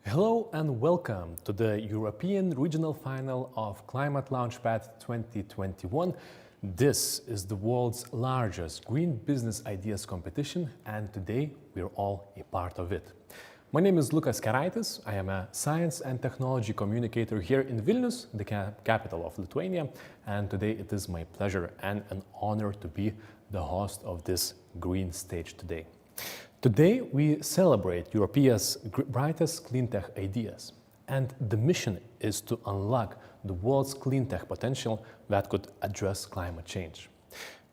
Hello and welcome to the European Regional Final of ClimateLaunchpad 2021. This is the world's largest green business ideas competition, and today we're all a part of it. My name is Lukas Keraitis. I am a science and technology communicator here in Vilnius, the capital of Lithuania, and today it is my pleasure and an honor to be the host of this green stage today. Today we celebrate Europe's brightest cleantech ideas, and the mission is to unlock the world's cleantech potential that could address climate change.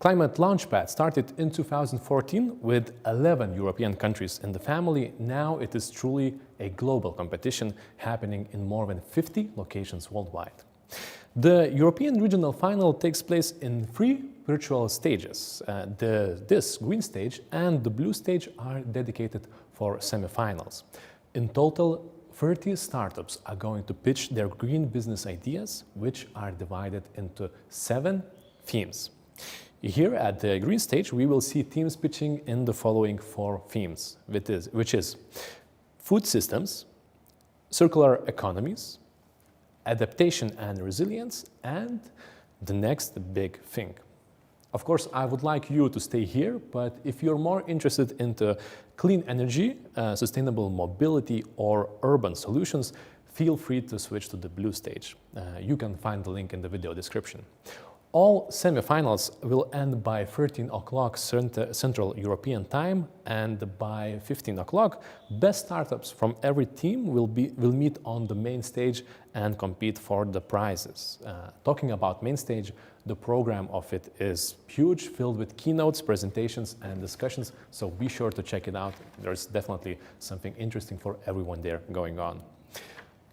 ClimateLaunchpad started in 2014 with 11 European countries in the family. Now it is truly a global competition happening in more than 50 locations worldwide. The European Regional Final takes place in 3 virtual stages. This green stage and the blue stage are dedicated for semifinals. In total, 30 startups are going to pitch their green business ideas, which are divided into 7 themes. Here at the green stage, we will see teams pitching in the following 4 themes, which is food systems, circular economies, adaptation and resilience, and the next big thing. Of course, I would like you to stay here, but if you're more interested into clean energy, sustainable mobility, or urban solutions, feel free to switch to the blue stage. You can find the link in the video description. All semifinals will end by 13 o'clock Central European time, and by 15 o'clock, best startups from every team will meet on the main stage and compete for the prizes. Talking about main stage, the program of it is huge, filled with keynotes, presentations, and discussions, so be sure to check it out. There's definitely something interesting for everyone there going on.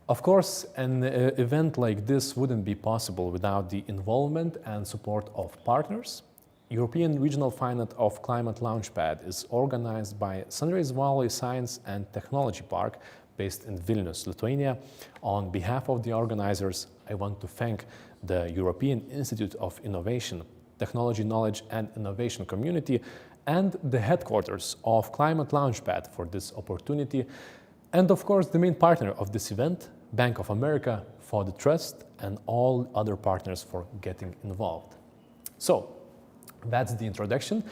Of course, an event like this wouldn't be possible without the involvement and support of partners. European Regional Final of ClimateLaunchpad is organized by Sunrise Valley Science and Technology Park, based in Vilnius, Lithuania. On behalf of the organizers, I want to thank the European Institute of Innovation, Technology, Knowledge and Innovation Community, and the headquarters of ClimateLaunchpad for this opportunity. And of course, the main partner of this event, Bank of America, for the trust, and all other partners for getting involved. So, that's the introduction.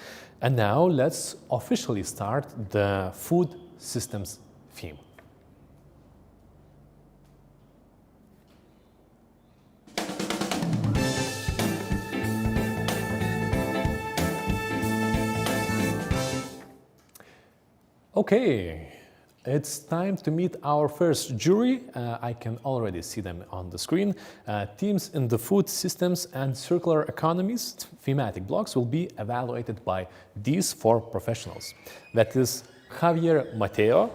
And now let's officially start the food systems theme. Okay. It's time to meet our first jury. I can already see them on the screen. Teams in the food systems and circular economies thematic blocks will be evaluated by these 4 professionals. That is Javier Mateo,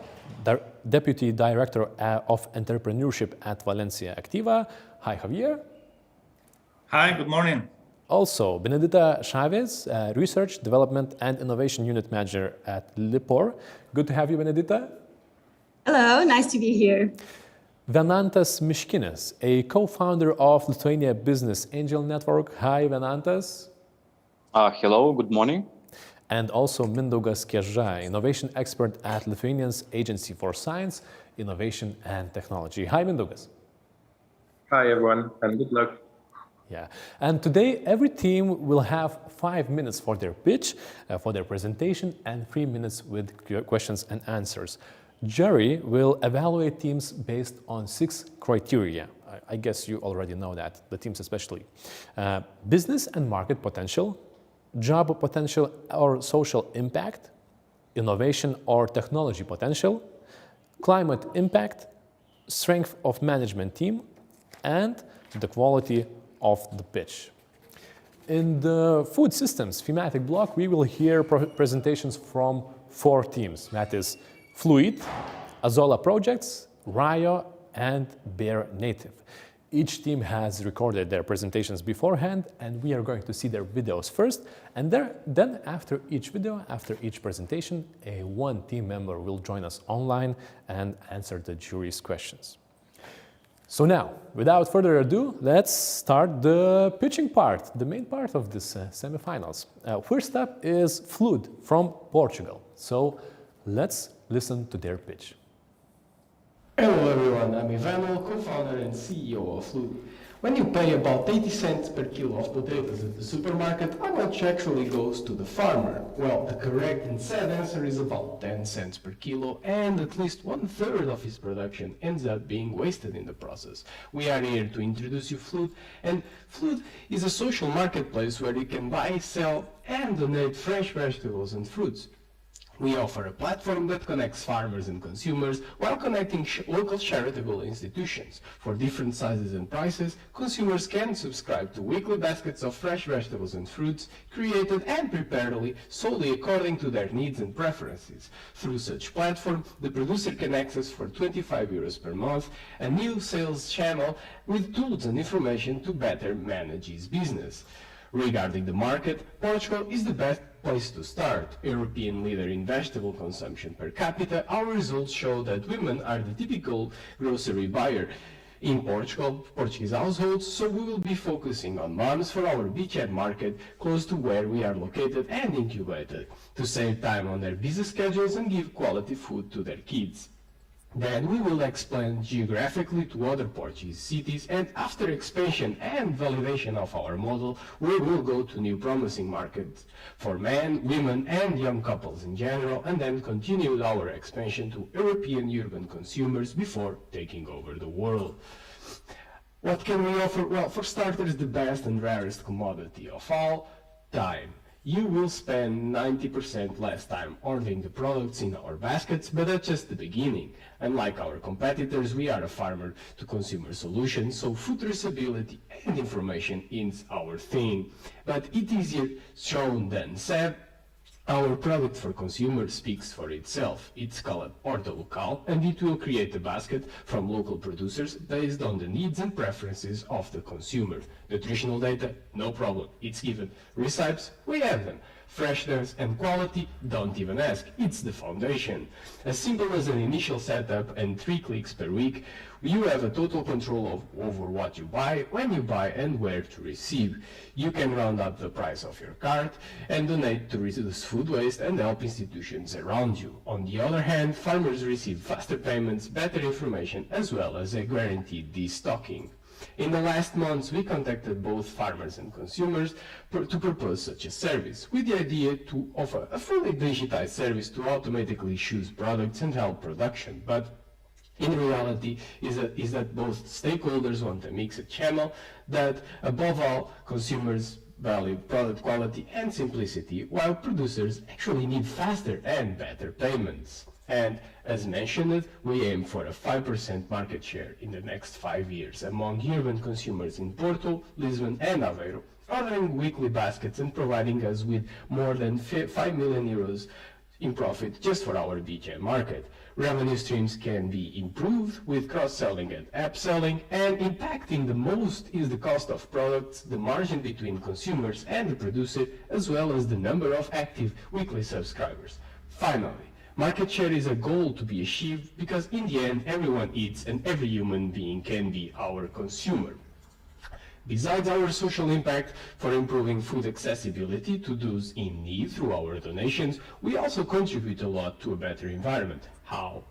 Deputy Director of Entrepreneurship at Valencia Activa. Hi, Javier. Hi, good morning. Also, Benedita Chavez, Research, Development and Innovation Unit Manager at Lipor. Good to have you, Benedita. Hello, nice to be here. Venantas Miškinis, a co-founder of Lithuania Business Angel Network. Hi, Venantas. Hello, good morning. And also Mindaugas Kieža, innovation expert at Lithuania's Agency for Science, Innovation and Technology. Hi, Mindaugas. Hi, everyone, and good luck. Yeah, and today every team will have 5 minutes for their pitch, for their presentation, and 3 minutes with questions and answers. Jury will evaluate teams based on 6 criteria. I guess you already know that, the teams especially. Business and market potential, job potential or social impact, innovation or technology potential, climate impact, strength of management team, and the quality of the pitch. In the food systems thematic block, we will hear presentations from 4 teams. That is Flute, Atholia Projects, Rio, and Bear Native. Each team has recorded their presentations beforehand, and we are going to see their videos first. And then after each video, after each presentation, one team member will join us online and answer the jury's questions. So now, without further ado, let's start the pitching part, the main part of this semifinals. First up is Flute from Portugal. So let's listen to their pitch. Hello everyone, I'm Ivano, co-founder and CEO of Flute. When you pay about 80 cents per kilo of potatoes at the supermarket, how much actually goes to the farmer? Well, the correct and sad answer is about 10 cents per kilo, and at least 1/3 of his production ends up being wasted in the process. We are here to introduce you Flute, and Flute is a social marketplace where you can buy, sell, and donate fresh vegetables and fruits. We offer a platform that connects farmers and consumers while connecting local charitable institutions. For different sizes and prices, consumers can subscribe to weekly baskets of fresh vegetables and fruits, created and prepared solely according to their needs and preferences. Through such platform, the producer can access for €25 per month a new sales channel with tools and information to better manage his business. Regarding the market, Portugal is the best place to start. European leader in vegetable consumption per capita, our results show that women are the typical grocery buyer in Portuguese households, so we will be focusing on moms for our beachhead market close to where we are located and incubated, to save time on their busy schedules and give quality food to their kids. Then we will expand geographically to other Portuguese cities, and after expansion and validation of our model, we will go to new promising markets for men, women, and young couples in general, and then continue our expansion to European urban consumers before taking over the world. What can we offer? Well, for starters, the best and rarest commodity of all, time. You will spend 90% less time ordering the products in our baskets, but that's just the beginning. Unlike our competitors, we are a farmer-to-consumer solution, so food traceability and information is our thing. But it is easier shown than said. Our product for consumers speaks for itself. It's called Horta Local, and it will create a basket from local producers based on the needs and preferences of the consumer. Nutritional data, no problem, it's given. Recipes, we have them. Freshness and quality, don't even ask, it's the foundation. As simple as an initial setup and 3 clicks per week, you have a total control over what you buy, when you buy, and where to receive. You can round up the price of your cart and donate to reduce food waste and help institutions around you. On the other hand, farmers receive faster payments, better information, as well as a guaranteed destocking. In the last months, we contacted both farmers and consumers to propose such a service, with the idea to offer a fully digitized service to automatically choose products and help production. But in reality, is that both stakeholders want a mixed channel that, above all, consumers value product quality and simplicity, while producers actually need faster and better payments. And as mentioned, we aim for a 5% market share in the next 5 years among urban consumers in Porto, Lisbon, and Aveiro, ordering weekly baskets and providing us with more than €5 million in profit just for our beachhead market. Revenue streams can be improved with cross-selling and upselling, and impacting the most is the cost of products, the margin between consumers and the producer, as well as the number of active weekly subscribers. Finally, market share is a goal to be achieved because in the end everyone eats and every human being can be our consumer. Besides our social impact for improving food accessibility to those in need through our donations, we also contribute a lot to a better environment. How?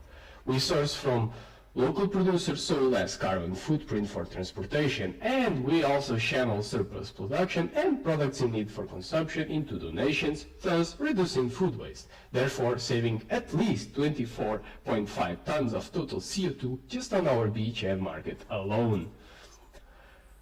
We source from local producers, so less carbon footprint for transportation, and we also channel surplus production and products in need for consumption into donations, thus reducing food waste, therefore saving at least 24.5 tons of total CO2 just on our beachhead market alone.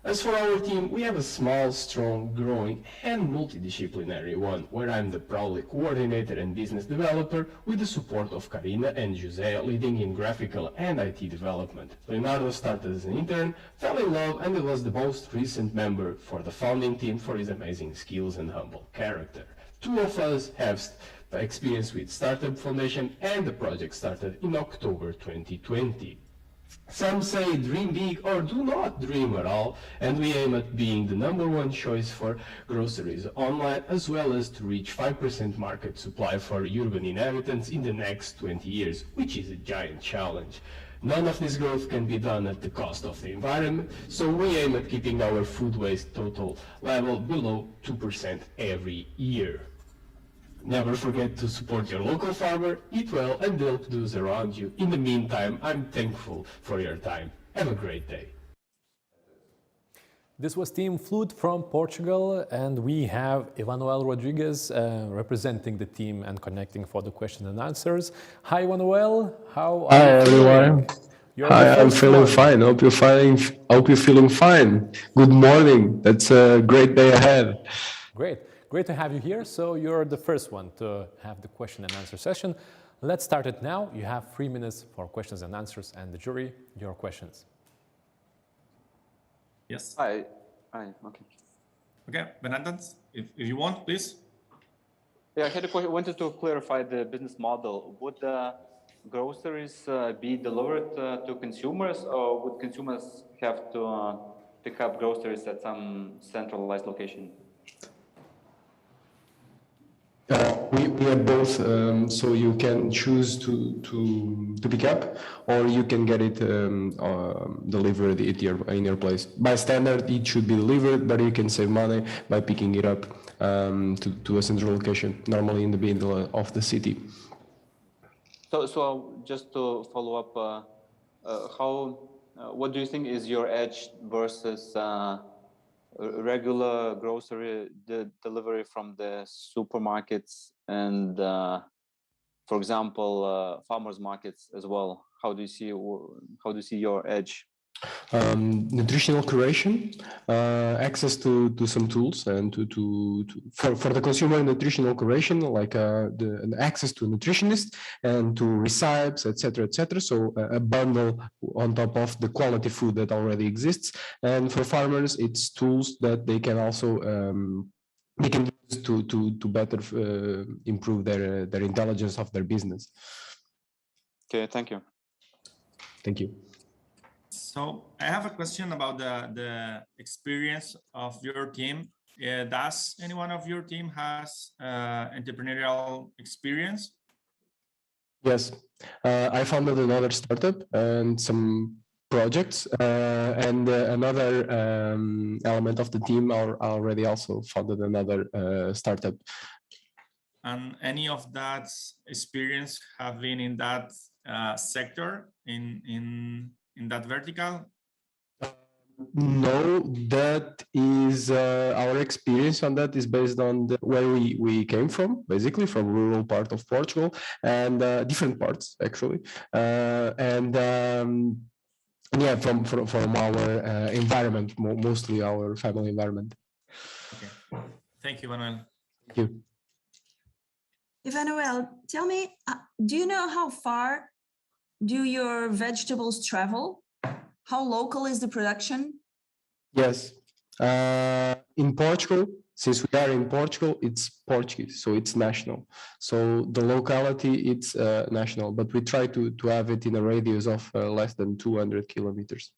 As for our team, we have a small, strong, growing, and multidisciplinary one, where I'm the proudly coordinator and business developer with the support of Karina and Jose leading in graphical and IT development. Leonardo started as an intern, fell in love, and was the most recent member for the founding team for his amazing skills and humble character. 2 of us have experience with Startup Foundation, and the project started in October 2020. Some say dream big or do not dream at all, and we aim at being the #1 choice for groceries online, as well as to reach 5% market supply for urban inhabitants in the next 20 years, which is a giant challenge. None of this growth can be done at the cost of the environment, so we aim at keeping our food waste total level below 2% every year. Never forget to support your local farmer, eat well, and help those around you. In the meantime, I'm thankful for your time. Have a great day. This was Team Flute from Portugal, and we have Emanuel Rodriguez representing the team and connecting for the question and answers. Hi, Emanuel. How are you feeling? Everyone. You're Hi, the I'm first feeling one. fine. Hope you're feeling fine. Good morning. That's a great day ahead. Great. Great to have you here. So you're the first one to have the question and answer session. Let's start it now. You have 3 minutes for questions and answers, and the jury, your questions. Yes. Hi. Okay. Okay, Bernadette, if you want, please. Yeah, I had a question. Wanted to clarify the business model. Would the groceries be delivered to consumers, or would consumers have to pick up groceries at some centralized location? We have both, so you can choose to pick up, or you can get it delivered at in your place. By standard, it should be delivered, but you can save money by picking it up to a central location, normally in the middle of the city. So just to follow up, what do you think is your edge versus regular grocery delivery from the supermarkets and, for example, farmers markets as well? How do you see your edge? Nutritional curation, access to some tools, and for the consumer, nutritional curation, like an access to a nutritionist and to recipes, etc., etc. So a bundle on top of the quality food that already exists. And for farmers, it's tools that they can also they can use to better improve their intelligence of their business. Okay, thank you. Thank you. So I have a question about the experience of your team. Does anyone of your team has entrepreneurial experience? Yes, I founded another startup and some projects, and another element of the team already also founded another startup. And any of that experience have been in that sector, in that vertical? No, that is our experience on that is based on where we came from, basically from rural part of Portugal, and different parts actually, and yeah, from our environment, mostly our family environment. Okay, thank you, Manuel. Thank you. Emanuel, tell me, do you know how far do your vegetables travel? How local is the production? Yes. In Portugal, since we are in Portugal, it's Portuguese, so it's national. So the locality, it's national, but we try to have it in a radius of less than 200 kilometers.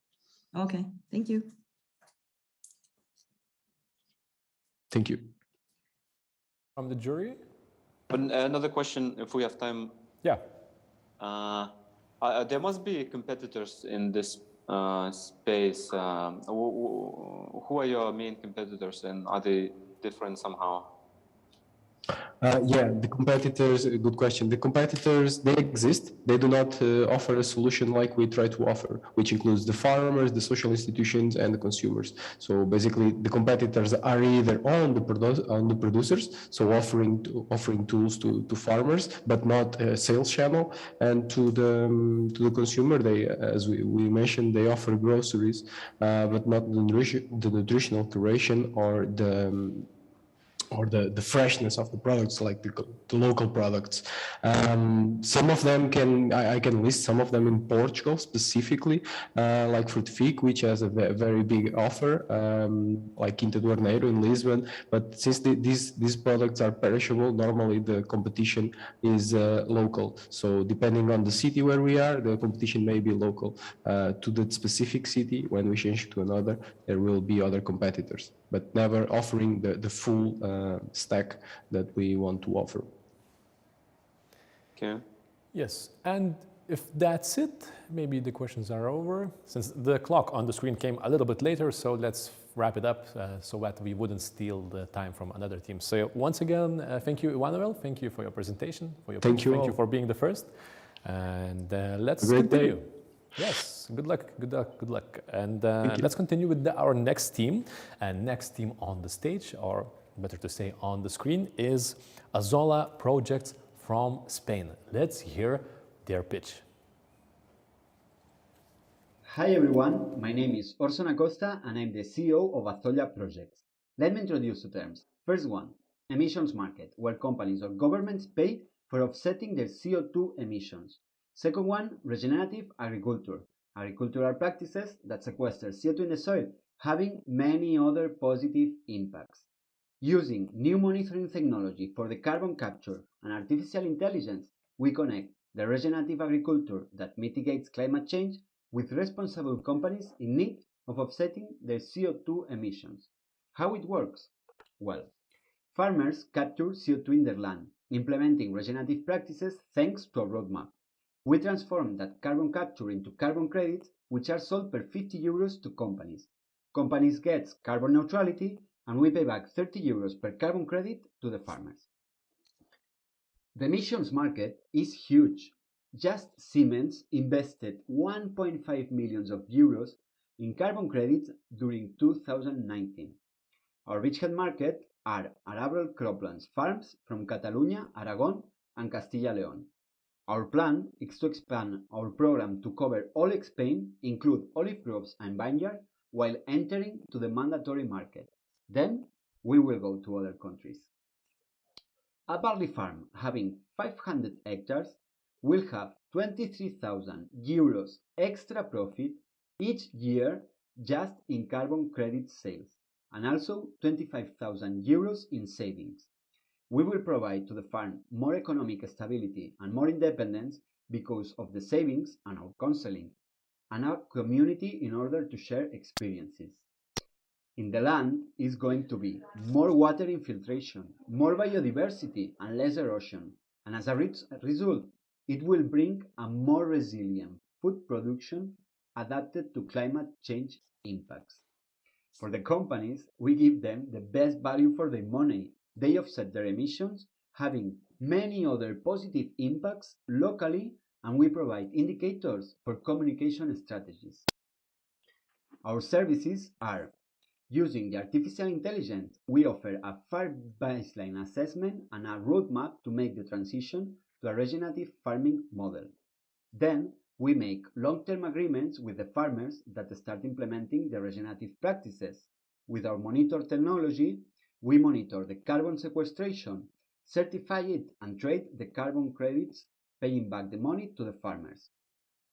Okay, thank you. Thank you. From the jury? But another question, if we have time. Yeah. There must be competitors in this space. Who are your main competitors, and are they different somehow? Yeah, the competitors, good question. The competitors, they exist. They do not offer a solution like we try to offer, which includes the farmers, the social institutions, and the consumers. So basically, the competitors are either on the producers, so offering tools to farmers, but not a sales channel, and to the consumer, they, as we mentioned, they offer groceries, but not the nutritional curation or the freshness of the products, like the local products. Some of them I can list some of them in Portugal specifically, like Flute, which has a very big offer, like Quinta do Arneiro in Lisbon. But since these products are perishable, normally the competition is local. So depending on the city where we are, the competition may be local. To the specific city, when we change to another, there will be other competitors, but never offering the full stack that we want to offer. Okay. Yes, and If that's it, maybe the questions are over. Since the clock on the screen came a little bit later, so let's wrap it up so that we wouldn't steal the time from another team. So once again, thank you, Emmanuel. Thank you for your presentation. Thank you Thank all. you for being the first. And let's Great day. continue. Yes, good luck, good luck, good luck. And let's continue with our next team. And next team on the stage, or better to say on the screen, is Atholia Projects from Spain. Let's hear their pitch. Hi everyone, my name is Orson Acosta and I'm the CEO of Atholia Projects. Let me introduce two terms. First one, emissions market, where companies or governments pay for offsetting their CO2 emissions. Second one, regenerative agriculture, agricultural practices that sequester CO2 in the soil, having many other positive impacts. Using new monitoring technology for the carbon capture and artificial intelligence, we connect the regenerative agriculture that mitigates climate change with responsible companies in need of offsetting their CO2 emissions. How it works? Well, farmers capture CO2 in their land, implementing regenerative practices thanks to a roadmap. We transform that carbon capture into carbon credits, which are sold per 50 euros to companies. Companies get carbon neutrality, and we pay back 30 euros per carbon credit to the farmers. The emissions market is huge. Just Siemens invested 1.5 million euros in carbon credits during 2019. Our beachhead market are arable croplands farms from Catalonia, Aragon, and Castilla-León. Our plan is to expand our program to cover all Spain, include olive groves and vineyard, while entering to the mandatory market. Then we will go to other countries. A barley farm having 500 hectares will have 23,000 euros extra profit each year just in carbon credit sales, and also 25,000 euros in savings. We will provide to the farm more economic stability and more independence because of the savings and our counseling, and our community in order to share experiences. In the land is going to be more water infiltration, more biodiversity, and less erosion. And as a result, it will bring a more resilient food production adapted to climate change impacts. For the companies, we give them the best value for their money. They offset their emissions, having many other positive impacts locally, and we provide indicators for communication strategies. Our services are: using the artificial intelligence, we offer a fair baseline assessment and a roadmap to make the transition to a regenerative farming model. Then, we make long-term agreements with the farmers that start implementing the regenerative practices. With our monitor technology, we monitor the carbon sequestration, certify it, and trade the carbon credits, paying back the money to the farmers.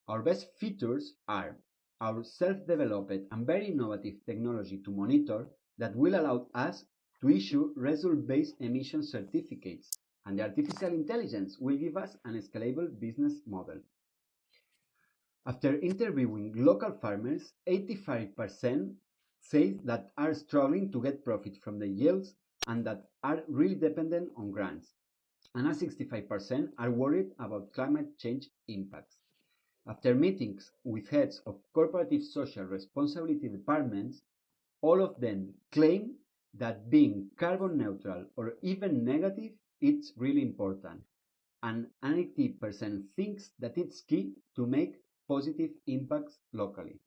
Our best features are our self-developed and very innovative technology to monitor that will allow us to issue result-based emission certificates, and the artificial intelligence will give us an scalable business model. After interviewing local farmers, 85% say that are struggling to get profit from the yields and that are really dependent on grants, and 65% are worried about climate change impacts. After meetings with heads of corporative social responsibility departments, all of them claim that being carbon neutral or even negative is really important, and 80% thinks that it's key to make positive impacts locally.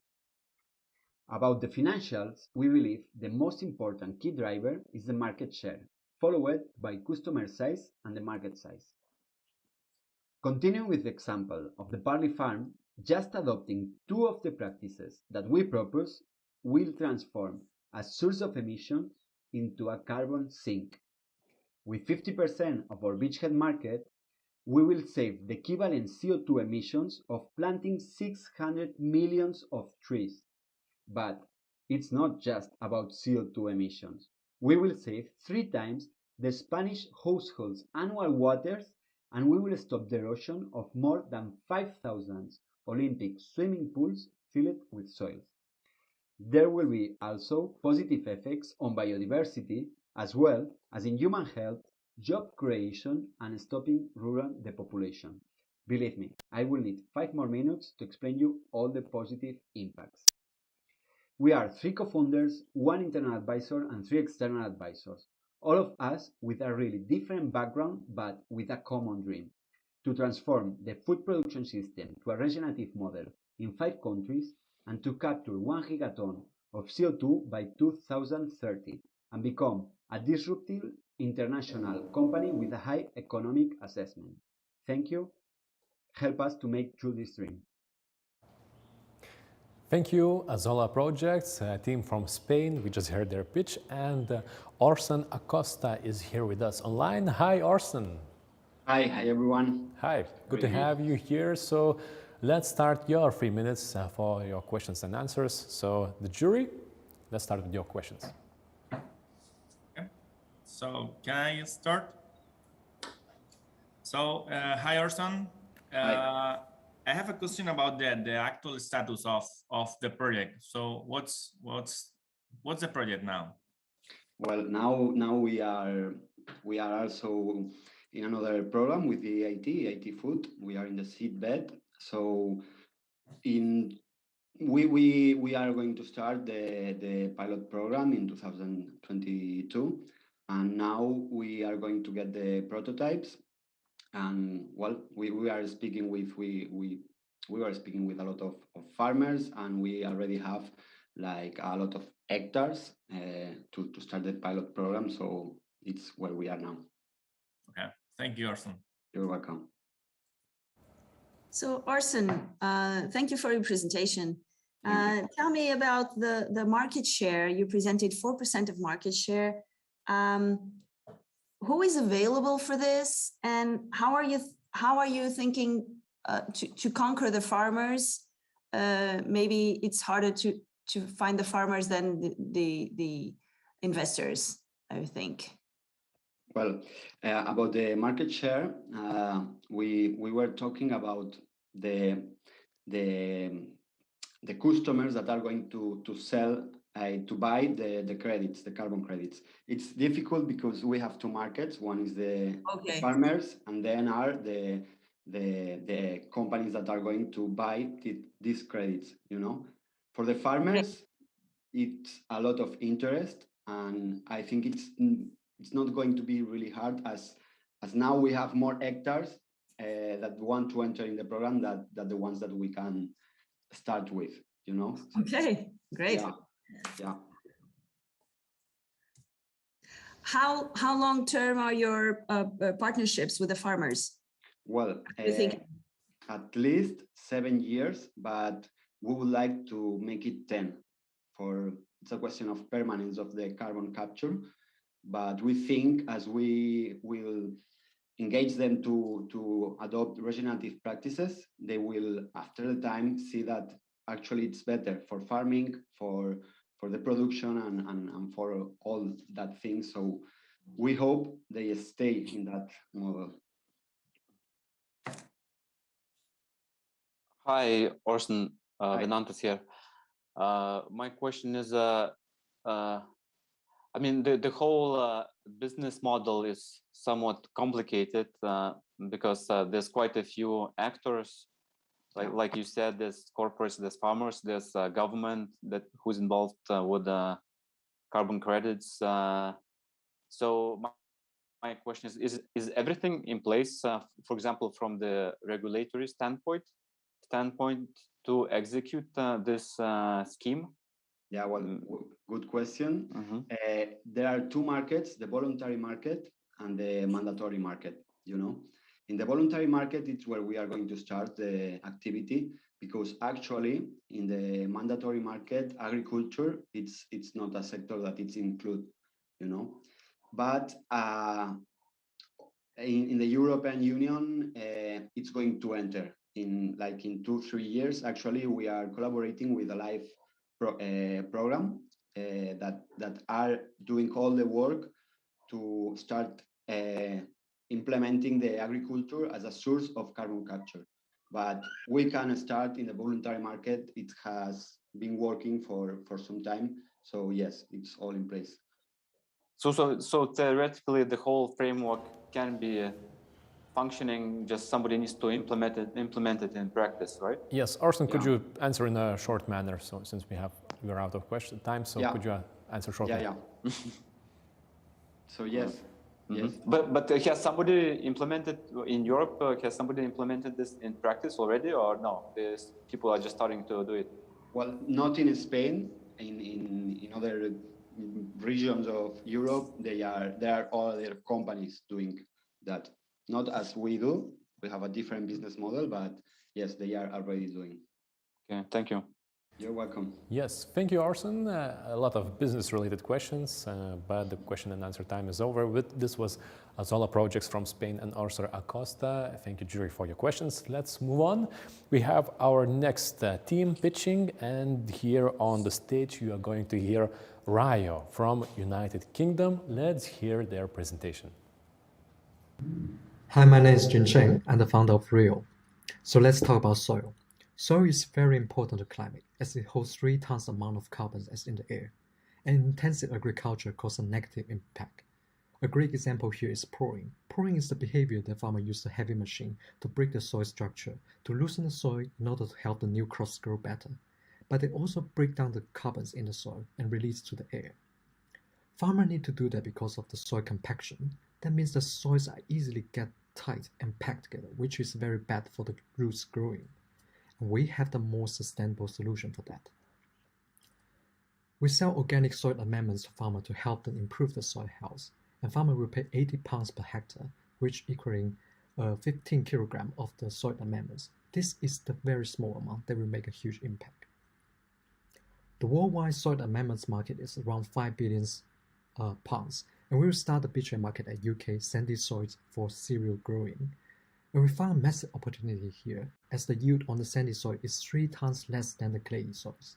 About the financials, we believe the most important key driver is the market share, followed by customer size and the market size. Continuing with the example of the barley farm, just adopting two of the practices that we propose will transform a source of emissions into a carbon sink. With 50% of our beachhead market, we will save the equivalent CO2 emissions of planting 600 million of trees. But it's not just about CO2 emissions. We will save 3 times the Spanish households' annual waters, and we will stop the erosion of more than 5,000 Olympic swimming pools filled with soils. There will be also positive effects on biodiversity, as well as in human health, job creation, and stopping rural depopulation. Believe me, I will need 5 more minutes to explain you all the positive impacts. We are 3 co-founders, 1 internal advisor, and 3 external advisors, all of us with a really different background but with a common dream: to transform the food production system to a regenerative model in 5 countries and to capture 1 gigaton of CO2 by 2030 and become a disruptive international company with a high economic assessment. Thank you. Help us to make true this dream. Thank you, Atholia Projects, a team from Spain. We just heard their pitch, and Orson Acosta is here with us online. Hi, Orson. Hi everyone. Hi, good to have you here. So let's start your 3 minutes for your questions and answers. So the jury, let's start with your questions. Okay. So can I start? So hi Orson. Hi. I have a question about the actual status of the project. So what's the project now? Well, now we are also in another program with the IT Food. We are in the seed bed. So we are going to start the pilot program in 2022, and now we are going to get the prototypes. And well, we are speaking with a lot of farmers, and we already have like a lot of hectares to start the pilot program. So it's where we are now. Okay, thank you, Orson. You're welcome. So Orson, thank you for your presentation. Tell me about the market share. You presented 4% of market share. Who is available for this, and how are you thinking to conquer the farmers? Maybe it's harder to find the farmers than the investors, I think. Well, about the market share, we were talking about the customers that are going to sell to buy the credits, the carbon credits. It's difficult because we have 2 markets. One is the farmers, and then are the companies that are going to buy these credits. You know, for the farmers, it's a lot of interest, and I think it's not going to be really hard as now we have more hectares that want to enter in the program that the ones that we can start with, you know. Okay, great. Yeah. How long term are your partnerships with the farmers? Well, at least 7 years, but we would like to make it 10. It's a question of permanence of the carbon capture, but we think as we will engage them to adopt regenerative practices, they will after the time see that actually it's better for farming, for the production and for all that thing. So we hope they stay in that model. Hi, Orson, Venantas here. My question is, I mean, the whole business model is somewhat complicated because there's quite a few actors. Like you said, there's corporates, there's farmers, there's government who's involved with carbon credits. So my question is everything in place, for example, from the regulatory standpoint to execute this scheme? Yeah, well, good question. There are 2 markets, the voluntary market and the mandatory market, you know. In the voluntary market, it's where we are going to start the activity, because actually in the mandatory market, agriculture, it's not a sector that it's included, you know. But in the European Union, it's going to enter in 2-3 years. Actually, we are collaborating with a live program that are doing all the work to start implementing the agriculture as a source of carbon capture. But we can start in the voluntary market. It has been working for some time. So yes, it's all in place. So theoretically, the whole framework can be functioning, just somebody needs to implement it in practice, right? Yes, Arsen, could you answer in a short manner? So since we're out of time, so could you answer shortly? Yeah. So yes. Yes. But has somebody implemented in Europe? Has somebody implemented this in practice already, or no? People are just starting to do it. Well, not in Spain. In other regions of Europe, there are other companies doing that. Not as we do. We have a different business model, but yes, they are already doing. Okay, thank you. You're welcome. Yes, thank you, Arsen. A lot of business-related questions, but the question and answer time is over. This was Atholia Projects from Spain and Arsen Acosta. Thank you, jury, for your questions. Let's move on. We have our next team pitching, and here on the stage you are going to hear Rayo from United Kingdom. Let's hear their presentation. Hi, my name is Jun Cheng. I'm the founder of Rio. So let's talk about soil. Soil is very important to climate as it holds 3 times the amount of carbon as in the air, and intensive agriculture causes a negative impact. A great example here is ploughing. Ploughing is the behavior that farmers use a heavy machine to break the soil structure, to loosen the soil in order to help the new crops grow better. But they also break down the carbons in the soil and release to the air. Farmers need to do that because of the soil compaction. That means the soils are easily get tight and packed together, which is very bad for the roots growing. We have the more sustainable solution for that. We sell organic soil amendments to farmers to help them improve the soil health, and farmers will pay 80 pounds per hectare, which equaling 15 kilograms of the soil amendments. This is the very small amount that will make a huge impact. The worldwide soil amendments market is around 5 billion pounds, and we will start the beachhead market at UK sandy soils for cereal growing. And we found a massive opportunity here, as the yield on the sandy soil is 3 times less than the clayey soils.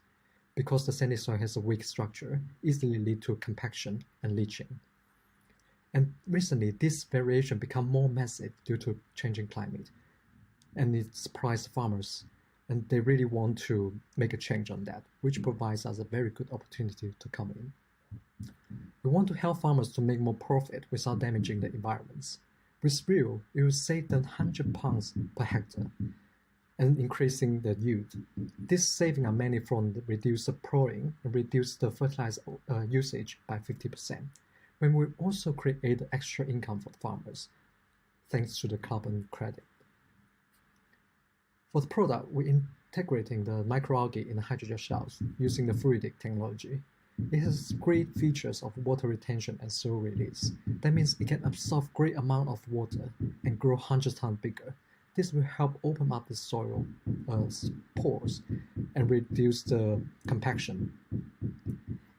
Because the sandy soil has a weak structure, easily lead to compaction and leaching. And recently, this variation become more massive due to changing climate, and it surprised farmers, and they really want to make a change on that, which provides us a very good opportunity to come in. We want to help farmers to make more profit without damaging the environments. With Rio, it will save them 100 pounds per hectare and increasing the yield. This saving are mainly from the reduced ploughing and reduce the fertilizer usage by 50%, when we also create extra income for farmers, thanks to the carbon credit. For the product, we're integrating the microalgae in the hydrogel shells using the fluidic technology. It has great features of water retention and soil release. That means it can absorb great amount of water and grow 100 times bigger. This will help open up the soil pores and reduce the compaction.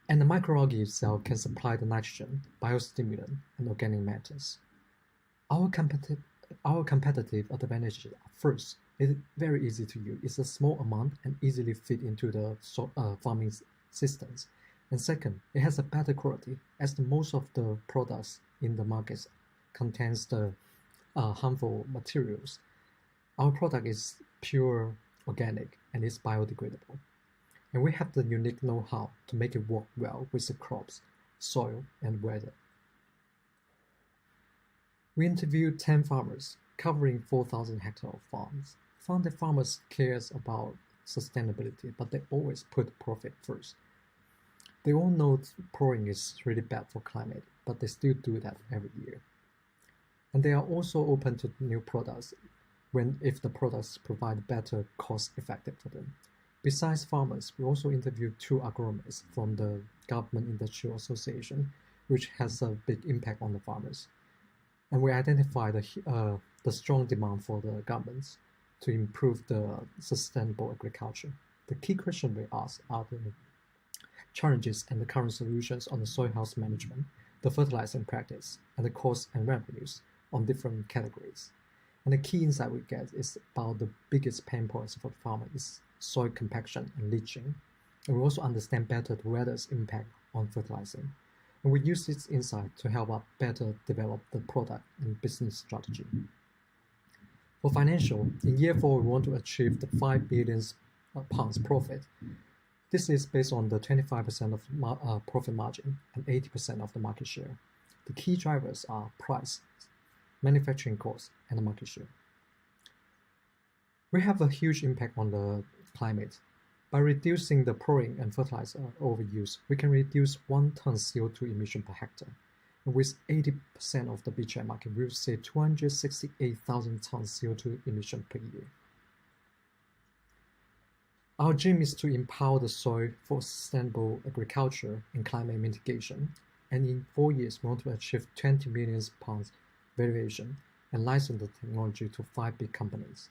And the microalgae itself can supply the nitrogen, biostimulant, and organic matters. Our competitive advantage first, it's very easy to use. It's a small amount and easily fit into the farming systems. And second, it has a better quality, as most of the products in the markets contains the harmful materials. Our product is pure organic and is biodegradable. And we have the unique know-how to make it work well with the crops, soil, and weather. We interviewed 10 farmers covering 4,000 hectares of farms. Found that farmers cares about sustainability, but they always put profit first. They all know ploughing is really bad for climate, but they still do that every year. And they are also open to new products if the products provide better cost effective for them. Besides farmers, we also interviewed 2 agronomists from the Government Industrial Association, which has a big impact on the farmers. And we identified the strong demand for the governments to improve the sustainable agriculture. The key question we asked are the challenges and the current solutions on the soil health management, the fertilizing practice, and the costs and revenues on different categories. And the key insight we get is about the biggest pain points for the farmer is soil compaction and leaching. And we also understand better the weather's impact on fertilizing. And we use this insight to help us better develop the product and business strategy. For financial, in year 4, we want to achieve the 5 billion pounds profit. This is based on the 25% of profit margin and 80% of the market share. The key drivers are price, manufacturing costs, and market share. We have a huge impact on the climate. By reducing the pouring and fertilizer overuse, we can reduce 1 ton CO2 emission per hectare. And with 80% of the beachhead market, we will save 268,000 tons CO2 emission per year. Our dream is to empower the soil for sustainable agriculture and climate mitigation. And in 4 years, we want to achieve 20 million pounds valuation and license the technology to 5 big companies.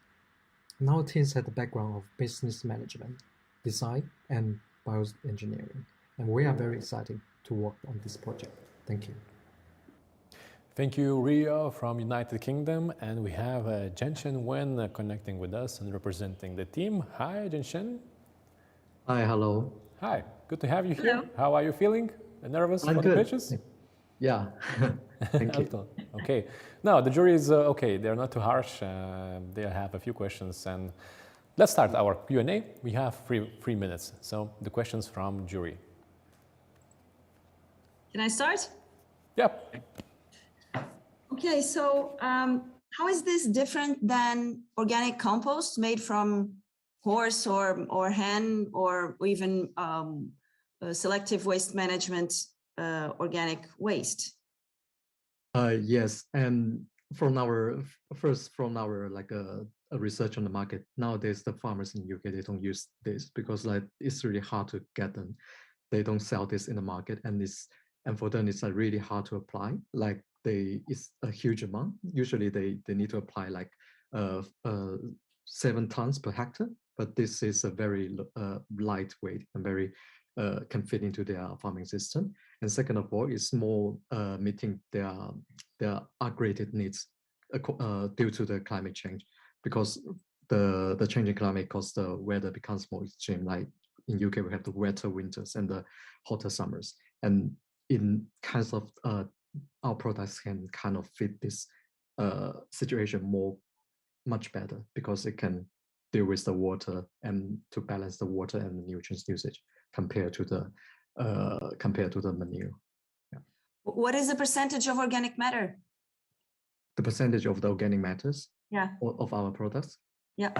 And our teams have the background of business management, design, and bioengineering. And we are very excited to work on this project. Thank you. Thank you, Rio from United Kingdom. And we have Zhenshen Wen connecting with us and representing the team. Hi, Zhenshen. Hi, hello. Hi, good to have you here. How are you feeling? Nervous for the pitches? Yeah, thank you. Okay. No, the jury is okay. They're not too harsh. They have a few questions. And let's start our Q&A. We have three minutes. So the questions from jury. Can I start? Yep. Okay, so how is this different than organic compost made from horse or hen or even selective waste management organic waste? Yes, and from our research on the market, nowadays the farmers in UK, they don't use this because like it's really hard to get them. They don't sell this in the market, and for them it's really hard to apply. Like it's a huge amount. Usually they need to apply like 7 tons per hectare, but this is a very lightweight and very can fit into their farming system. And second of all, it's more meeting their upgraded needs due to the climate change, because the changing climate causes the weather becomes more extreme. Like in UK, we have the wetter winters and the hotter summers, and in kinds of our products can kind of fit this situation much better, because it can deal with the water and to balance the water and the nutrients usage compared to the manure. Yeah. What is the percentage of organic matter? The percentage of the organic matters, yeah, of our products. Yeah.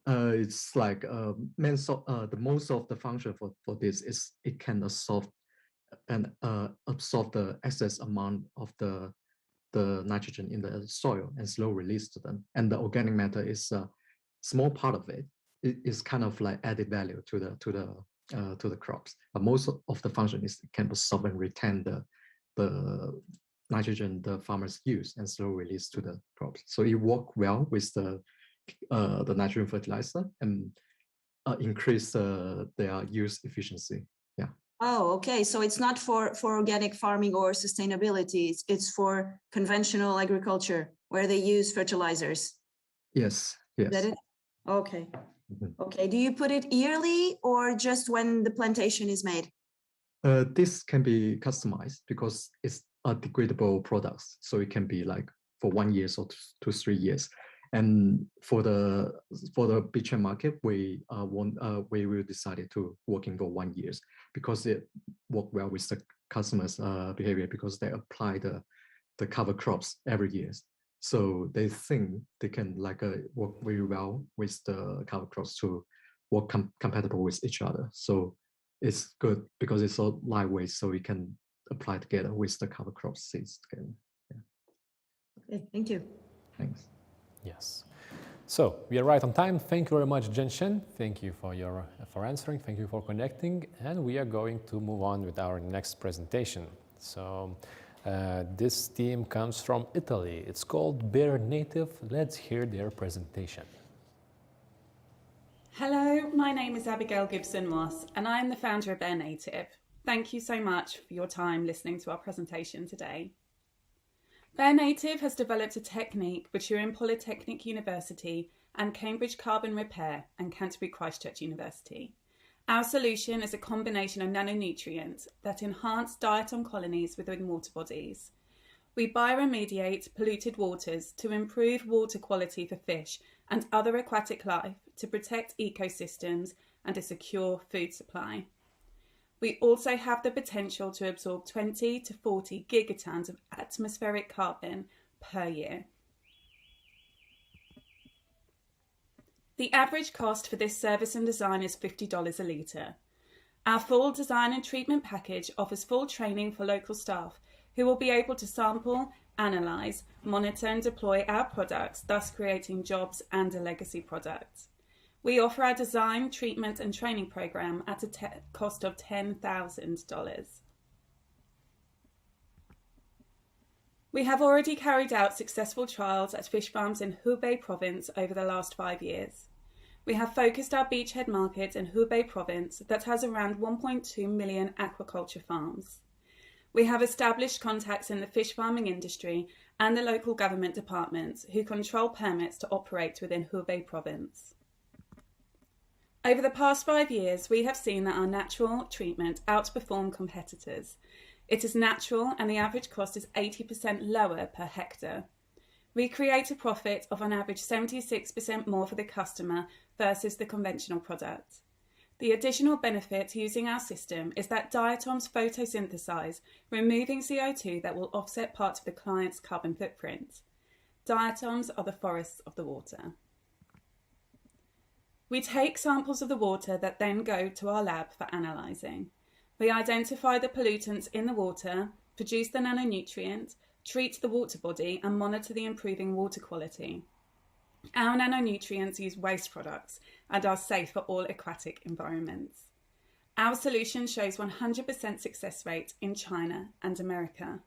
It's like the most of the function for this is it can absorb the excess amount of the nitrogen in the soil and slow release to them. And the organic matter is a small part of it. It is kind of like added value to the crops. But most of the function is it can absorb and retain the nitrogen the farmers use and slow release to the crops. So it works well with the nitrogen fertilizer and increase their use efficiency. Yeah. Oh, okay. So it's not for organic farming or sustainability. It's for conventional agriculture where they use fertilizers. Yes. Yes. Is that it? Okay. Mm-hmm. Okay. Do you put it yearly or just when the plantation is made? This can be customized because it's a degradable product, so it can be like for 1 year or 2 to 3 years. And for the beachhead market, we will decided to working for 1 year because it work well with the customers' behavior, because they apply the cover crops every year. So they think they can work very well with the cover crops to work compatible with each other. So it's good because it's so lightweight, so we can apply together with the cover crop seeds together. Yeah. Okay, thank you. Thanks. Yes. So we are right on time. Thank you very much, Zhenshen. Thank you for answering. Thank you for connecting. And we are going to move on with our next presentation. So this team comes from Italy. It's called Bear Native. Let's hear their presentation. Hello, my name is Abigail Gibson-Moss, and I am the founder of Bear Native. Thank you so much for your time listening to our presentation today. Bear Native has developed a technique for Turin Polytechnic University and Cambridge Carbon Repair and Canterbury Christchurch University. Our solution is a combination of nanonutrients that enhance diet on colonies within water bodies. We bioremediate polluted waters to improve water quality for fish and other aquatic life, to protect ecosystems and a secure food supply. We also have the potential to absorb 20 to 40 gigatons of atmospheric carbon per year, The average cost for this service and design is $50 a litre. Our full design and treatment package offers full training for local staff who will be able to sample, analyse, monitor and deploy our products, thus creating jobs and a legacy product. We offer our design, treatment and training programme at a cost of $10,000. We have already carried out successful trials at fish farms in Hubei province over the last 5 years. We have focused our beachhead market in Hubei province that has around 1.2 million aquaculture farms. We have established contacts in the fish farming industry and the local government departments who control permits to operate within Hubei province. Over the past 5 years, we have seen that our natural treatment outperformed competitors. It is natural and the average cost is 80% lower per hectare. We create a profit of on average 76% more for the customer versus the conventional product. The additional benefit to using our system is that diatoms photosynthesize, removing CO2 that will offset part of the client's carbon footprint. Diatoms are the forests of the water. We take samples of the water that then go to our lab for analysing. We identify the pollutants in the water, produce the nanonutrient, treat the water body and monitor the improving water quality. Our nanonutrients use waste products and are safe for all aquatic environments. Our solution shows 100% success rate in China and America.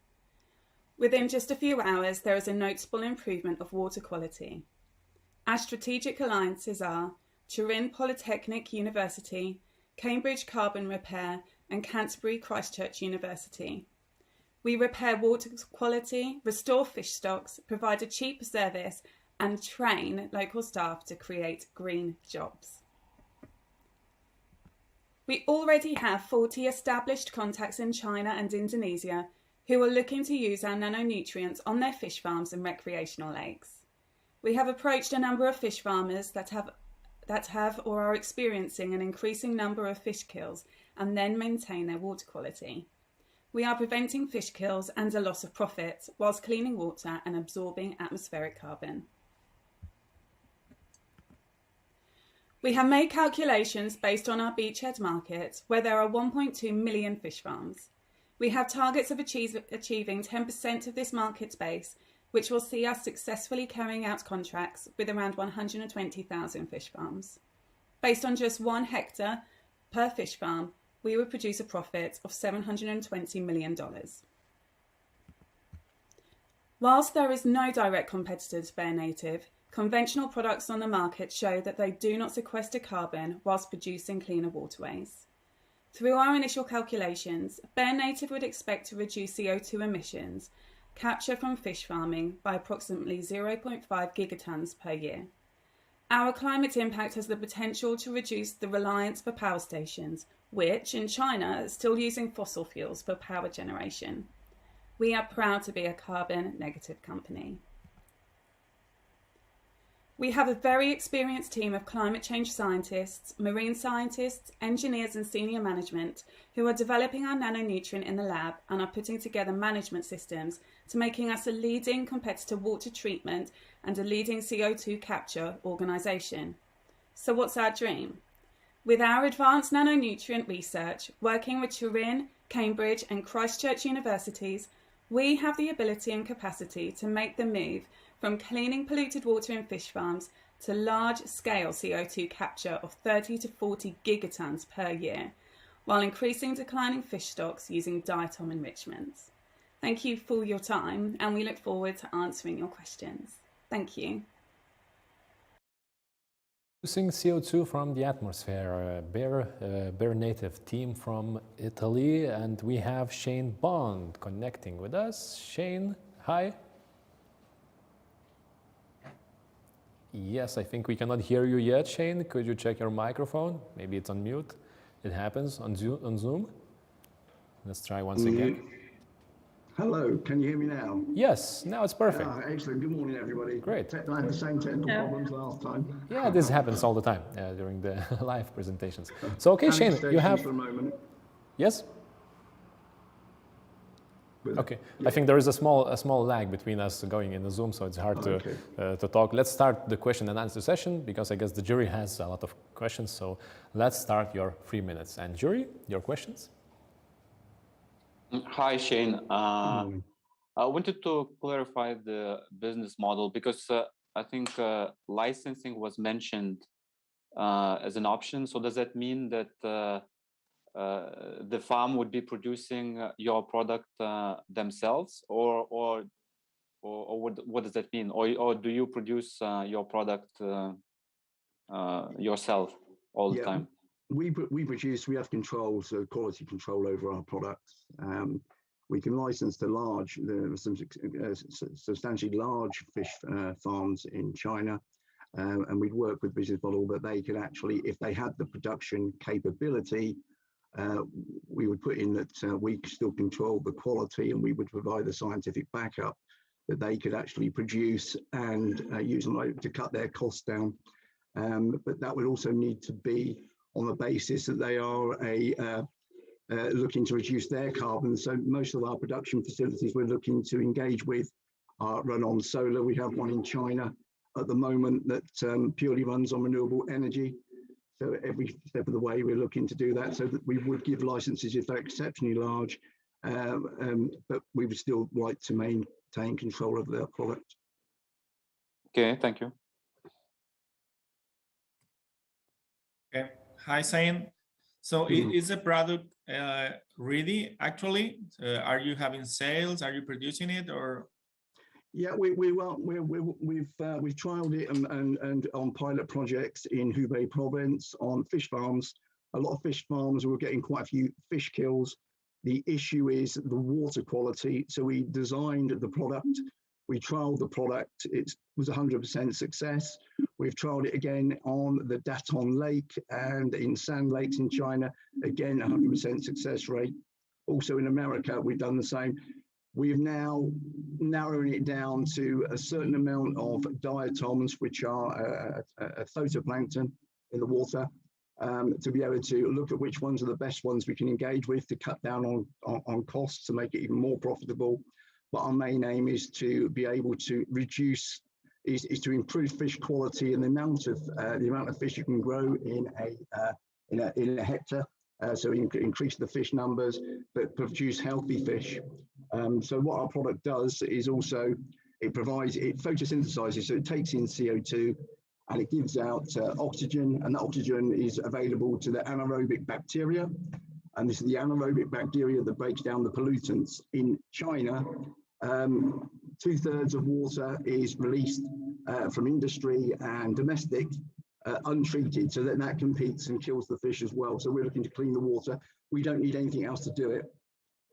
Within just a few hours, there is a noticeable improvement of water quality. Our strategic alliances are Turin Polytechnic University, Cambridge Carbon Repair and Canterbury Christchurch University. We repair water quality, restore fish stocks, provide a cheap service and train local staff to create green jobs. We already have 40 established contacts in China and Indonesia who are looking to use our nanonutrients on their fish farms and recreational lakes. We have approached a number of fish farmers that have or are experiencing an increasing number of fish kills and then maintain their water quality. We are preventing fish kills and a loss of profit whilst cleaning water and absorbing atmospheric carbon. We have made calculations based on our beachhead market where there are 1.2 million fish farms. We have targets of achieving 10% of this market base, which will see us successfully carrying out contracts with around 120,000 fish farms. Based on just 1 hectare per fish farm, we would produce a profit of $720 million. Whilst there is no direct competitor to Bare Native, conventional products on the market show that they do not sequester carbon whilst producing cleaner waterways. Through our initial calculations, Bare Native would expect to reduce CO2 emissions capture from fish farming by approximately 0.5 gigatons per year. Our climate impact has the potential to reduce the reliance for power stations, which in China are still using fossil fuels for power generation. We are proud to be a carbon negative company. We have a very experienced team of climate change scientists, marine scientists, engineers and senior management who are developing our nanonutrient in the lab and are putting together management systems to making us a leading competitor water treatment and a leading CO2 capture organisation. So what's our dream? With our advanced nanonutrient research, working with Turin, Cambridge and Christchurch universities, we have the ability and capacity to make the move from cleaning polluted water in fish farms to large-scale CO2 capture of 30 to 40 gigatons per year, while increasing declining fish stocks using diatom enrichments. Thank you for your time, and we look forward to answering your questions. Thank you. Producing CO2 from the atmosphere, Bare Native team from Italy, and we have Shane Bond connecting with us. Shane, hi. Yes, I think we cannot hear you yet, Shane. Could you check your microphone? Maybe it's on mute. It happens on Zoom. Let's try once again. Hello, can you hear me now? Yes, now it's perfect. Excellent. Good morning, everybody. Great. I had the same technical problems last time. Yeah, this happens all the time during the live presentations. So, okay, Shane, you have... For a moment. Yes? with Okay, it. Yeah. I think there is a small lag between us going in the Zoom, so it's hard to talk. Let's start the question and answer session because I guess the jury has a lot of questions. So let's start your 3 minutes. And jury, your questions? Hi, Shane. I wanted to clarify the business model because I think licensing was mentioned as an option. So does that mean that the farm would be producing your product themselves, or what does that mean? Or do you produce your product yourself all the time? We have control, so quality control over our products. We can license to some substantially large fish farms in China, and we'd work with business model that they could actually, if they had the production capability, we would put in that we still control the quality, and we would provide the scientific backup that they could actually produce and use them to cut their costs down. But that would also need to be on the basis that they are looking to reduce their carbon. So most of our production facilities we're looking to engage with run on solar. We have one in China at the moment that purely runs on renewable energy. So every step of the way we're looking to do that, so that we would give licenses if they're exceptionally large, but we would still like to maintain control of their product. Okay, thank you. Okay, hi, Sain. So is the product ready actually? Are you having sales? Are you producing it, or? Yeah, we've trialed it and on pilot projects in Hubei province on fish farms. A lot of fish farms were getting quite a few fish kills. The issue is the water quality. So we designed the product. We trialed the product. It was 100% success. We've trialed it again on the Datong Lake and in sand lakes in China. Again, 100% success rate. Also in America, we've done the same. We've now narrowing it down to a certain amount of diatoms, which are a phytoplankton in the water, to be able to look at which ones are the best ones we can engage with to cut down on costs to make it even more profitable. But our main aim is to be able to reduce, is to improve fish quality and the amount of fish you can grow in a hectare. So increase the fish numbers, but produce healthy fish. So what our product does is also, it photosynthesizes, so it takes in CO2 and it gives out oxygen, and that oxygen is available to the anaerobic bacteria. And this is the anaerobic bacteria that breaks down the pollutants. In China, 2/3 of water is released from industry and domestic, untreated, so that competes and kills the fish as well. So we're looking to clean the water. We don't need anything else to do it.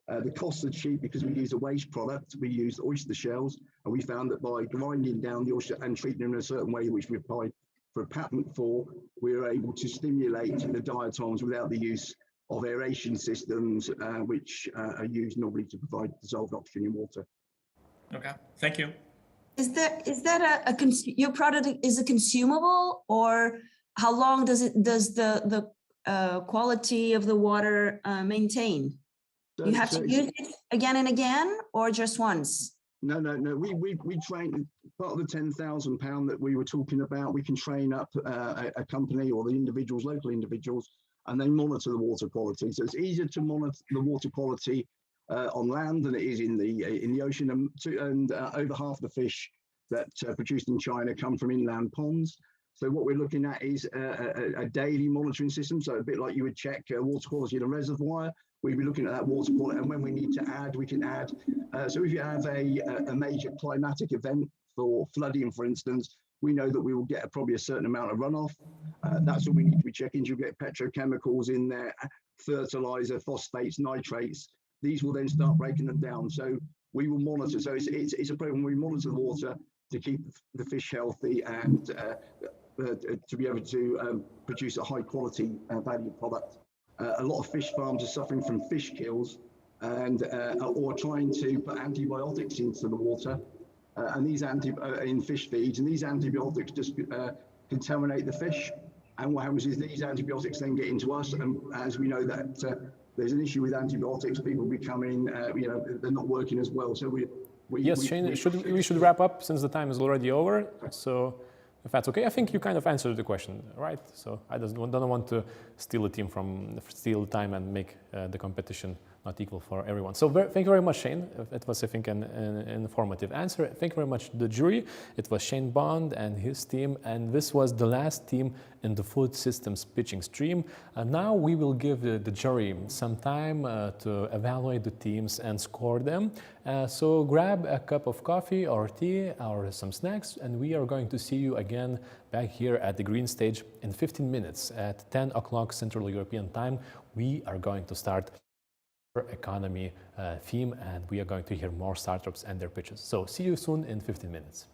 The costs are cheap because we use a waste product. We use oyster shells, and we found that by grinding down the oyster and treating them in a certain way, which we applied for a patent for, we were able to stimulate the diatoms without the use of aeration systems, which are used normally to provide dissolved oxygen in water. Okay, thank you. Is that your product is a consumable, or how long does the quality of the water maintain? You have to use it again and again, or just once? No. We train, part of the £10,000 that we were talking about, we can train up a company or the individuals, local individuals, and they monitor the water quality. So it's easier to monitor the water quality on land than it is in the ocean. And over half the fish that are produced in China come from inland ponds. So what we're looking at is a daily monitoring system. So a bit like you would check water quality in a reservoir, we'd be looking at that water quality, and when we need to add, we can add. So if you have a major climatic event for flooding, for instance, we know that we will get probably a certain amount of runoff. That's what we need to be checking. You'll get petrochemicals in there, fertilizer, phosphates, nitrates. These will then start breaking them down. So we will monitor. So it's a problem. We monitor the water to keep the fish healthy and to be able to produce a high quality value product. A lot of fish farms are suffering from fish kills and or trying to put antibiotics into the water and these in fish feeds, and these antibiotics just contaminate the fish. And what happens is these antibiotics then get into us, and as we know that there's an issue with antibiotics, people becoming, they're not working as well. So yes, Shane, we should wrap up since the time is already over. So if that's okay, I think you kind of answered the question, right? So I don't want to steal time and make the competition not equal for everyone. So thank you very much, Shane. It was, I think, an informative answer. Thank you very much to the jury. It was Shane Bond and his team, and this was the last team in the Food Systems pitching stream. Now we will give the jury some time to evaluate the teams and score them. So grab a cup of coffee or tea or some snacks, and we are going to see you again back here at the green stage in 15 minutes at 10 o'clock Central European time. We are going to start economy theme, and we are going to hear more startups and their pitches. So see you soon in 15 minutes.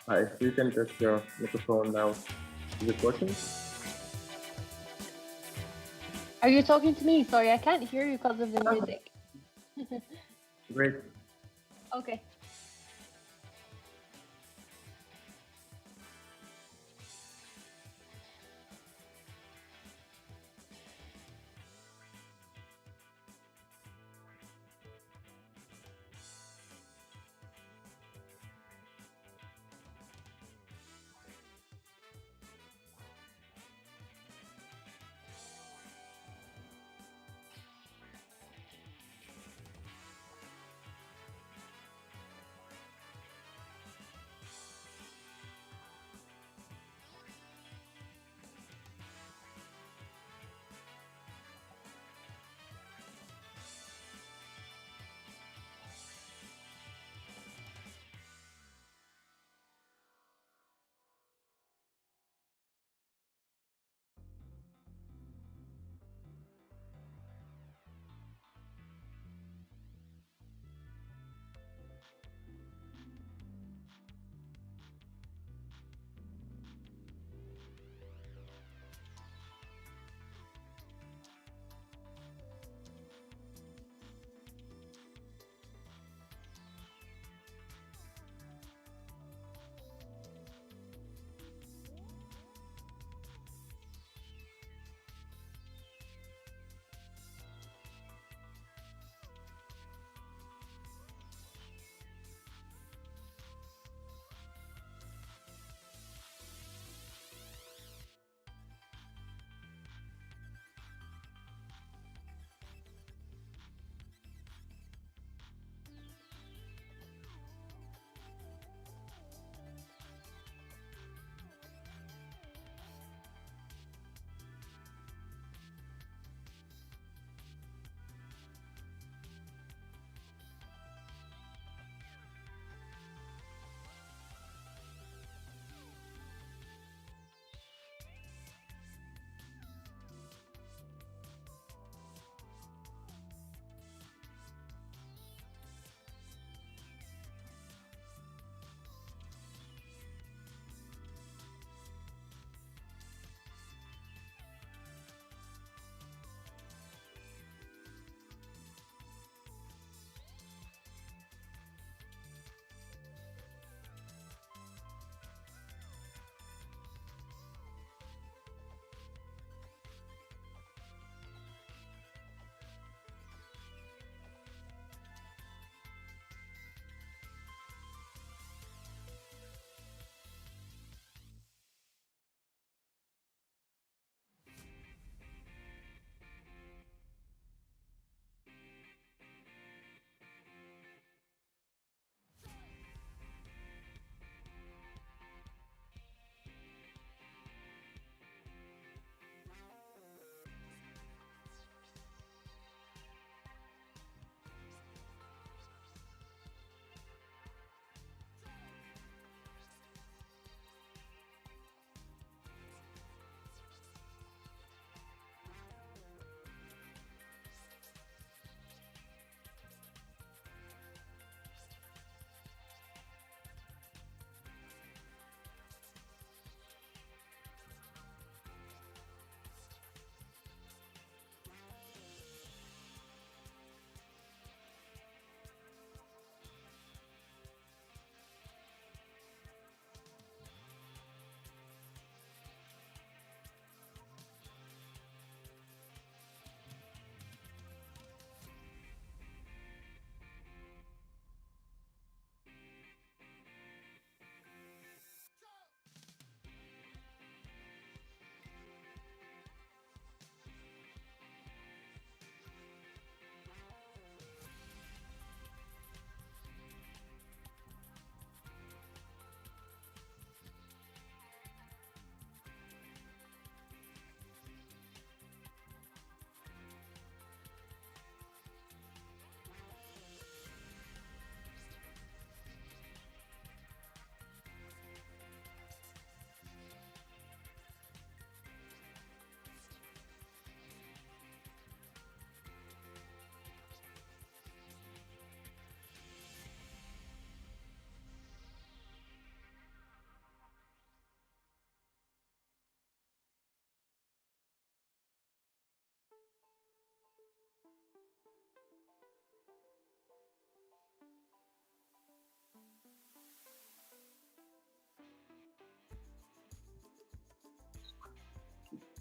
If you can test your microphone now. Is it working? Are you talking to me? Sorry, I can't hear you because of the music. Great. Okay.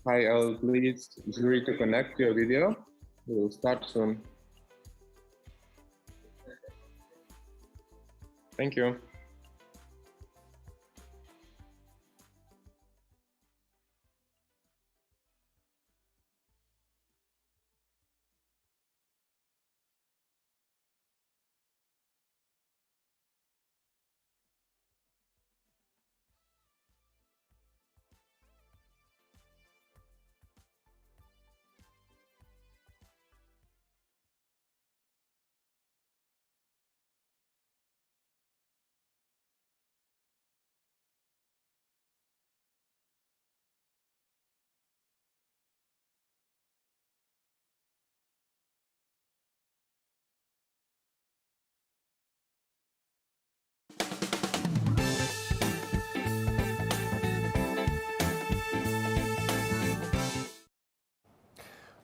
Hi, I'll please Jury to connect your video. We'll start soon. Thank you.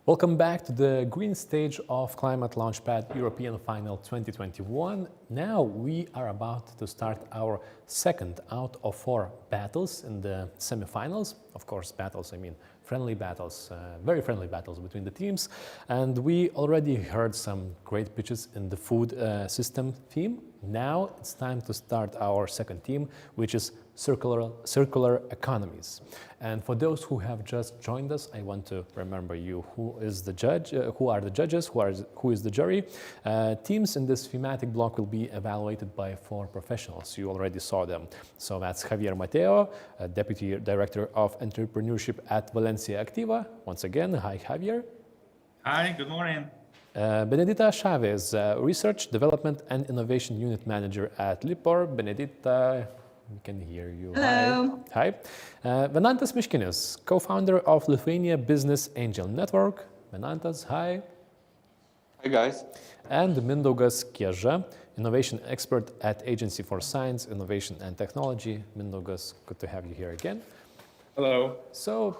Welcome back to the green stage of Climate Launchpad European Final 2021. Now we are about to start our second out of 4 battles in the semifinals. Of course, battles, I mean friendly battles, very friendly battles between the teams. And we already heard some great pitches in the food system theme. Now it's time to start our second team, which is circular economies. And for those who have just joined us, I want to remember you who is the judge, who are the judges, who is the jury. Teams in this thematic block will be evaluated by 4 professionals. You already saw them. So that's Javier Mateo, Deputy Director of Entrepreneurship at Valencia Activa. Once again, hi Javier. Hi, good morning. Benedita Chavez, Research, Development and Innovation Unit Manager at Lipor. Benedita, we can hear you. Hello. Hi. Venantas Miškinis, co-founder of Lithuania Business Angel Network. Venantas, hi. Hi, guys. And Mindaugas Kieža, innovation expert at Agency for Science, Innovation and Technology. Mindaugas, good to have you here again. Hello. So,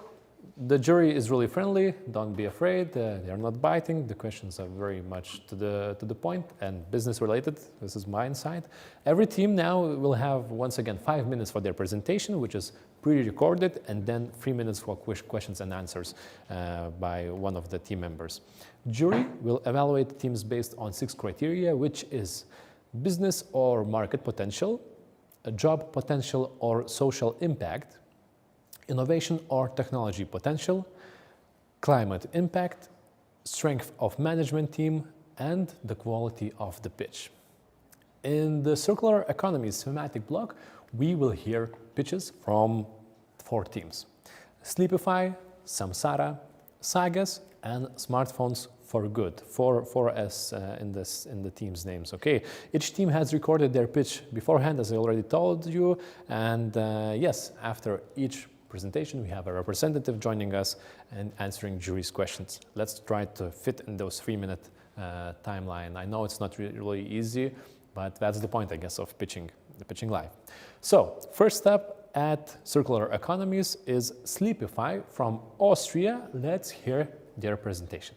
the jury is really friendly. Don't be afraid. They are not biting. The questions are very much to the point and business related. This is my insight. Every team now will have once again 5 minutes for their presentation, which is pre-recorded, and then 3 minutes for questions and answers by one of the team members. Jury will evaluate teams based on 6 criteria, which is business or market potential, a job potential or social impact, innovation or technology potential, climate impact, strength of management team, and the quality of the pitch. In the circular economies thematic block, we will hear pitches from 4 teams: Sleepify, Samsara, Sagas, and Smartphones for Good. 4 S in the team's names. Okay, each team has recorded their pitch beforehand, as I already told you, and yes, after each presentation, we have a representative joining us and answering jury's questions. Let's try to fit in those 3-minute timeline. I know it's not really easy, but that's the point, I guess, of pitching live. So, first up at Circular Economies is Sleepify from Austria. Let's hear their presentation.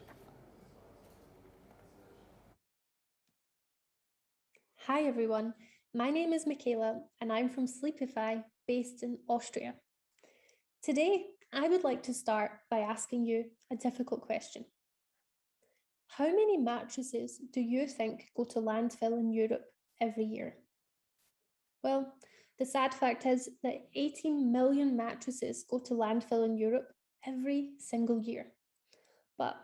Hi everyone, my name is Michaela and I'm from Sleepify, based in Austria. Today, I would like to start by asking you a difficult question. How many mattresses do you think go to landfill in Europe every year? Well, the sad fact is that 18 million mattresses go to landfill in Europe every single year. But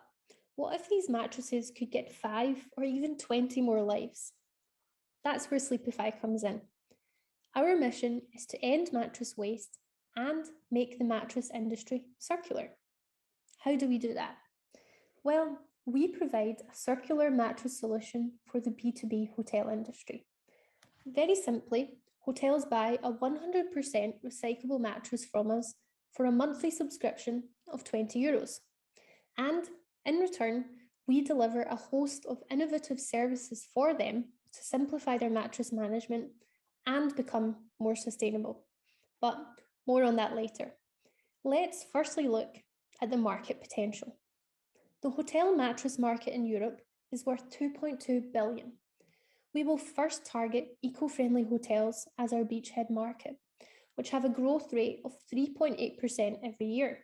what if these mattresses could get 5 or even 20 more lives? That's where Sleepify comes in. Our mission is to end mattress waste and make the mattress industry circular. How do we do that? Well, we provide a circular mattress solution for the B2B hotel industry. Very simply, hotels buy a 100% recyclable mattress from us for a monthly subscription of €20. And in return, we deliver a host of innovative services for them to simplify their mattress management and become more sustainable. But more on that later. Let's firstly look at the market potential. The hotel mattress market in Europe is worth 2.2 billion. We will first target eco-friendly hotels as our beachhead market, which have a growth rate of 3.8% every year.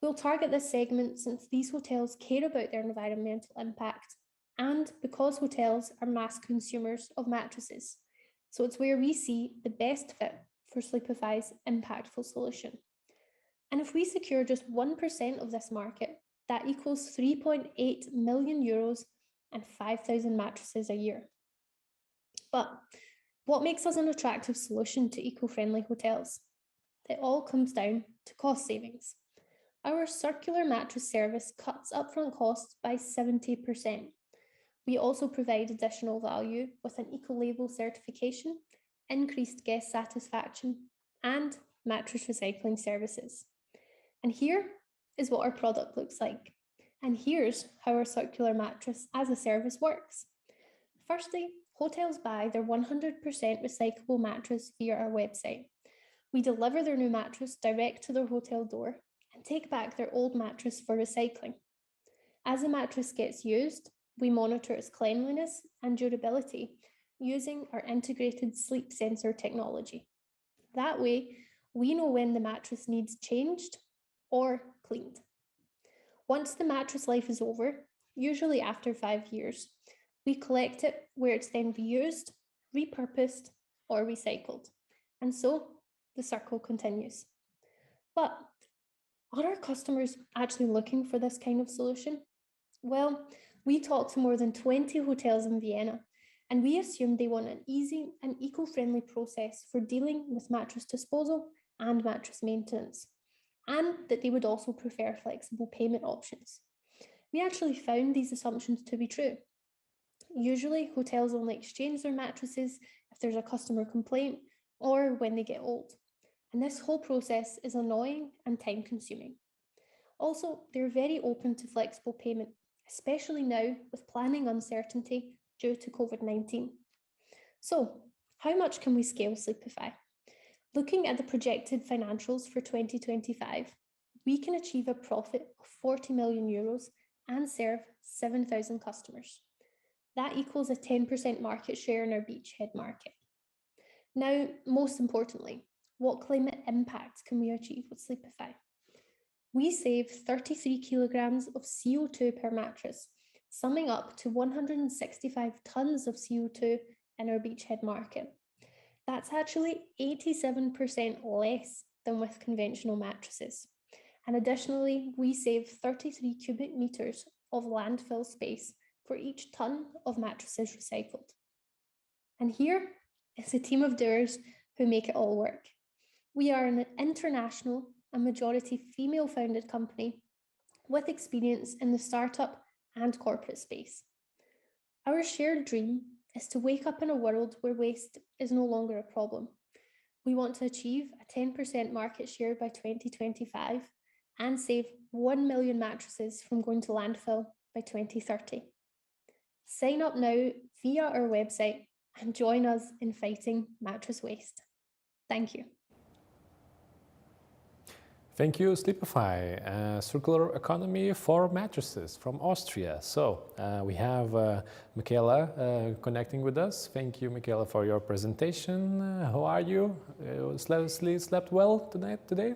We'll target this segment since these hotels care about their environmental impact and because hotels are mass consumers of mattresses. So it's where we see the best fit for Sleepify's impactful solution. And if we secure just 1% of this market, that equals 3.8 million euros and 5,000 mattresses a year. But what makes us an attractive solution to eco-friendly hotels? It all comes down to cost savings. Our circular mattress service cuts upfront costs by 70%. We also provide additional value with an eco-label certification, increased guest satisfaction, and mattress recycling services. And here is what our product looks like. And here's how our circular mattress as a service works. Firstly, hotels buy their 100% recyclable mattress via our website. We deliver their new mattress direct to their hotel door and take back their old mattress for recycling. As the mattress gets used, we monitor its cleanliness and durability using our integrated sleep sensor technology. That way, we know when the mattress needs changed or cleaned. Once the mattress life is over, usually after 5 years, we collect it where it's then reused, repurposed, or recycled. And so the circle continues. But are our customers actually looking for this kind of solution? Well, we talked to more than 20 hotels in Vienna, and we assumed they want an easy and eco-friendly process for dealing with mattress disposal and mattress maintenance, and that they would also prefer flexible payment options. We actually found these assumptions to be true. Usually, hotels only exchange their mattresses if there's a customer complaint or when they get old. And this whole process is annoying and time-consuming. Also, they're very open to flexible payment, especially now with planning uncertainty due to COVID-19. So, how much can we scale Sleepify? Looking at the projected financials for 2025, we can achieve a profit of 40 million euros and serve 7,000 customers. That equals a 10% market share in our beachhead market. Now, most importantly, what climate impact can we achieve with Sleepify? We save 33 kilograms of CO2 per mattress, summing up to 165 tons of CO2 in our beachhead market. That's actually 87% less than with conventional mattresses. And additionally, we save 33 cubic meters of landfill space for each ton of mattresses recycled. And here is a team of doers who make it all work. We are an international and majority female-founded company with experience in the startup and corporate space. Our shared dream is to wake up in a world where waste is no longer a problem. We want to achieve a 10% market share by 2025 and save 1 million mattresses from going to landfill by 2030. Sign up now via our website and join us in fighting mattress waste. Thank you. Thank you, Sleepify, circular economy for mattresses from Austria. So we have Michaela connecting with us. Thank you, Michaela, for your presentation. How are you? Slept well today?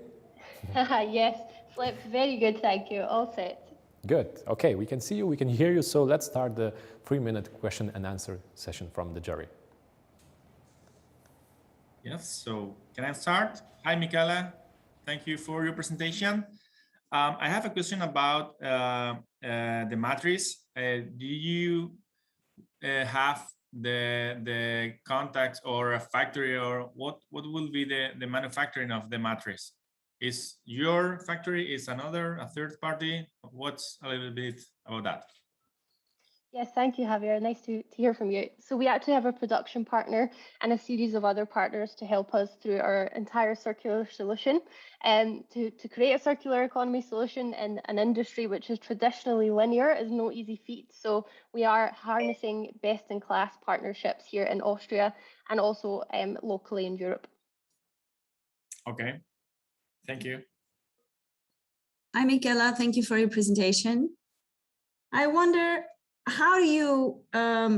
Yes, slept very good, thank you. All set. Good. Okay, we can see you, we can hear you. So let's start the 3-minute question and answer session from the jury. Yes, so can I start? Hi, Michaela. Thank you for your presentation. I have a question about the mattress. Do you have the contacts or a factory, or what will be the manufacturing of the mattress? Is your factory, is a third party? What's a little bit about that? Yes, thank you, Javier. Nice to hear from you. So we actually have a production partner and a series of other partners to help us through our entire circular solution. And to create a circular economy solution in an industry which is traditionally linear is no easy feat. So we are harnessing best-in-class partnerships here in Austria and also locally in Europe. Okay, thank you. Hi, Michaela. Thank you for your presentation. I wonder, how do you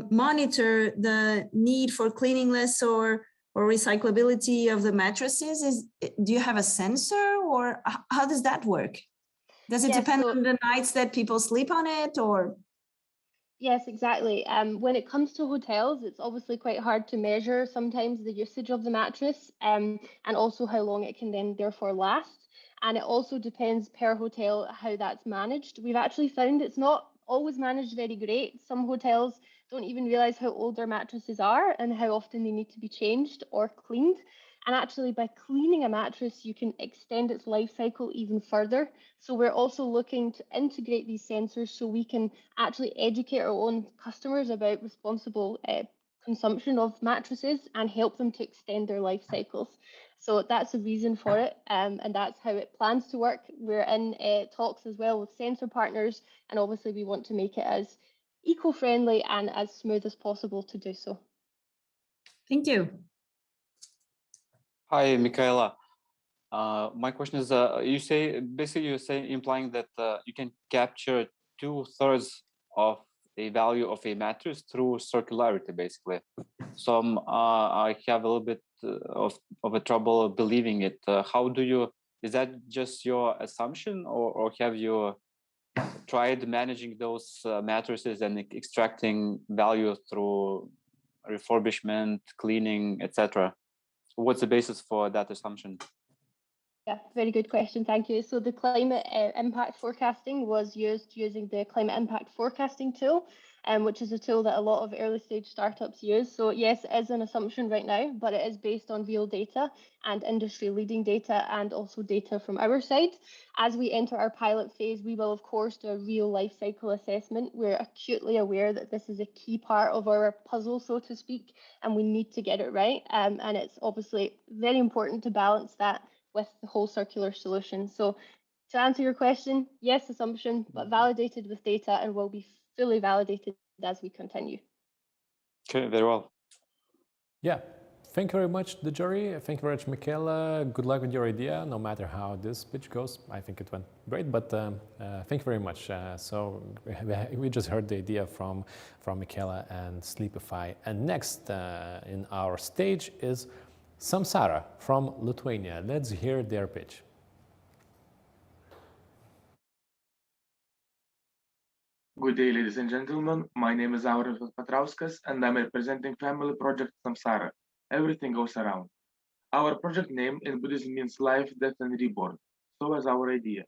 monitor the need for cleanliness or recyclability of the mattresses? Do you have a sensor, or how does that work? Does it depend on the nights that people sleep on it, or? Yes, exactly. When it comes to hotels, it's obviously quite hard to measure sometimes the usage of the mattress and also how long it can then therefore last. And it also depends per hotel how that's managed. We've actually found it's not always managed very great. Some hotels don't even realize how old their mattresses are and how often they need to be changed or cleaned. And actually, by cleaning a mattress, you can extend its life cycle even further. So we're also looking to integrate these sensors so we can actually educate our own customers about responsible consumption of mattresses and help them to extend their life cycles. So that's the reason for it, and that's how it plans to work. We're in talks as well with sensor partners, and obviously we want to make it as eco-friendly and as smooth as possible to do so. Thank you. Hi, Michaela. My question is, you say implying that you can capture 2/3 of the value of a mattress through circularity, basically. So I have a little bit of a trouble believing it. How do you? Is that just your assumption, or have you tried managing those mattresses and extracting value through refurbishment, cleaning, etc.? What's the basis for that assumption? Yeah, very good question. Thank you. So the climate impact forecasting was used using the climate impact forecasting tool, which is a tool that a lot of early stage startups use. So yes, it is an assumption right now, but it is based on real data and industry leading data and also data from our side. As we enter our pilot phase, we will of course do a real life cycle assessment. We're acutely aware that this is a key part of our puzzle, so to speak, and we need to get it right. And it's obviously very important to balance that with the whole circular solution. So to answer your question, yes, assumption, but validated with data and will be fully validated as we continue. Okay, very well. Yeah, thank you very much, the jury. Thank you very much, Michaela. Good luck with your idea, no matter how this pitch goes. I think it went great, but thank you very much. So we just heard the idea from Michaela and Sleepify. And next in our stage is Samsara from Lithuania. Let's hear their pitch. Good day, ladies and gentlemen. My name is Aurelijus Petrauskas, and I'm representing family project Samsara. Everything goes around. Our project name in Buddhism means life, death, and reborn. So is our idea.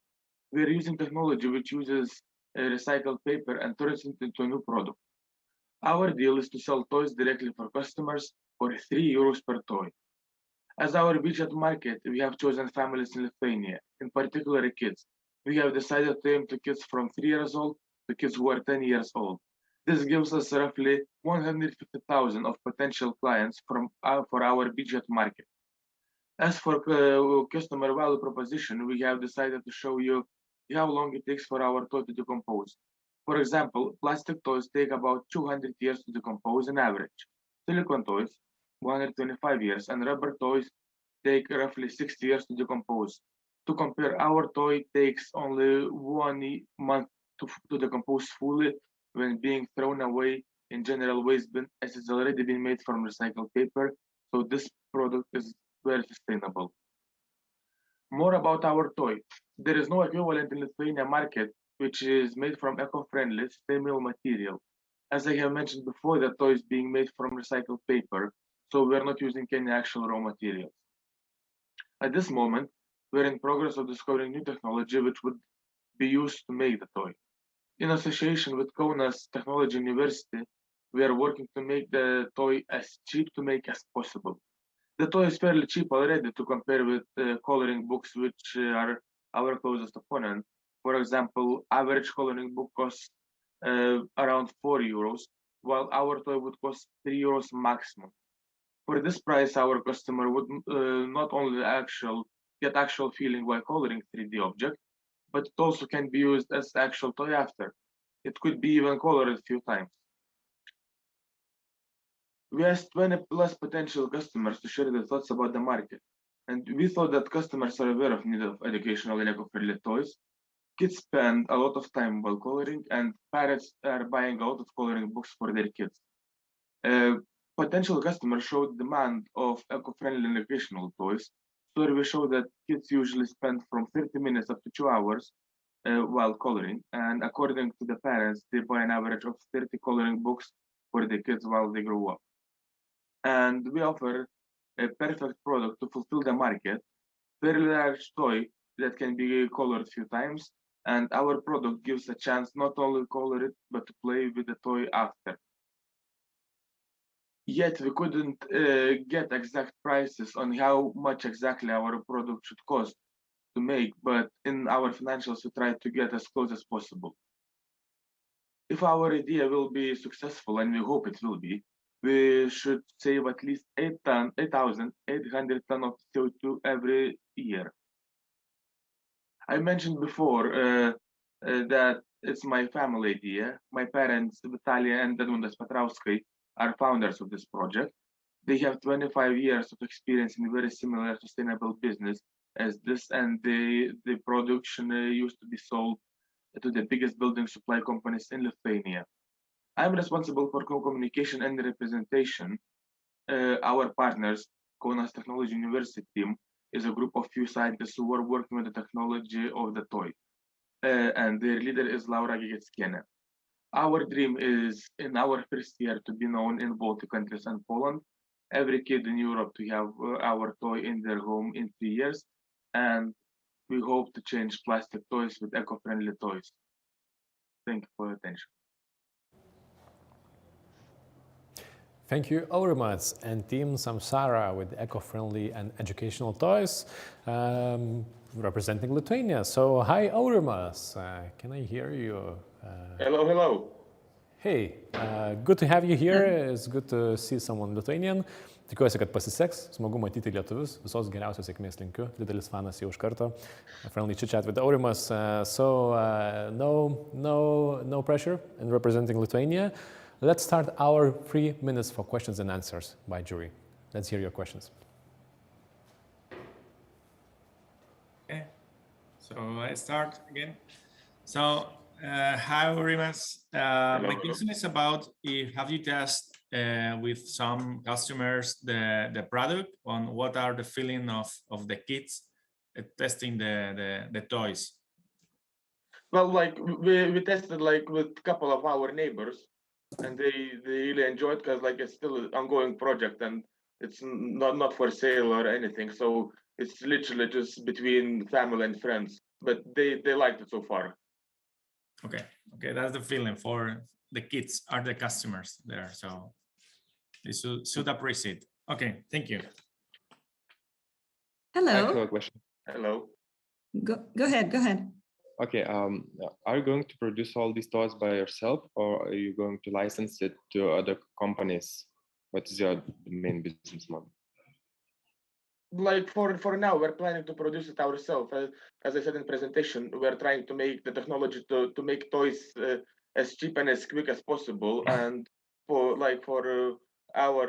We're using technology which uses recycled paper and turns it into a new product. Our deal is to sell toys directly for customers for €3 per toy. As our budget market, we have chosen families in Lithuania, in particular kids. We have decided to aim to kids from 3 years old to kids who are 10 years old. This gives us roughly 150,000 of potential clients for our budget market. As for customer value proposition, we have decided to show you how long it takes for our toy to decompose. For example, plastic toys take about 200 years to decompose on average. Silicone toys, 125 years, and rubber toys take roughly 60 years to decompose. To compare, our toy takes only 1 month to decompose fully when being thrown away in general waste bin, as it's already been made from recycled paper, so this product is very sustainable. More about our toy. There is no equivalent in Lithuania market which is made from eco-friendly, sustainable material. As I have mentioned before, the toy is being made from recycled paper, so we're not using any actual raw materials. At this moment, we're in progress of discovering new technology which would be used to make the toy. In association with Kaunas Technology University, we are working to make the toy as cheap to make as possible. The toy is fairly cheap already to compare with coloring books, which are our closest opponent. For example, average coloring book costs around €4, while our toy would cost €3 maximum. For this price, our customer would not only get actual feeling while coloring 3D object, but it also can be used as actual toy after. It could be even colored a few times. We asked 20 plus potential customers to share their thoughts about the market, and we thought that customers are aware of need of educational and eco-friendly toys. kids spend a lot of time while coloring, and parents are buying a lot of coloring books for their kids. Potential customers showed demand of eco-friendly and recreational toys. Surveys show that kids usually spend from 30 minutes up to 2 hours while coloring, and according to the parents, they buy an average of 30 coloring books for the kids while they grow up. And we offer a perfect product to fulfill the market, very large toy that can be colored a few times, and our product gives a chance not only to color it, but to play with the toy after. Yet we couldn't get exact prices on how much exactly our product should cost to make, but in our financials, we try to get as close as possible. If our idea will be successful, and we hope it will be, we should save at least 8,800 tons of CO2 every year. I mentioned before that it's my family idea. My parents, Vitalia and Edmundas Petrauskai, are founders of this project. They have 25 years of experience in very similar sustainable business as this, and the production used to be sold to the biggest building supply companies in Lithuania. I'm responsible for co-communication and representation. Our partners, Kaunas Technology University team, is a group of few scientists who are working with the technology of the toy. And their leader is Laura Gigetskiene. Our dream is, in our first year, to be known in Baltic countries and Poland. Every kid in Europe to have our toy in their home in 3 years. And we hope to change plastic toys with eco-friendly toys. Thank you for your attention. Thank you, Aurimas and Team Samsara with eco-friendly and educational toys representing Lithuania. So, hi, Aurimas. Can I hear you? Hello, hello. Hey, good to have you here. It's good to see someone Lithuanian. Tikiuosi, kad pasiseks. Smagu matyti lietuvius. Visos geriausios sėkmės linkiu. Didelis fanas jau iš karto. A friendly chit-chat with Aurimas. No pressure in representing Lithuania. Let's start our 3 minutes for questions and answers by jury. Let's hear your questions. Okay, so I start again. So, hi, Aurimas. My question is about have you tested with some customers the product on what are the feeling of the kids testing the toys? Well, like we tested like with a couple of our neighbors, and they really enjoyed because like it's still an ongoing project and it's not for sale or anything. So it's literally just between family and friends. But they liked it so far. Okay, that's the feeling for the kids are the customers there, so they should appreciate. Okay, thank you. Hello. I have a question. Hello. Go ahead. Okay, are you going to produce all these toys by yourself, or are you going to license it to other companies? What is your main business model? Like for now, we're planning to produce it ourselves. As I said in presentation, we're trying to make the technology to make toys as cheap and as quick as possible. And for our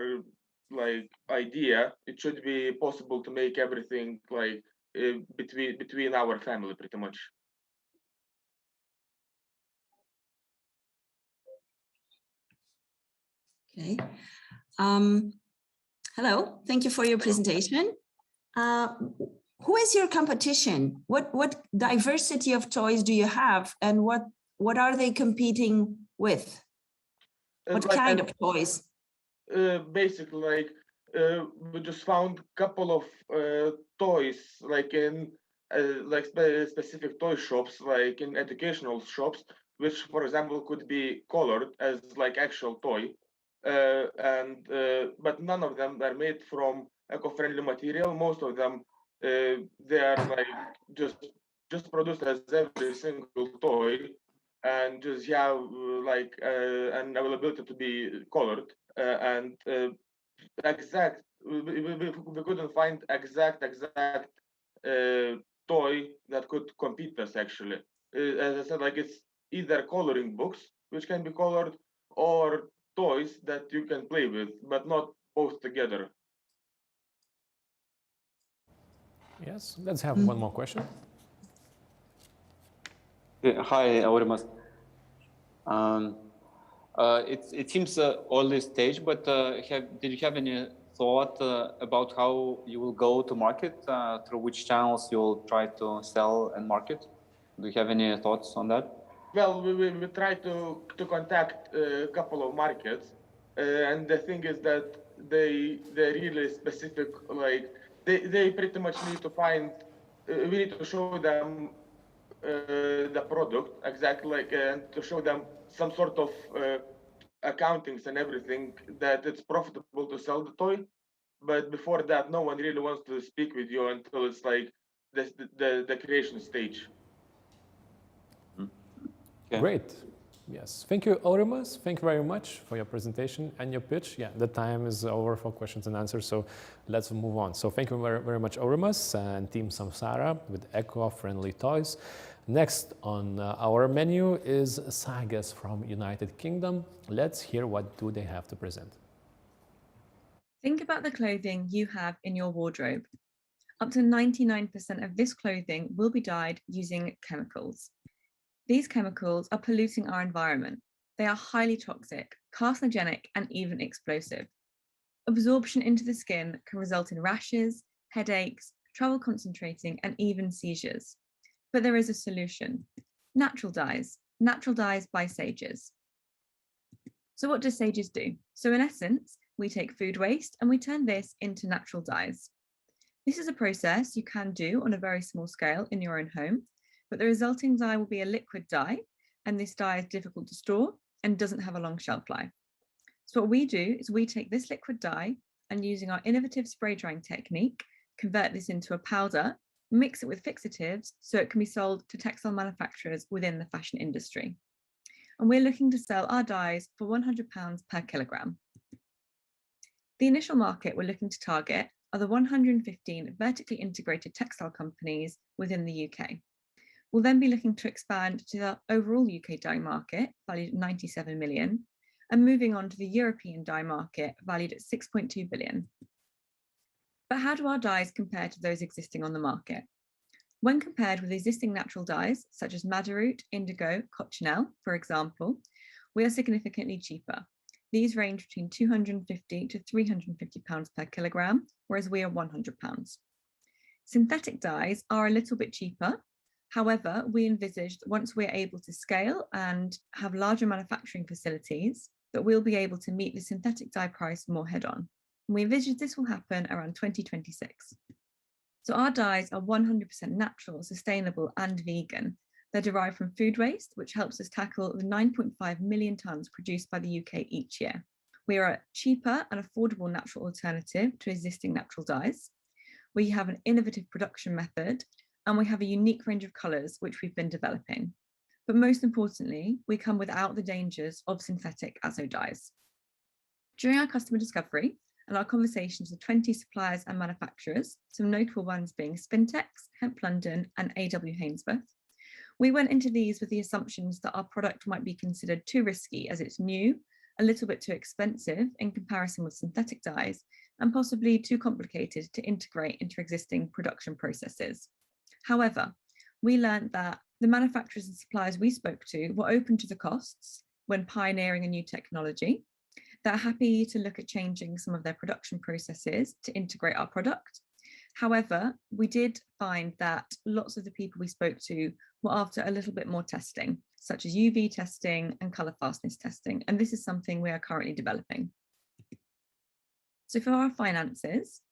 idea, it should be possible to make everything like between our family, pretty much. Okay. Hello. Thank you for your presentation. Who is your competition? What diversity of toys do you have, and what are they competing with? What kind of toys? Basically, we just found a couple of toys, like in specific toy shops, like in educational shops, which, for example, could be colored as like actual toy, but none of them are made from eco-friendly material. Most of them they are like just produced as every single toy, and just have like an availability to be colored and exact. We couldn't find exact toy that could compete us actually. As I said, like it's either coloring books which can be colored or toys that you can play with, but not both together. Yes, let's have one more question. Hi, Aurimas. It seems early stage, but did you have any thought about how you will go to market, through which channels you'll try to sell and market? Do you have any thoughts on that? Well, we try to contact a couple of markets, and the thing is that they're really specific. Like they pretty much need to find. We need to show them the product exactly, like, and to show them some sort of accountings and everything that it's profitable to sell the toy. But before that, no one really wants to speak with you until it's like the creation stage. Okay. Great. Yes. Thank you, Aurimas. Thank you very much for your presentation and your pitch. Yeah, the time is over for questions and answers, so let's move on. So thank you very, very much, Aurimas and Team Samsara with eco-friendly toys. Next on our menu is Sagas from United Kingdom. Let's hear what do they have to present. Think about the clothing you have in your wardrobe. Up to 99% of this clothing will be dyed using chemicals. These chemicals are polluting our environment. They are highly toxic, carcinogenic, and even explosive. Absorption into the skin can result in rashes, headaches, trouble concentrating, and even seizures. But there is a solution. Natural dyes by Sages. So what do Sages do? So in essence, we take food waste and we turn this into natural dyes. This is a process you can do on a very small scale in your own home, but the resulting dye will be a liquid dye, and this dye is difficult to store and doesn't have a long shelf life. So what we do is we take this liquid dye and, using our innovative spray drying technique, convert this into a powder, mix it with fixatives so it can be sold to textile manufacturers within the fashion industry. And we're looking to sell our dyes for £100 per kilogram. The initial market we're looking to target are the 115 vertically integrated textile companies within the UK. We'll then be looking to expand to the overall UK dye market, valued at 97 million, and moving on to the European dye market, valued at 6.2 billion. But how do our dyes compare to those existing on the market? When compared with existing natural dyes, such as madder root, indigo, cochineal, for example, we are significantly cheaper. These range between £250 to £350 per kilogram, whereas we are £100. Synthetic dyes are a little bit cheaper. However, we envisaged that once we're able to scale and have larger manufacturing facilities, that we'll be able to meet the synthetic dye price more head-on. We envisage this will happen around 2026. So our dyes are 100% natural, sustainable, and vegan. They're derived from food waste, which helps us tackle the 9.5 million tonnes produced by the UK each year. We are a cheaper and affordable natural alternative to existing natural dyes. We have an innovative production method, and we have a unique range of colours which we've been developing. But most importantly, we come without the dangers of synthetic azo dyes. During our customer discovery and our conversations with 20 suppliers and manufacturers, some notable ones being Spintex, Hemp London, and AW Hainsworth, we went into these with the assumptions that our product might be considered too risky as it's new, a little bit too expensive in comparison with synthetic dyes, and possibly too complicated to integrate into existing production processes. However, we learned that the manufacturers and suppliers we spoke to were open to the costs when pioneering a new technology. They're happy to look at changing some of their production processes to integrate our product. However, we did find that lots of the people we spoke to were after a little bit more testing, such as UV testing and colour fastness testing, and this is something we are currently developing. So for our finances,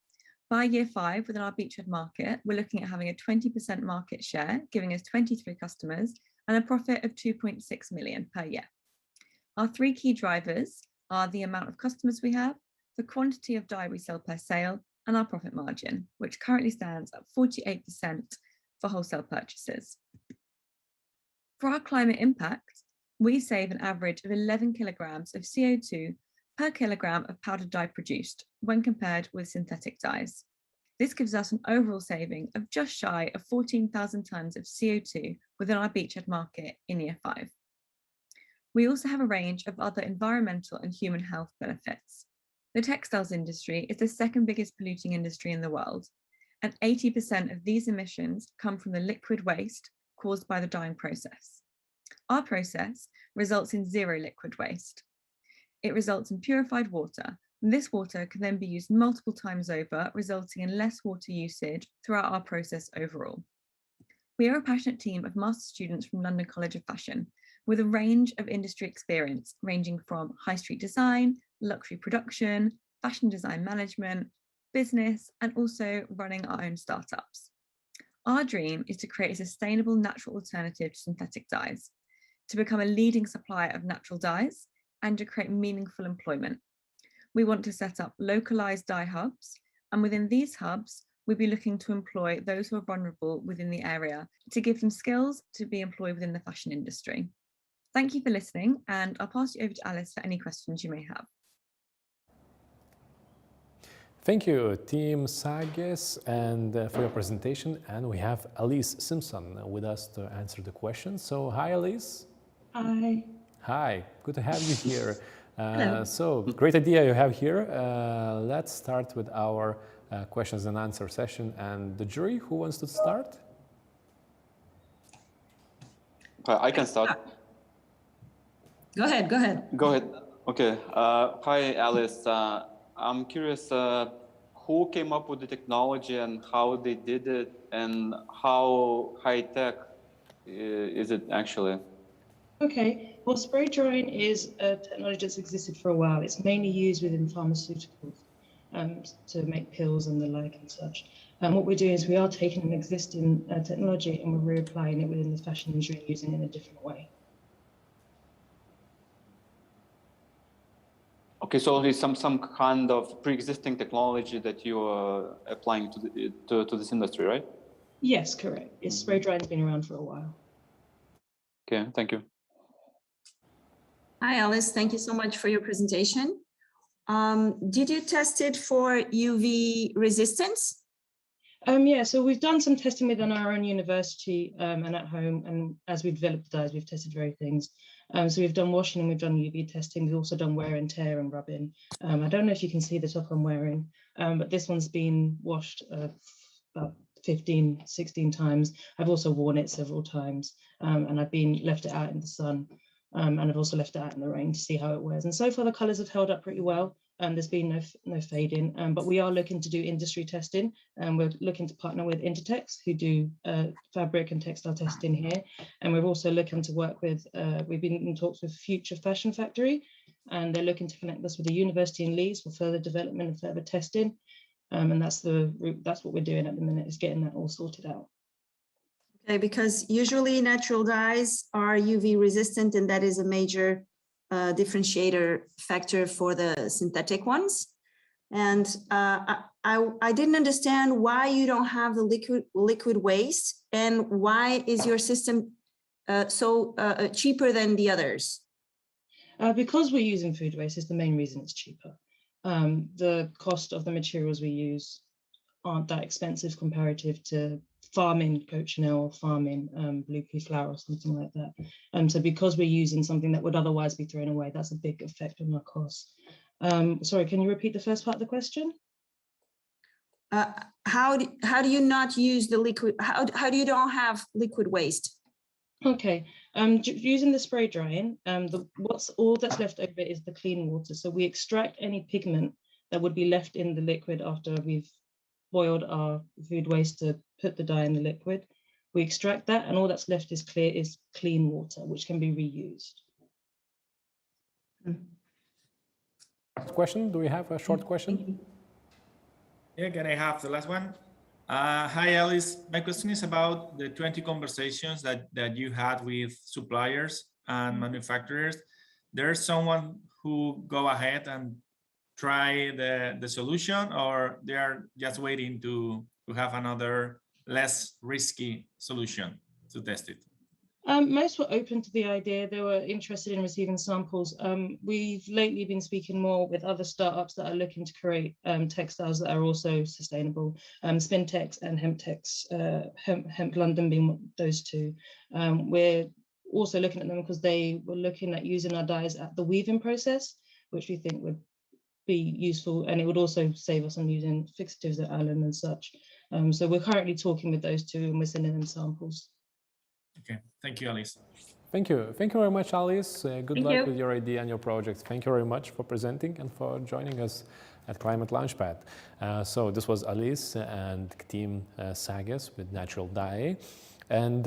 by year 5 within our beachhead market, we're looking at having a 20% market share, giving us 23 customers and a profit of 2.6 million per year. Our 3 key drivers are the amount of customers we have, the quantity of dye we sell per sale, and our profit margin, which currently stands at 48% for wholesale purchases. For our climate impact, we save an average of 11 kilograms of CO2 per kilogram of powdered dye produced when compared with synthetic dyes. This gives us an overall saving of just shy of 14,000 tonnes of CO2 within our beachhead market in year 5. We also have a range of other environmental and human health benefits. The textiles industry is the second biggest polluting industry in the world, and 80% of these emissions come from the liquid waste caused by the dyeing process. Our process results in zero liquid waste. It results in purified water. This water can then be used multiple times over, resulting in less water usage throughout our process overall. We are a passionate team of master's students from London College of Fashion, with a range of industry experience ranging from high street design, luxury production, fashion design management, business, and also running our own startups. Our dream is to create a sustainable natural alternative to synthetic dyes, to become a leading supplier of natural dyes, and to create meaningful employment. We want to set up localized dye hubs, and within these hubs, we'll be looking to employ those who are vulnerable within the area to give them skills to be employed within the fashion industry. Thank you for listening, and I'll pass you over to Alice for any questions you may have. Thank you, Team Sagis, and for your presentation. And we have Elise Simpson with us to answer the questions. So, hi, Elise. Hi. Hi, good to have you here. Hello. So, great idea you have here. Let's start with our questions and answer session. And the jury, who wants to start? I can start. Go ahead, go ahead. Go ahead. Okay. Hi, Alice. I'm curious, who came up with the technology and how they did it, and how high-tech is it actually? Okay, well, spray drying is a technology that's existed for a while. It's mainly used within pharmaceuticals to make pills and the like and such. And what we're doing is we are taking an existing technology and we're reapplying it within the fashion industry and using it in a different way. Okay, so there's some kind of pre-existing technology that you are applying to this industry, right? Yes, correct. It's spray drying's been around for a while. Okay, thank you. Hi, Alice. Thank you so much for your presentation. Did you test it for UV resistance? Yeah, so we've done some testing within our own university and at home, and as we've developed the dyes, we've tested various things. So we've done washing and we've done UV testing. We've also done wear and tear and rubbing. I don't know if you can see the top I'm wearing, but this one's been washed about 15, 16 times. I've also worn it several times, and I've left it out in the sun, and I've also left it out in the rain to see how it wears. And so far the colours have held up pretty well. There's been no fading, but we are looking to do industry testing, and we're looking to partner with Intertex, who do fabric and textile testing here. And we're also looking to work with, we've been in talks with Future Fashion Factory, and they're looking to connect us with a university in Leeds for further development and further testing. And that's what we're doing at the minute, is getting that all sorted out. Okay, because usually natural dyes are UV resistant, and that is a major differentiator factor for the synthetic ones. And I didn't understand why you don't have the liquid waste, and why is your system so cheaper than the others? Because we're using food waste is the main reason it's cheaper. The cost of the materials we use aren't that expensive comparative to farming cochineal, farming blue pea flour or something like that. So because we're using something that would otherwise be thrown away, that's a big effect on our costs. Sorry, can you repeat the first part of the question? How do you not use the liquid? How do you don't have liquid waste? Okay, using the spray drying, all that's left over is the clean water. So we extract any pigment that would be left in the liquid after we've boiled our food waste to put the dye in the liquid. We extract that, and all that's left is clean water, which can be reused. Question? Do we have a short question? Yeah, can I have the last one? Hi, Alice. My question is about the 20 conversations that you had with suppliers and manufacturers. There's someone who go ahead and try the solution, or they are just waiting to have another less risky solution to test it? Most were open to the idea. They were interested in receiving samples. We've lately been speaking more with other startups that are looking to create textiles that are also sustainable. Spintex and Hemptex, Hemp London being those two. We're also looking at them because they were looking at using our dyes at the weaving process, which we think would be useful, and it would also save us on using fixatives at alum and such. So we're currently talking with those two, and we're sending them samples. Okay, thank you, Alice. Thank you. Thank you very much, Alice. Good Thank luck you. with your idea and your project. Thank you very much for presenting and for joining us at Climate Launchpad. So this was Alice and team Sagas with Natural Dye. And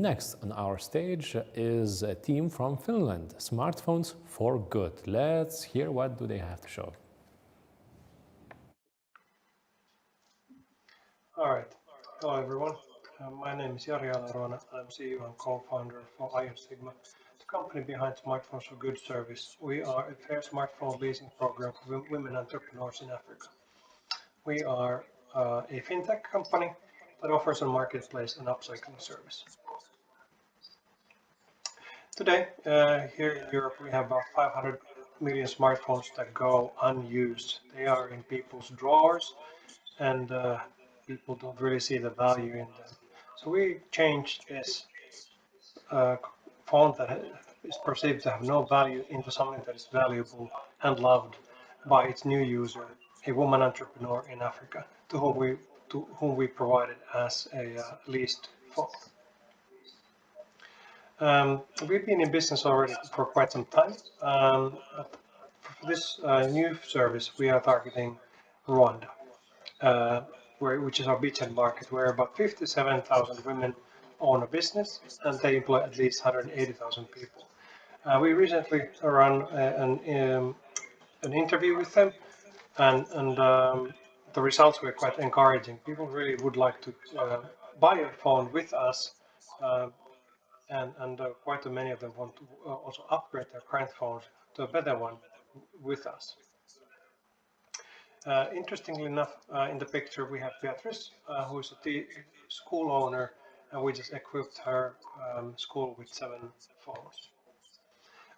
next on our stage is a team from Finland, Smartphones for Good. Let's hear what do they have to show. All right. Hello, everyone. My name is Jari Alarona. I'm CEO and co-founder for Ion Sigma, the company behind Smartphones for Good service. We are a fair smartphone leasing program for women entrepreneurs in Africa. We are a fintech company that offers a marketplace and upcycling service. Today, here in Europe, we have about 500 million smartphones that go unused. They are in people's drawers, and people don't really see the value in them. So we changed this phone that is perceived to have no value into something that is valuable and loved by its new user, a woman entrepreneur in Africa, to whom we provided as a leased phone. We've been in business already for quite some time. For this new service, we are targeting Rwanda, which is our beachhead market, where about 57,000 women own a business and they employ at least 180,000 people. We recently ran an interview with them, and the results were quite encouraging. People really would like to buy a phone with us, and quite many of them want to also upgrade their current phones to a better one with us. Interestingly enough, in the picture we have Beatrice, who is a school owner, and we just equipped her school with 7 phones.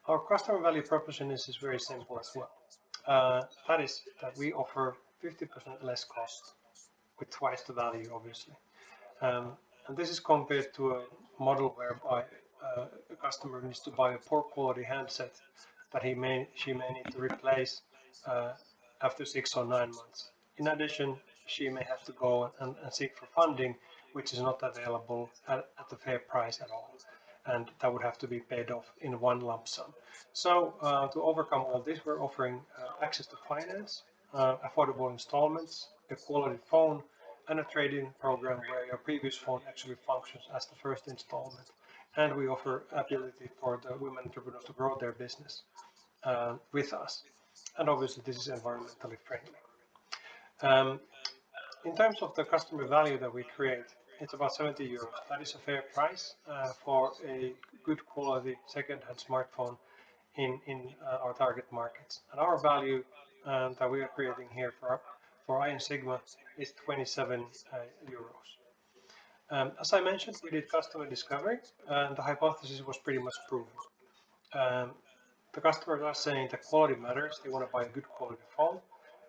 Our customer value proposition is very simple as well. That is that we offer 50% less cost with twice the value, obviously. And this is compared to a model whereby a customer needs to buy a poor quality handset that she may need to replace after 6 or 9 months. In addition, she may have to go and seek for funding, which is not available at the fair price at all. And that would have to be paid off in one lump sum. So to overcome all this, we're offering access to finance, affordable installments, a quality phone, and a trade-in program where your previous phone actually functions as the first installment. And we offer ability for the women entrepreneurs to grow their business with us. And obviously this is environmentally friendly. In terms of the customer value that we create, it's about 70 euros. That is a fair price for a good quality second-hand smartphone in our target markets. And our value that we are creating here for Ion Sigma is 27 euros. As I mentioned, we did customer discovery, and the hypothesis was pretty much proven. The customers are saying that quality matters. They want to buy a good quality phone,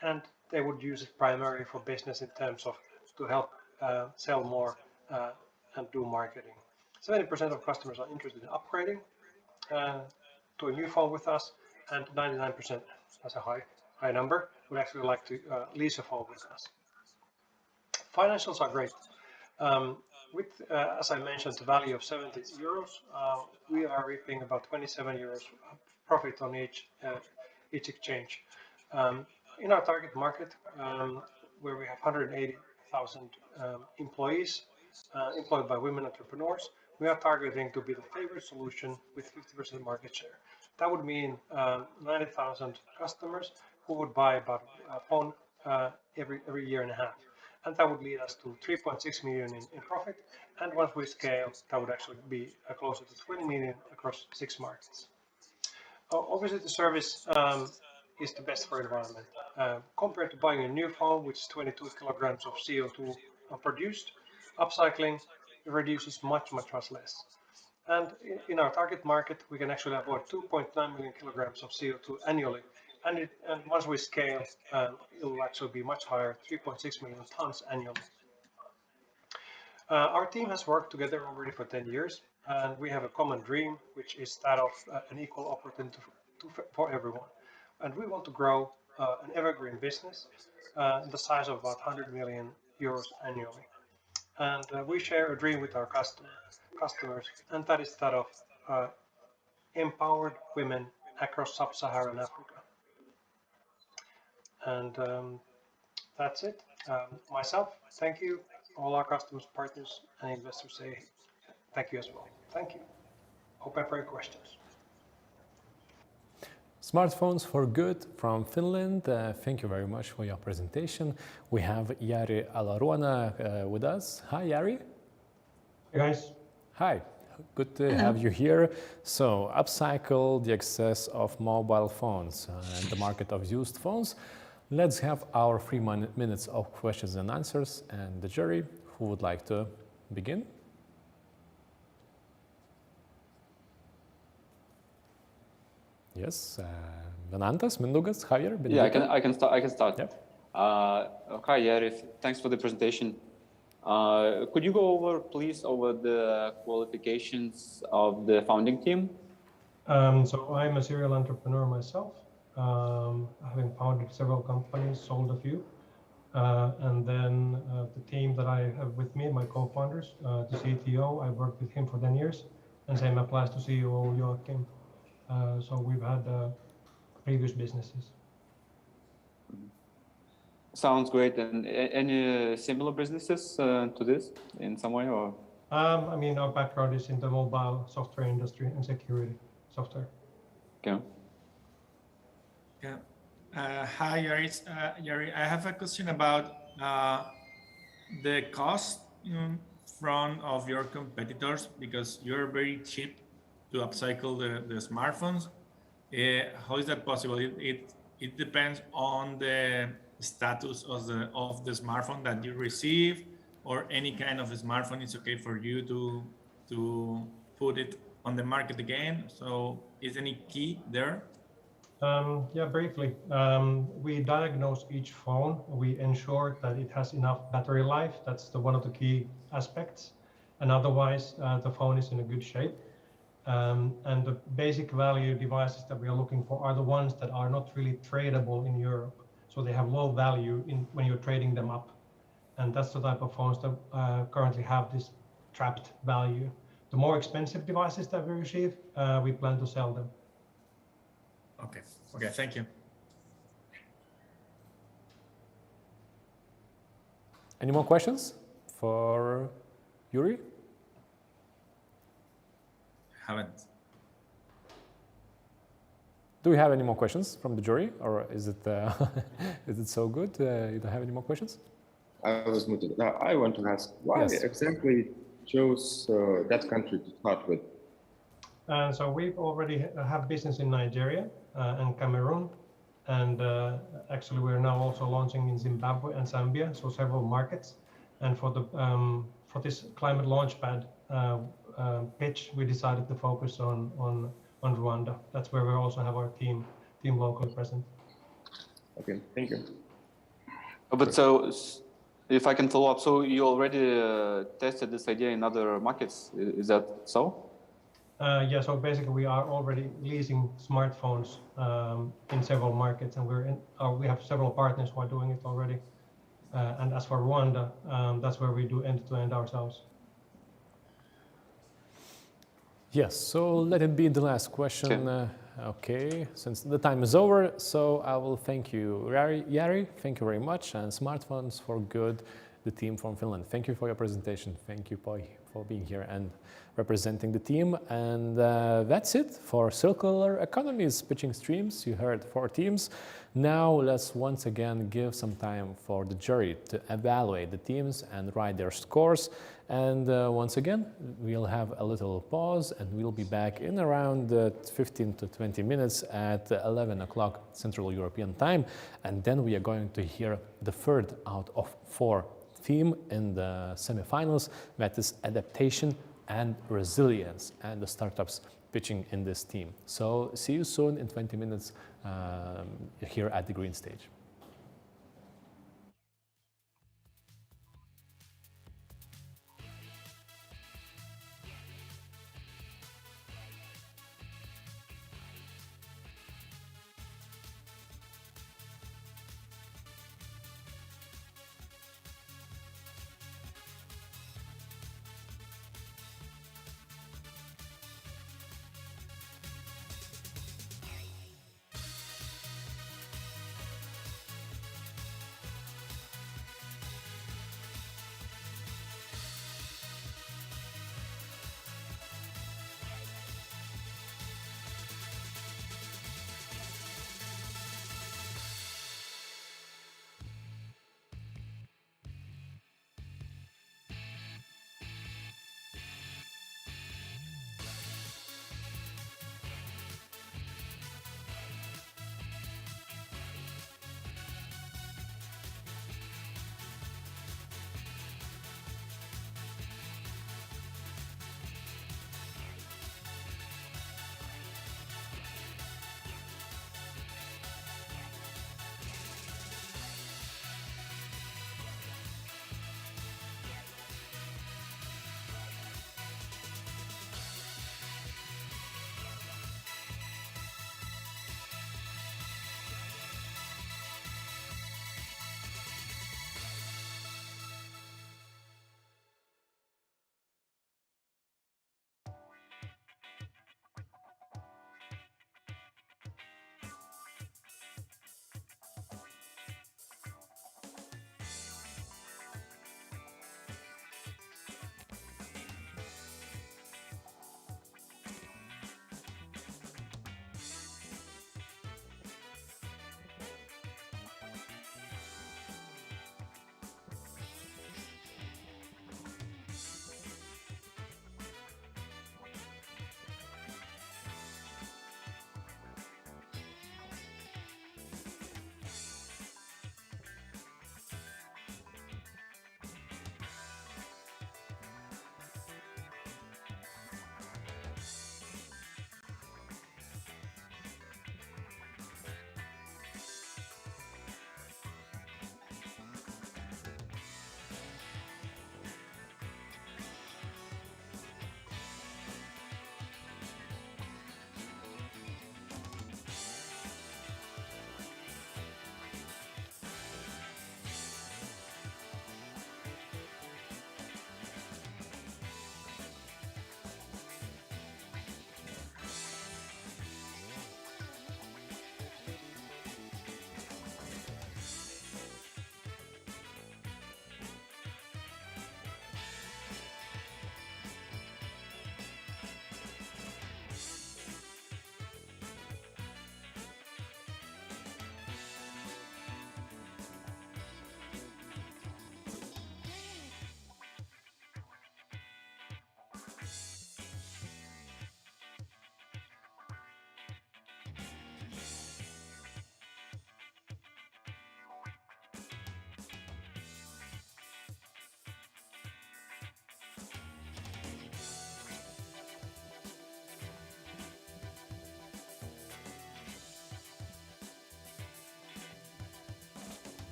and they would use it primarily for business in terms of to help sell more and do marketing. 70% of customers are interested in upgrading to a new phone with us, and 99%, that's a high number, would actually like to lease a phone with us. Financials are great. With, as I mentioned, the value of 70 euros, we are reaping about 27 euros profit on each exchange. In our target market, where we have 180,000 employees employed by women entrepreneurs, we are targeting to be the favorite solution with 50% market share. That would mean 90,000 customers who would buy about a phone every year and a half. And that would lead us to 3.6 million in profit. And once we scale, that would actually be closer to 20 million across 6 markets. Obviously, the service is the best for environment. Compared to buying a new phone, which is 22 kilograms of CO2 produced, upcycling reduces much less. And in our target market, we can actually avoid 2.9 million kilograms of CO2 annually. And once we scale, it will actually be much higher, 3.6 million tons annually. Our team has worked together already for 10 years, and we have a common dream, which is that of an equal opportunity for everyone. And we want to grow an evergreen business in the size of about 100 million euros annually. And we share a dream with our customers, and that is that of empowered women across sub-Saharan Africa. And that's it. Myself, thank you. All our customers, partners, and investors say thank you as well. Thank you. Open for your questions. Smartphones for Good from Finland. Thank you very much for your presentation. We have Jari Alaruona with us. Hi, Jari. Hey, guys. Hi. Good to have you here. So, upcycle the excess of mobile phones and the market of used phones. Let's have our 3 minutes of questions and answers. And the jury, who would like to begin? Yes, Venantas, Mindaugas, Javier. Yeah, I can start. Yep. Hi, Jari. Thanks for the presentation. Could you go over, please, over the qualifications of the founding team? So I'm a serial entrepreneur myself, having founded several companies, sold a few. And then the team that I have with me, my co-founders, the CTO, I worked with him for 10 years, and same applies to CEO Joachim. So we've had previous businesses. Sounds great. And any similar businesses to this in some way, or? I mean, our background is in the mobile software industry and security software. Okay. Yeah. Hi, Jari. I have a question about the cost in front of your competitors, because you're very cheap to upcycle the smartphones. How is that possible? It depends on the status of the smartphone that you receive, or any kind of a smartphone. It's okay for you to put it on the market again. So is any key there? Yeah, briefly. We diagnose each phone. We ensure that it has enough battery life. That's one of the key aspects. And otherwise, the phone is in a good shape. And the basic value devices that we are looking for are the ones that are not really tradable in Europe. So they have low value when you're trading them up. And that's the type of phones that currently have this trapped value. The more expensive devices that we receive, we plan to sell them. Okay. Okay, thank you. Any more questions for Yuri? Haven't. Do we have any more questions from the jury, or is it is it so good? You don't have any more questions? I was muted. Now I want to ask, why exactly chose that country to start with? So we already have business in Nigeria and Cameroon, and actually we're now also launching in Zimbabwe and Zambia, so several markets. And for the for this Climate Launchpad pitch, we decided to focus on Rwanda. That's where we also have our team locally present. Okay, thank you. But so, if I can follow up, so you already tested this idea in other markets, is that so? Yeah, so basically we are already leasing smartphones in several markets, and we have several partners who are doing it already. And as for Rwanda, that's where we do end-to-end ourselves. Yes, so let it be the last question. Okay, since the time is over, so I will thank you, Jari, thank you very much, and Smartphones for Good, the team from Finland. Thank you for your presentation. Thank you, Poi, for being here and representing the team. And that's it for Circular Economies pitching streams. You heard 4 teams. Now let's once again give some time for the jury to evaluate the teams and write their scores. And once again, we'll have a little pause and we'll be back in around 15 to 20 minutes at 11 o'clock Central European time. And then we are going to hear the third out of 4 theme in the semifinals, that is Adaptation and Resilience, and the startups pitching in this team. So see you soon in 20 minutes here at the green stage.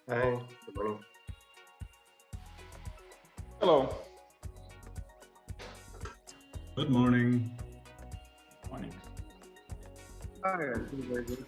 Hi, good morning. Hello. Good morning. Morning. Hi, I'm doing very good.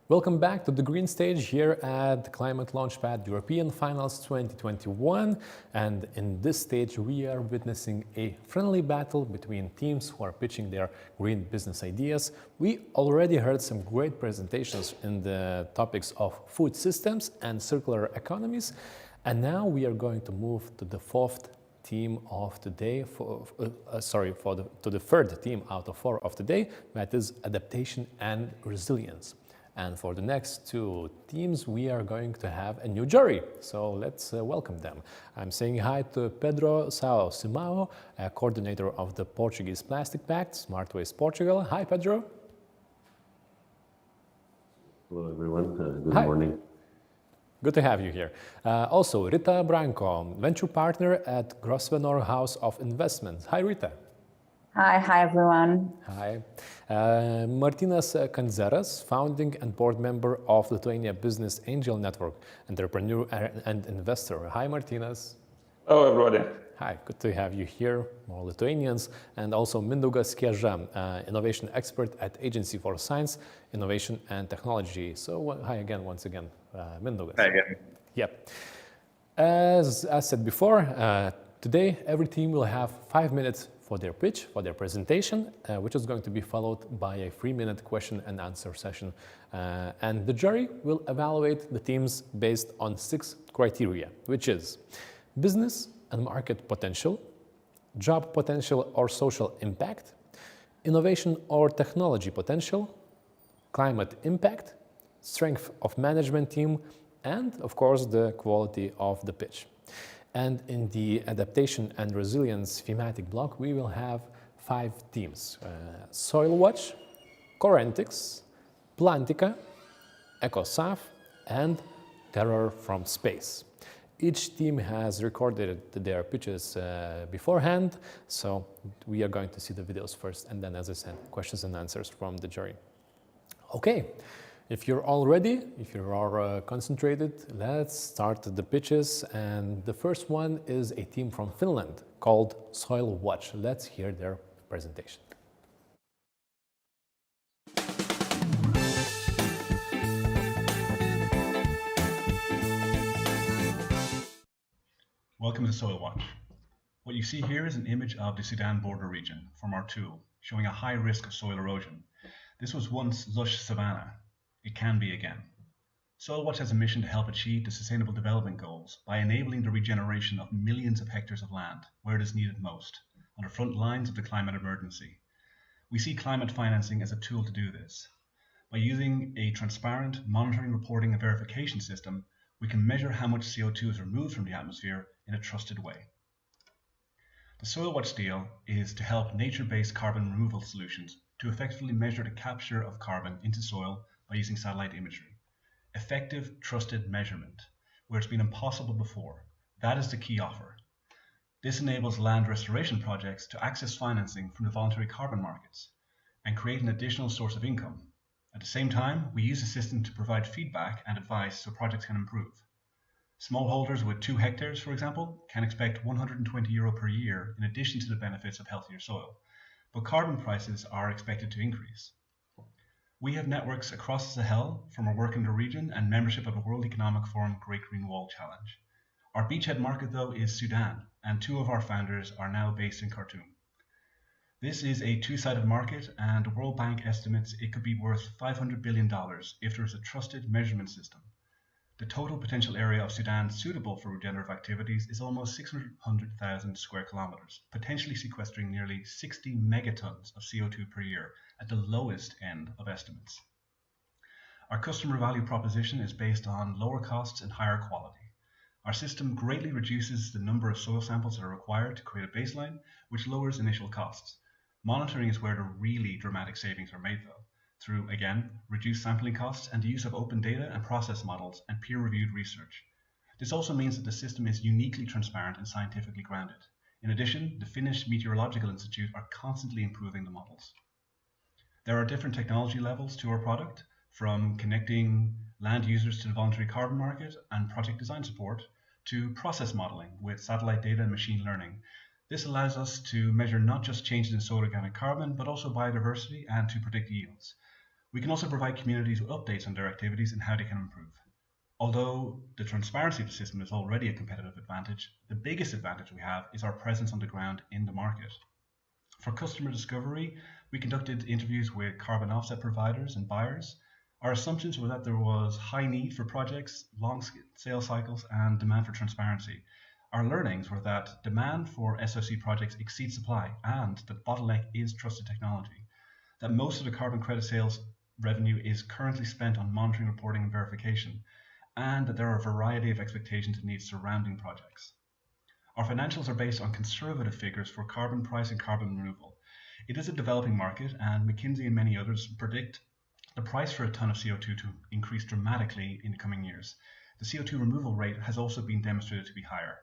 Welcome back to the green stage here at Climate Launchpad European Finals 2021. And in this stage, we are witnessing a friendly battle between teams who are pitching their green business ideas. We already heard some great presentations in the topics of food systems and circular economies. And now we are going to move to the fourth team of today, to the third team out of 4 of today, that is adaptation and resilience. And for the next 2 teams, we are going to have a new jury. So let's welcome them. I'm saying hi to Pedro Sao Simao, coordinator of the Portuguese Plastic Pact, Smart Waste Portugal. Hi, Pedro. Hello, everyone. Good Hi. morning. Good to have you here. Also, Rita Branco, venture partner at Grosvenor House of Investments. Hi, Rita. Hi everyone. Hi. Martinas Kanzeras, founding and board member of Lithuania Business Angel Network, entrepreneur and investor. Hi, Martinas. Hello, everybody. Hi, good to have you here, more Lithuanians. And also Mindaugas Kieža, innovation expert at Agency for Science, Innovation and Technology. So hi again, once again, Mindaugas. Hi again. Yep. As I said before, today every team will have 5 minutes for their pitch, for their presentation, which is going to be followed by a 3-minute question and answer session. And the jury will evaluate the teams based on 6 criteria, which is business and market potential, job potential or social impact, innovation or technology potential, climate impact, strength of management team, and of course the quality of the pitch. And in the adaptation and resilience thematic block, we will have 5 teams: Soil Watch, Corentix, Plantica, EcoSaf, and Terror from Space. Each team has recorded their pitches beforehand, so we are going to see the videos first, and then, as I said, questions and answers from the jury. Okay. If you're all ready, if you're all concentrated, let's start the pitches. And the first one is a team from Finland called Soil Watch. Let's hear their presentation. Welcome to Soil Watch. What you see here is an image of the Sudan border region from our tool, showing a high risk of soil erosion. This was once lush savanna. It can be again. Soil Watch has a mission to help achieve the Sustainable Development Goals by enabling the regeneration of millions of hectares of land where it is needed most, on the front lines of the climate emergency. We see climate financing as a tool to do this. By using a transparent monitoring, reporting, and verification system, we can measure how much CO2 is removed from the atmosphere in a trusted way. The Soil Watch deal is to help nature-based carbon removal solutions to effectively measure the capture of carbon into soil by using satellite imagery. Effective, trusted measurement, where it's been impossible before. That is the key offer. This enables land restoration projects to access financing from the voluntary carbon markets and create an additional source of income. At the same time, we use the system to provide feedback and advice so projects can improve. Smallholders with 2 hectares, for example, can expect €120 per year in addition to the benefits of healthier soil, but carbon prices are expected to increase. We have networks across the Sahel from our work in the region and membership of the World Economic Forum Great Green Wall Challenge. Our beachhead market, though, is Sudan, and 2 of our founders are now based in Khartoum. This is a 2-sided market, and the World Bank estimates it could be worth $500 billion if there is a trusted measurement system. The total potential area of Sudan suitable for regenerative activities is almost 600,000 square kilometers, potentially sequestering nearly 60 megatons of CO2 per year at the lowest end of estimates. Our customer value proposition is based on lower costs and higher quality. Our system greatly reduces the number of soil samples that are required to create a baseline, which lowers initial costs. Monitoring is where the really dramatic savings are made, though, through, again, reduced sampling costs and the use of open data and process models and peer-reviewed research. This also means that the system is uniquely transparent and scientifically grounded. In addition, the Finnish Meteorological Institute are constantly improving the models. There are different technology levels to our product, from connecting land users to the voluntary carbon market and project design support, to process modeling with satellite data and machine learning. This allows us to measure not just changes in soil organic carbon, but also biodiversity and to predict yields. We can also provide communities with updates on their activities and how they can improve. Although the transparency of the system is already a competitive advantage, the biggest advantage we have is our presence on the ground in the market. For customer discovery, we conducted interviews with carbon offset providers and buyers. Our assumptions were that there was high need for projects, long sales cycles, and demand for transparency. Our learnings were that demand for SOC projects exceeds supply, and the bottleneck is trusted technology. That most of the carbon credit sales revenue is currently spent on monitoring, reporting, and verification, and that there are a variety of expectations and needs surrounding projects. Our financials are based on conservative figures for carbon price and carbon removal. It is a developing market, and McKinsey and many others predict the price for a ton of CO2 to increase dramatically in the coming years. The CO2 removal rate has also been demonstrated to be higher.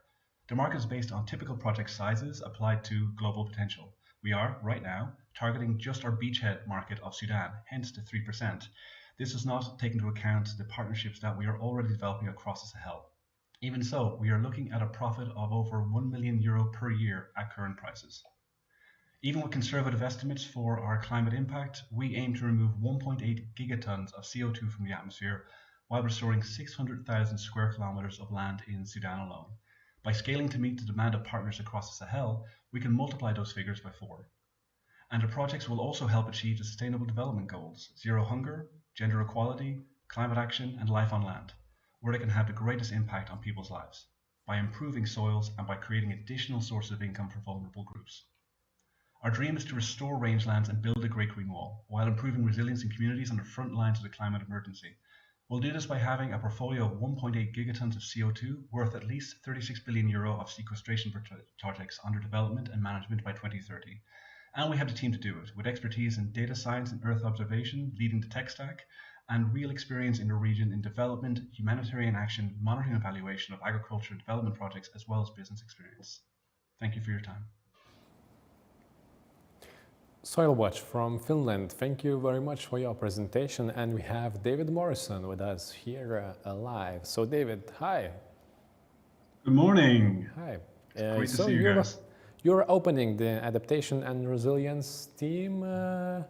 The market is based on typical project sizes applied to global potential. We are, right now, targeting just our beachhead market of Sudan, hence the 3%. This does not take into account the partnerships that we are already developing across the Sahel. Even so, we are looking at a profit of over €1 million per year at current prices. Even with conservative estimates for our climate impact, we aim to remove 1.8 gigatons of CO2 from the atmosphere while restoring 600,000 square kilometers of land in Sudan alone. By scaling to meet the demand of partners across the Sahel, we can multiply those figures by 4. And the projects will also help achieve the Sustainable Development Goals, zero hunger, gender equality, climate action, and life on land, where they can have the greatest impact on people's lives, by improving soils and by creating additional sources of income for vulnerable groups. Our dream is to restore rangelands and build a Great Green Wall, while improving resilience in communities on the front lines of the climate emergency. We'll do this by having a portfolio of 1.8 gigatons of CO2 worth at least €36 billion of sequestration projects under development and management by 2030. And we have the team to do it, with expertise in data science and Earth observation leading the tech stack, and real experience in the region in development, humanitarian action, monitoring and evaluation of agriculture and development projects, as well as business experience. Thank you for your time. Soil Watch from Finland, thank you very much for your presentation. And we have David Morrison with us here live. So David, hi. Good morning. Hi. Great to see you guys. You're opening the Adaptation and Resilience team. A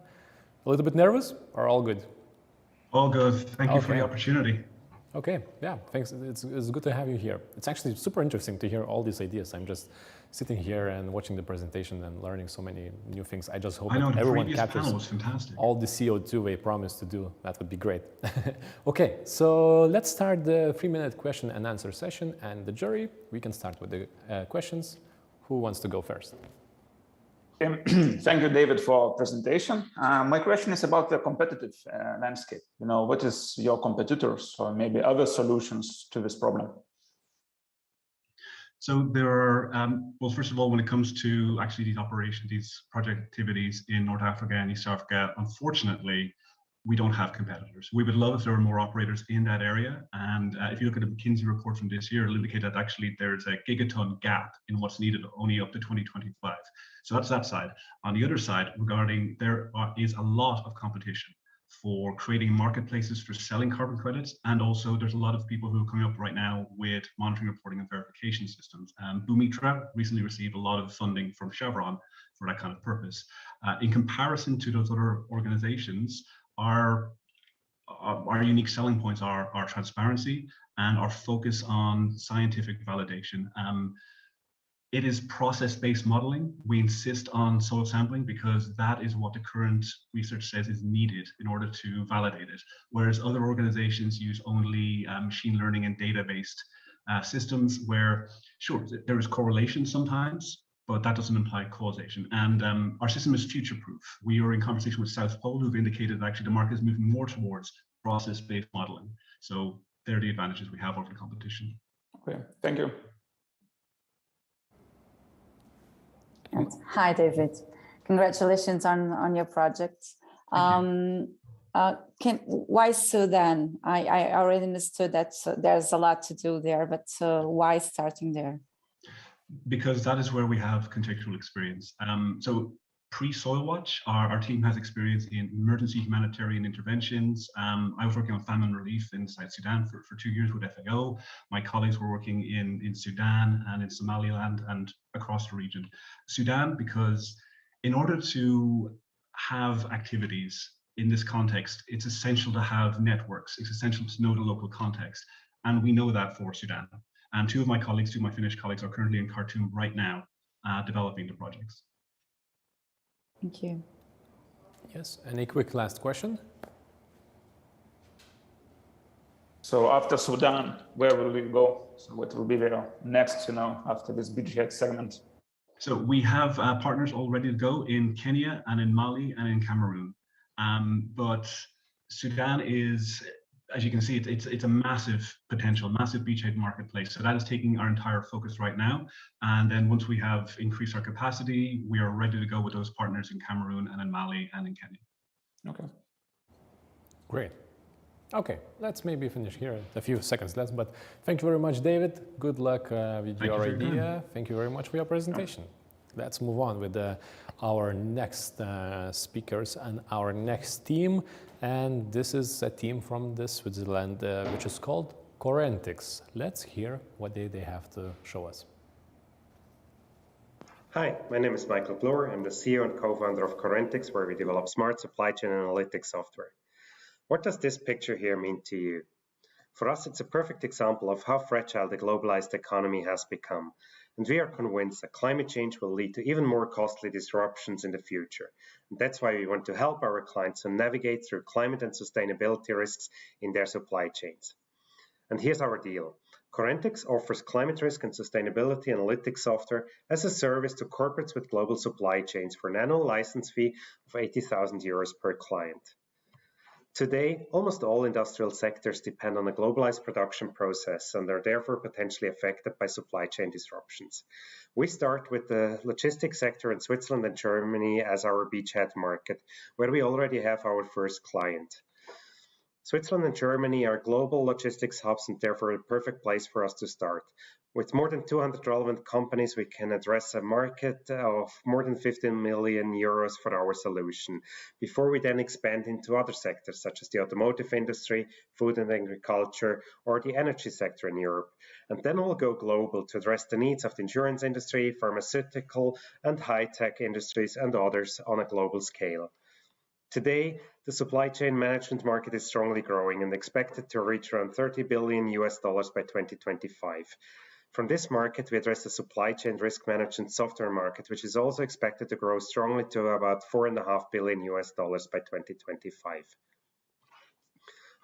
little bit nervous or all good? All good. Thank you for the opportunity. Okay, yeah, thanks. It's good to have you here. It's actually super interesting to hear all these ideas. I'm just sitting here and watching the presentation and learning so many new things. I just hope that everyone captures all the CO2 they promised to do. That would be great. Okay, so let's start the 3-minute question and answer session. And the jury, we can start with the questions. Who wants to go first? Thank you, David, for presentation. My question is about the competitive landscape. What is your competitors or maybe other solutions to this problem? So there are, well, first of all, when it comes to actually these operations, these project activities in North Africa and East Africa, unfortunately, we don't have competitors. We would love if there were more operators in that area. And if you look at the McKinsey report from this year, it'll indicate that actually there's a gigaton gap in what's needed only up to 2025. So that's that side. On the other side, regarding there is a lot of competition for creating marketplaces for selling carbon credits. And also there's a lot of people who are coming up right now with monitoring, reporting, and verification systems. Bumitra recently received a lot of funding from Chevron for that kind of purpose. In comparison to those other organizations, our unique selling points are our transparency and our focus on scientific validation. It is process-based modeling. We insist on soil sampling because that is what the current research says is needed in order to validate it. Whereas other organizations use only machine learning and data-based systems where, sure, there is correlation sometimes, but that doesn't imply causation. And our system is future-proof. We are in conversation with South Pole, who've indicated that actually the market is moving more towards process-based modeling. So they're the advantages we have over the competition. Okay, thank you. Hi, David. Congratulations on your project. Why Sudan? I already understood that there's a lot to do there, but why starting there? Because that is where we have contextual experience. So pre-Soil Watch, our team has experience in emergency humanitarian interventions. I was working on famine relief in South Sudan for 2 years with FAO. My colleagues were working in Sudan and in Somaliland and across the region. Sudan, because in order to have activities in this context, it's essential to have networks. It's essential to know the local context. And we know that for Sudan. And two of my Finnish colleagues are currently in Khartoum right now developing the projects. Thank you. Yes, any quick last question? So after Sudan, where will we go? So what will be the next, after this beachhead segment? So we have partners all ready to go in Kenya and in Mali and in Cameroon. But Sudan is, as you can see, it's a massive potential, massive beachhead marketplace. So that is taking our entire focus right now. And then once we have increased our capacity, we are ready to go with those partners in Cameroon and in Mali and in Kenya. Okay. Great. Okay, let's maybe finish here. A few seconds left, but thank you very much, David. Good luck with your idea. Thank you very much for your presentation. Let's move on with our next speakers and our next team. And this is a team from Switzerland, which is called Corentix. Let's hear what they have to show us. Hi, my name is Michael Bloor. I'm the CEO and co-founder of Corentix, where we develop smart supply chain analytics software. What does this picture here mean to you? For us, it's a perfect example of how fragile the globalized economy has become. And we are convinced that climate change will lead to even more costly disruptions in the future. And that's why we want to help our clients to navigate through climate and sustainability risks in their supply chains. And here's our deal. Corentix offers climate risk and sustainability analytics software as a service to corporates with global supply chains for an annual license fee of 80,000 euros per client. Today, almost all industrial sectors depend on a globalized production process and are therefore potentially affected by supply chain disruptions. We start with the logistics sector in Switzerland and Germany as our beachhead market, where we already have our first client. Switzerland and Germany are global logistics hubs and therefore a perfect place for us to start. With more than 200 relevant companies, we can address a market of more than 15 million euros for our solution, before we then expand into other sectors such as the automotive industry, food and agriculture, or the energy sector in Europe. And then we'll go global to address the needs of the insurance industry, pharmaceutical and high-tech industries, and others on a global scale. Today, the supply chain management market is strongly growing and expected to reach around $30 billion by 2025. From this market, we address the supply chain risk management software market, which is also expected to grow strongly to about $4.5 billion by 2025.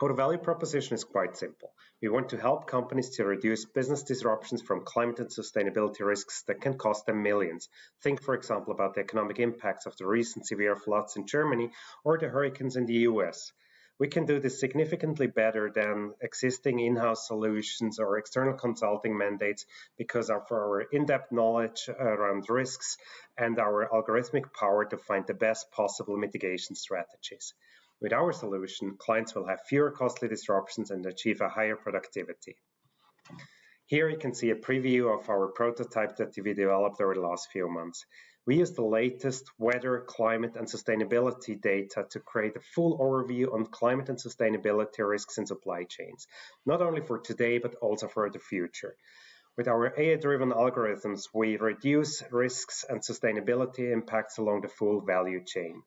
Our value proposition is quite simple. We want to help companies to reduce business disruptions from climate and sustainability risks that can cost them millions. Think, for example, about the economic impacts of the recent severe floods in Germany or the hurricanes in the US. We can do this significantly better than existing in-house solutions or external consulting mandates because of our in-depth knowledge around risks and our algorithmic power to find the best possible mitigation strategies. With our solution, clients will have fewer costly disruptions and achieve a higher productivity. Here you can see a preview of our prototype that we developed over the last few months. We use the latest weather, climate, and sustainability data to create a full overview on climate and sustainability risks in supply chains, not only for today, but also for the future. With our AI-driven algorithms, we reduce risks and sustainability impacts along the full value chain.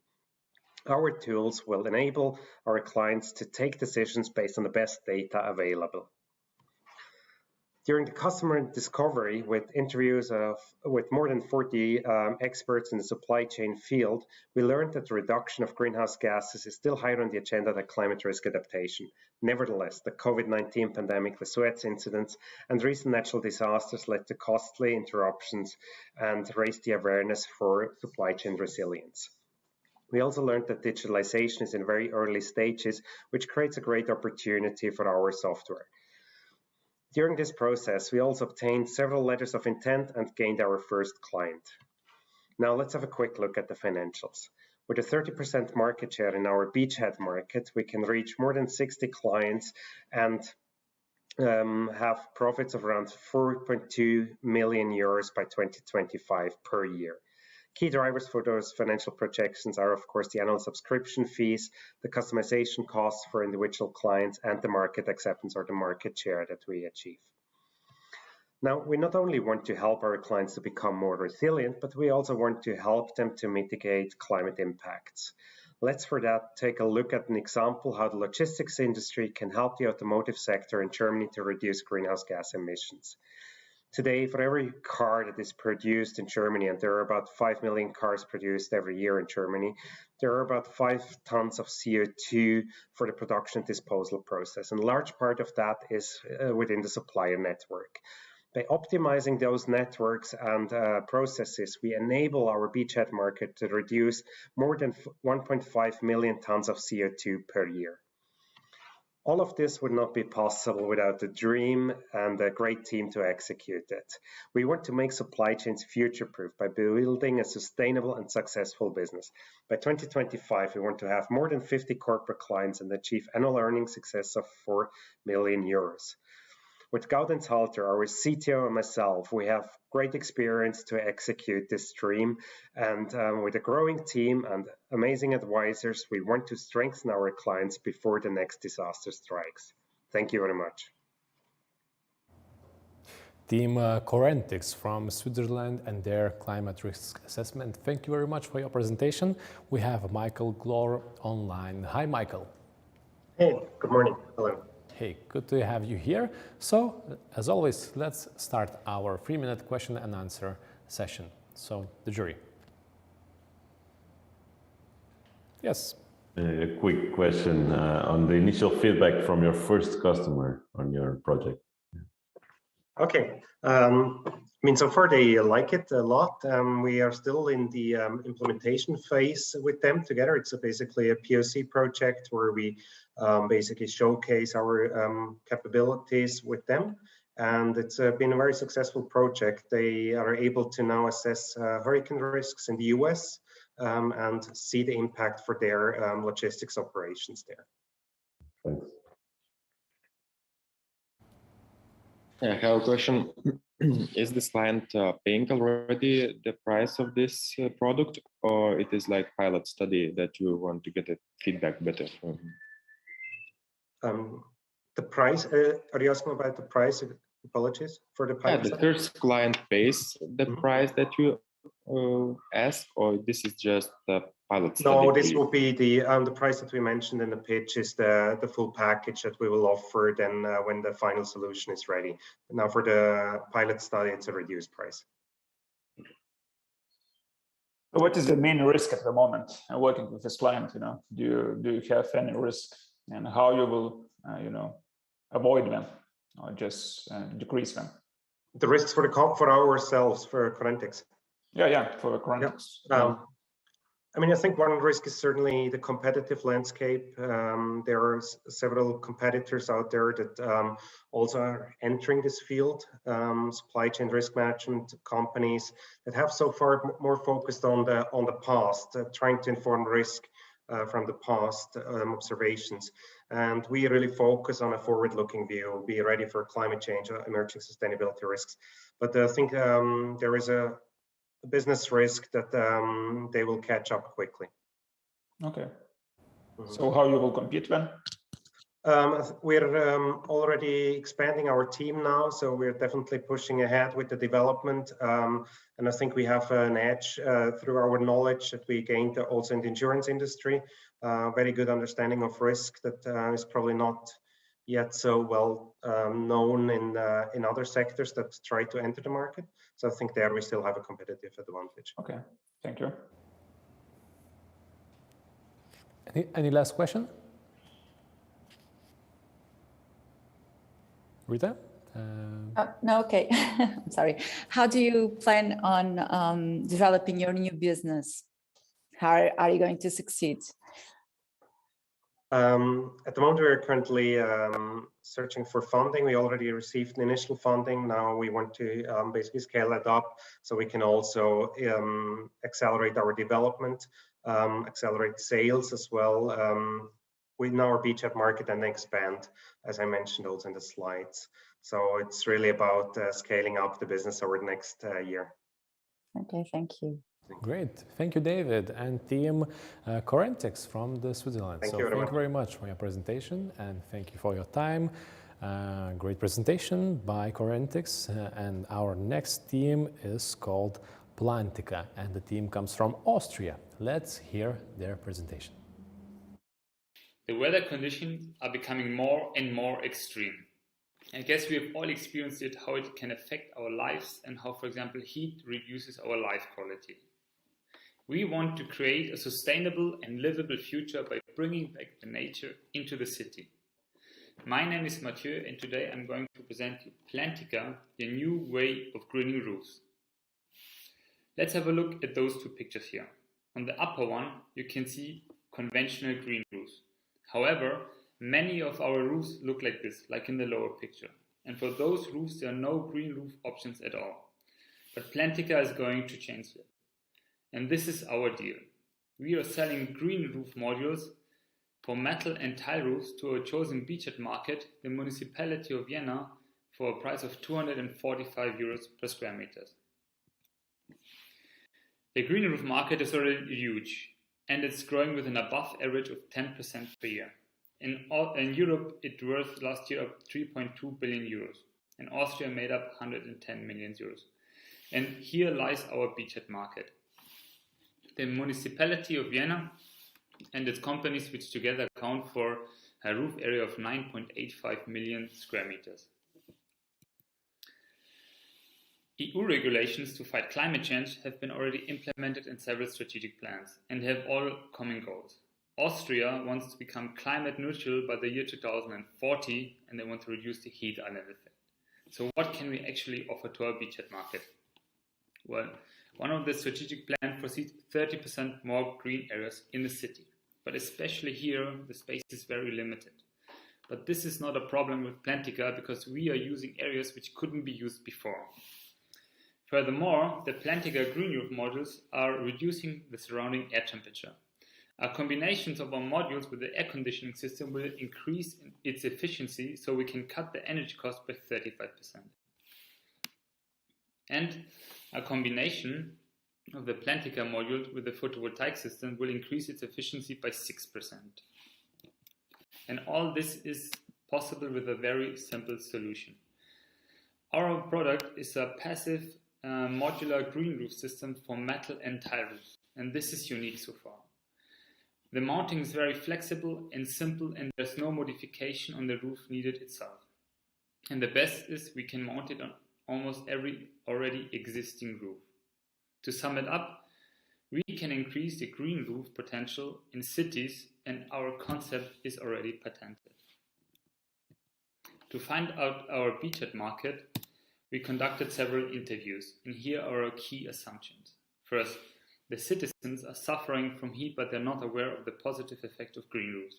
Our tools will enable our clients to take decisions based on the best data available. During the customer discovery, with interviews with more than 40 experts in the supply chain field, we learned that the reduction of greenhouse gases is still higher on the agenda than climate risk adaptation. Nevertheless, the COVID-19 pandemic, the Suez incidents, and recent natural disasters led to costly interruptions and raised the awareness for supply chain resilience. We also learned that digitalization is in very early stages, which creates a great opportunity for our software. During this process, we also obtained several letters of intent and gained our first client. Now let's have a quick look at the financials. With a 30% market share in our beachhead market, we can reach more than 60 clients and have profits of around 4.2 million euros by 2025 per year. Key drivers for those financial projections are, of course, the annual subscription fees, the customization costs for individual clients, and the market acceptance or the market share that we achieve. Now, we not only want to help our clients to become more resilient, but we also want to help them to mitigate climate impacts. Let's for that take a look at an example how the logistics industry can help the automotive sector in Germany to reduce greenhouse gas emissions. Today, for every car that is produced in Germany, and there are about 5 million cars produced every year in Germany, there are about 5 tons of CO2 for the production and disposal process. And a large part of that is within the supplier network. By optimizing those networks and processes, we enable our beachhead market to reduce more than 1.5 million tons of CO2 per year. All of this would not be possible without the dream and a great team to execute it. We want to make supply chains future-proof by building a sustainable and successful business. By 2025, we want to have more than 50 corporate clients and achieve annual earnings success of 4 million euros. With Gaudens Halter, our CTO, and myself, we have great experience to execute this dream. And with a growing team and amazing advisors, we want to strengthen our clients before the next disaster strikes. Thank you very much. Team Corentix from Switzerland and their climate risk assessment. Thank you very much for your presentation. We have Michael Glor online. Hi, Michael. Hey, good morning. Hello. Hey, good to have you here. So, as always, let's start our 3-minute question and answer session. So, the jury. Yes. A quick question on the initial feedback from your first customer on your project. Okay. I mean, so far they like it a lot. We are still in the implementation phase with them together. It's basically a POC project where we basically showcase our capabilities with them. And it's been a very successful project. They are able to now assess hurricane risks in the US and see the impact for their logistics operations there. Thanks. I have a question. Is this client paying already the price of this product, or it is like pilot study that you want to get a feedback better from? The price, are you asking about the price? Apologies for the pilot. Yeah, the first client pays the price that you ask, or this is just the pilot study? No, this will be the price that we mentioned in the pitch is the full package that we will offer then when the final solution is ready. Now for the pilot study, it's a reduced price. What is the main risk at the moment working with this client? You know, do you have any risk, and how you will avoid them or just decrease them? The risks for ourselves, for Corentix. Yeah, for Corentix. Yeah. I mean, I think one risk is certainly the competitive landscape. There are several competitors out there that also are entering this field, supply chain risk management companies that have so far more focused on the past, trying to inform risk from the past observations. And we really focus on a forward-looking view, be ready for climate change, emerging sustainability risks. But I think there is a business risk that they will catch up quickly. Okay. So how you will compete then? We're already expanding our team now, so we're definitely pushing ahead with the development. And I think we have an edge through our knowledge that we gained also in the insurance industry. Very good understanding of risk that is probably not yet so well known in other sectors that try to enter the market. So I think there we still have a competitive advantage. Okay, thank you. Any last question? Rita? No, okay. I'm sorry. How do you plan on developing your new business? How are you going to succeed? At the moment, we're currently searching for funding. We already received initial funding. Now we want to basically scale that up so we can also accelerate our development, accelerate sales as well within our beachhead market and expand, as I mentioned also in the slides. So it's really about scaling up the business over the next year. Okay, thank you. Great. Thank you, David, and team Corentix from Switzerland. Thank you very much for your presentation, and thank you for your time. Great presentation by Corentix, and our next team is called Plantica, and the team comes from Austria. Let's hear their presentation. The weather conditions are becoming more and more extreme. I guess we have all experienced it, how it can affect our lives and how, for example, heat reduces our life quality. We want to create a sustainable and livable future by bringing back the nature into the city. My name is Mathieu, and today I'm going to present you Plantica, the new way of greening roofs. Let's have a look at those two pictures here. On the upper one, you can see conventional green roofs. However, many of our roofs look like this, like in the lower picture. And for those roofs, there are no green roof options at all. But Plantica is going to change that. And this is our deal. We are selling green roof modules for metal and tile roofs to a chosen beachhead market, the municipality of Vienna, for a price of 245 euros per square meter. The green roof market is already huge, and it's growing with an above average of 10% per year. In Europe, it worth last year of 3.2 billion euros, and Austria made up 110 million euros. And here lies our beachhead market. The municipality of Vienna and its companies, which together account for a roof area of 9.85 million square meters. EU regulations to fight climate change have been already implemented in several strategic plans and have all common goals. Austria wants to become climate neutral by the year 2040, and they want to reduce the heat island effect. So what can we actually offer to our beachhead market? Well, one of the strategic plans foresees 30% more green areas in the city. But especially here, the space is very limited. But this is not a problem with Plantica because we are using areas which couldn't be used before. Furthermore, the Plantica green roof modules are reducing the surrounding air temperature. A combination of our modules with the air conditioning system will increase its efficiency so we can cut the energy cost by 35%. And a combination of the Plantica module with the photovoltaic system will increase its efficiency by 6%. And all this is possible with a very simple solution. Our product is a passive modular green roof system for metal and tile roofs, and this is unique so far. The mounting is very flexible and simple, and there's no modification on the roof needed itself. And the best is we can mount it on almost every already existing roof. To sum it up, we can increase the green roof potential in cities, and our concept is already patented. To find out our beachhead market, we conducted several interviews, and here are our key assumptions. First, the citizens are suffering from heat, but they're not aware of the positive effect of green roofs.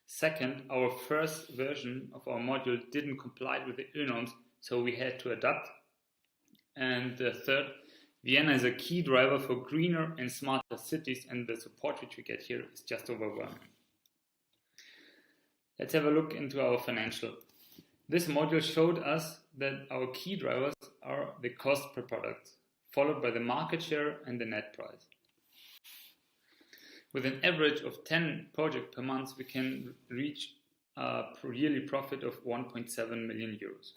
Second, our first version of our module didn't comply with the EU norms, so we had to adapt. And third, Vienna is a key driver for greener and smarter cities, and the support which we get here is just overwhelming. Let's have a look into our financial. This module showed us that our key drivers are the cost per product, followed by the market share and the net price. With an average of 10 projects per month, we can reach a yearly profit of 1.7 million euros.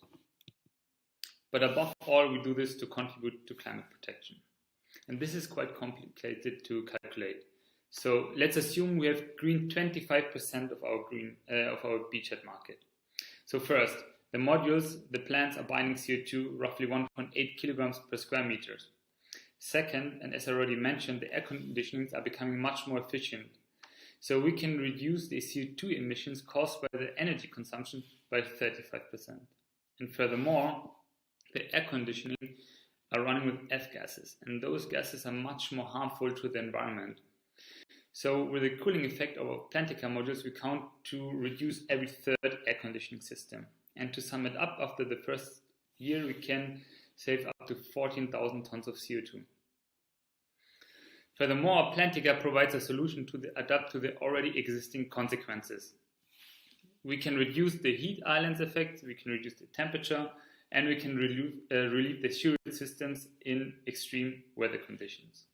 But above all, we do this to contribute to climate protection. And this is quite complicated to calculate. So let's assume we have green 25% of our beachhead market. So first, the modules, the plants are binding CO2 roughly 1.8 kilograms per square meters. Second, and as I already mentioned, the air conditionings are becoming much more efficient. So we can reduce the CO2 emissions caused by the energy consumption by 35%. And furthermore, the air conditioning are running with F-gases, and those gases are much more harmful to the environment. So with the cooling effect of our Plantica modules, we count to reduce every third air conditioning system. And to sum it up, after the first year, we can save up to 14,000 tons of CO2. Furthermore, Plantica provides a solution to adapt to the already existing consequences. We can reduce the heat islands effect, we can reduce the temperature, and we can relieve the fuel systems in extreme weather conditions.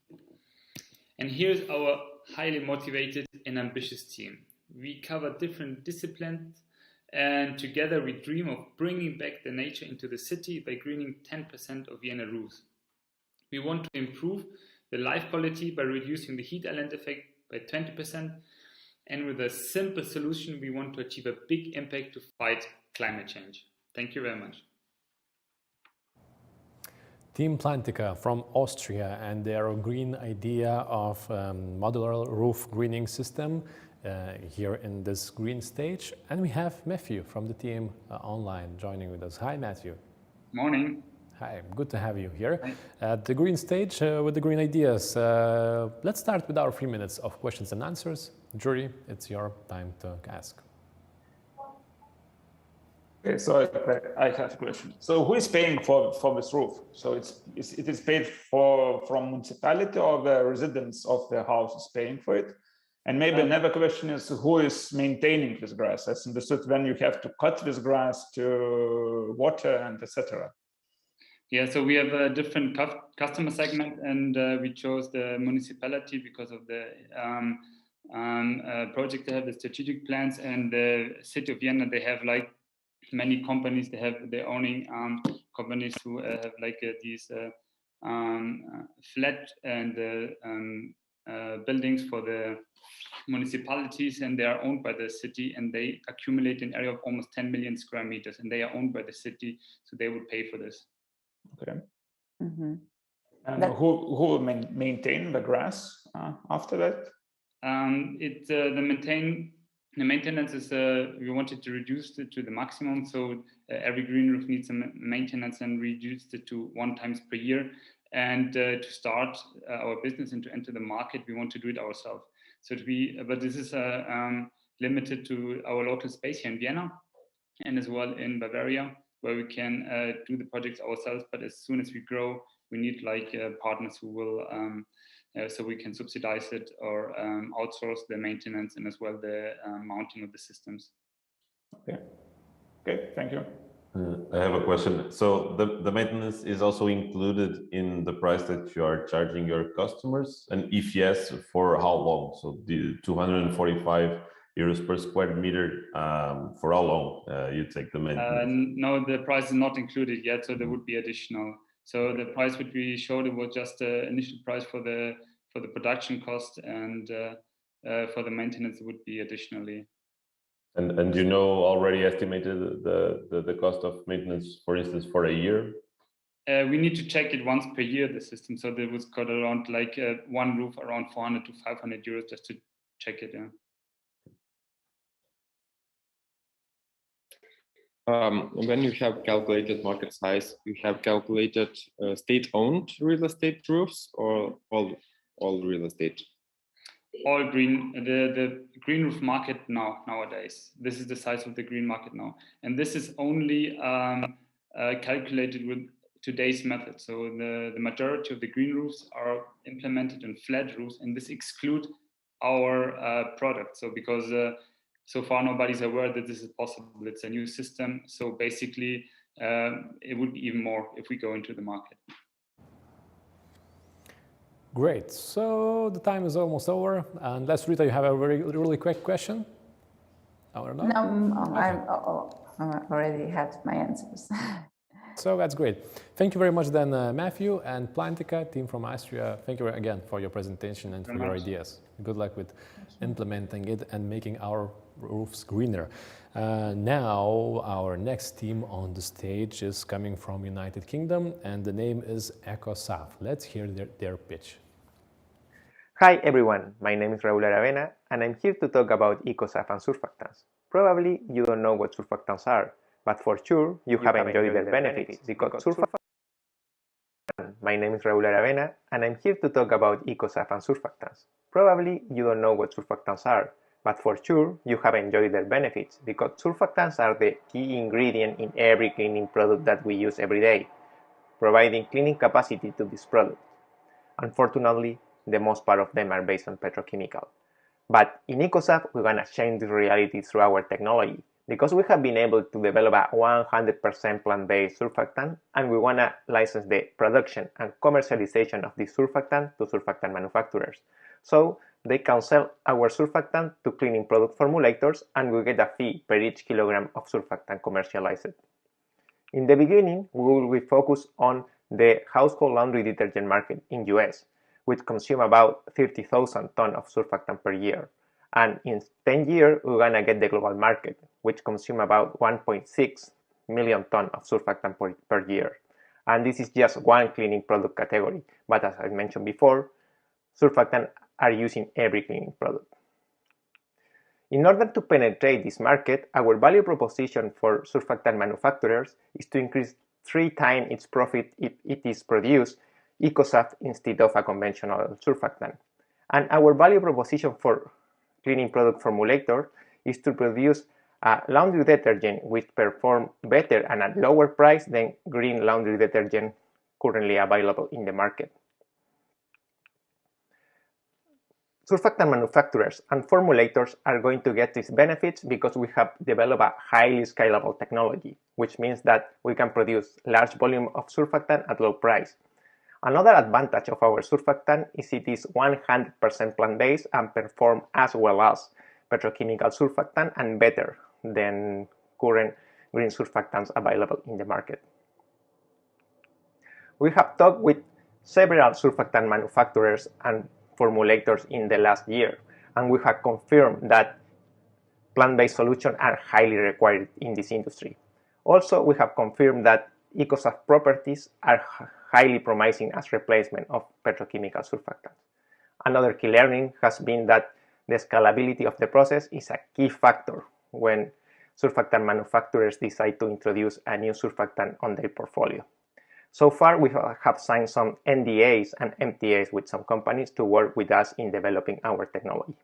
And here's our highly motivated and ambitious team. We cover different disciplines, and together we dream of bringing back the nature into the city by greening 10% of Vienna roofs. We want to improve the life quality by reducing the heat island effect by 20%, and with a simple solution, we want to achieve a big impact to fight climate change. Thank you very much. Team Plantica from Austria and their green idea of modular roof greening system here in this green stage. And we have Matthew from the team online joining with us. Hi, Matthew. Morning. Hi, good to have you here at the green stage with the green ideas. Let's start with our 3 minutes of questions and answers. Jury, it's your time to ask. Okay, so I have a question. So who is paying for this roof? So it is paid from municipality, or the residents of the house is paying for it? And maybe another question is, who is maintaining this grass? As understood, when you have to cut this grass to water and etc. Yeah, so we have a different customer segment, and we chose the municipality because of the project. They have the strategic plans, and the city of Vienna, they have like many companies. They have their owning companies who have like these flat and buildings for the municipalities, and they are owned by the city, and they accumulate an area of almost 10 million square meters, and they are owned by the city, so they would pay for this. Okay. Mm-hmm. And who will maintain the grass after that? The maintenance is we wanted to reduce it to the maximum, so every green roof needs some maintenance, and reduced it to 1 time per year. And to start our business and to enter the market, we want to do it ourselves. But this is limited to our local space here in Vienna, and as well in Bavaria, where we can do the projects ourselves. But as soon as we grow, we need like partners who will, so we can subsidize it or outsource the maintenance and as well the mounting of the systems. Okay. Okay, thank you. I have a question. So the maintenance is also included in the price that you are charging your customers? And if yes, for how long? So the 245 euros per square meter, for how long you take the maintenance? No, the price is not included yet, so there would be additional. So the price which we showed, it was just the initial price for the production cost, and for the maintenance it would be additionally. And you know already estimated the cost of maintenance, for instance, for a year? We need to check it once per year, the system. So there was got around like one roof around 400 to 500 euros just to check it. Yeah. When you have calculated market size, you have calculated state-owned real estate roofs or all real estate? All green, the green roof market nowadays. This is the size of the green market now, and this is only calculated with today's method. So the majority of the green roofs are implemented in flat roofs, and this excludes our product. So because so far nobody's aware that this is possible. It's a new system. So basically, it would be even more if we go into the market. Great. So the time is almost over. Unless Rita, you have a really quick question? I don't know. No, I already had my answers. So that's great. Thank you very much then, Matthew and Plantica, team from Austria. Thank you again for your presentation and for your ideas. Good luck with implementing it and making our roofs greener. Now, our next team on the stage is coming from United Kingdom, and the name is EcoSaf. Let's hear their pitch. Hi everyone, my name is Raúl Aravena, and I'm here to talk about EcoSaf and surfactants. Probably you don't know what surfactants are, but for sure you have enjoyed their benefits because surfactants. My name is Raúl Aravena, and I'm here to talk about EcoSaf and surfactants. Probably you don't know what surfactants are, but for sure you have enjoyed their benefits because surfactants are the key ingredient in every cleaning product that we use every day, providing cleaning capacity to this product. Unfortunately, the most part of them are based on petrochemical. But in EcoSaf, we're going to change the reality through our technology because we have been able to develop a 100% plant-based surfactant, and we want to license the production and commercialization of this surfactant to surfactant manufacturers. So they can sell our surfactant to cleaning product formulators, and we get a fee per each kilogram of surfactant commercialized. In the beginning, we will be focused on the household laundry detergent market in US, which consume about 30,000 tons of surfactant per year. And in 10 years, we're going to get the global market, which consume about 1.6 million tons of surfactant per year. And this is just one cleaning product category. But as I mentioned before, surfactants are used in every cleaning product. In order to penetrate this market, our value proposition for surfactant manufacturers is to increase 3 times its profit if it is produced EcoSaf instead of a conventional surfactant. And our value proposition for cleaning product formulator is to produce a laundry detergent which performs better and at lower price than green laundry detergent currently available in the market. Surfactant manufacturers and formulators are going to get these benefits because we have developed a highly scalable technology, which means that we can produce large volume of surfactant at low price. Another advantage of our surfactant is it is 100% plant-based and perform as well as petrochemical surfactant and better than current green surfactants available in the market. We have talked with several surfactant manufacturers and formulators in the last year, and we have confirmed that plant-based solutions are highly required in this industry. Also, we have confirmed that EcoSaf properties are highly promising as replacement of petrochemical surfactants. Another key learning has been that the scalability of the process is a key factor when surfactant manufacturers decide to introduce a new surfactant on their portfolio. So far, we have signed some NDAs and MTAs with some companies to work with us in developing our technology.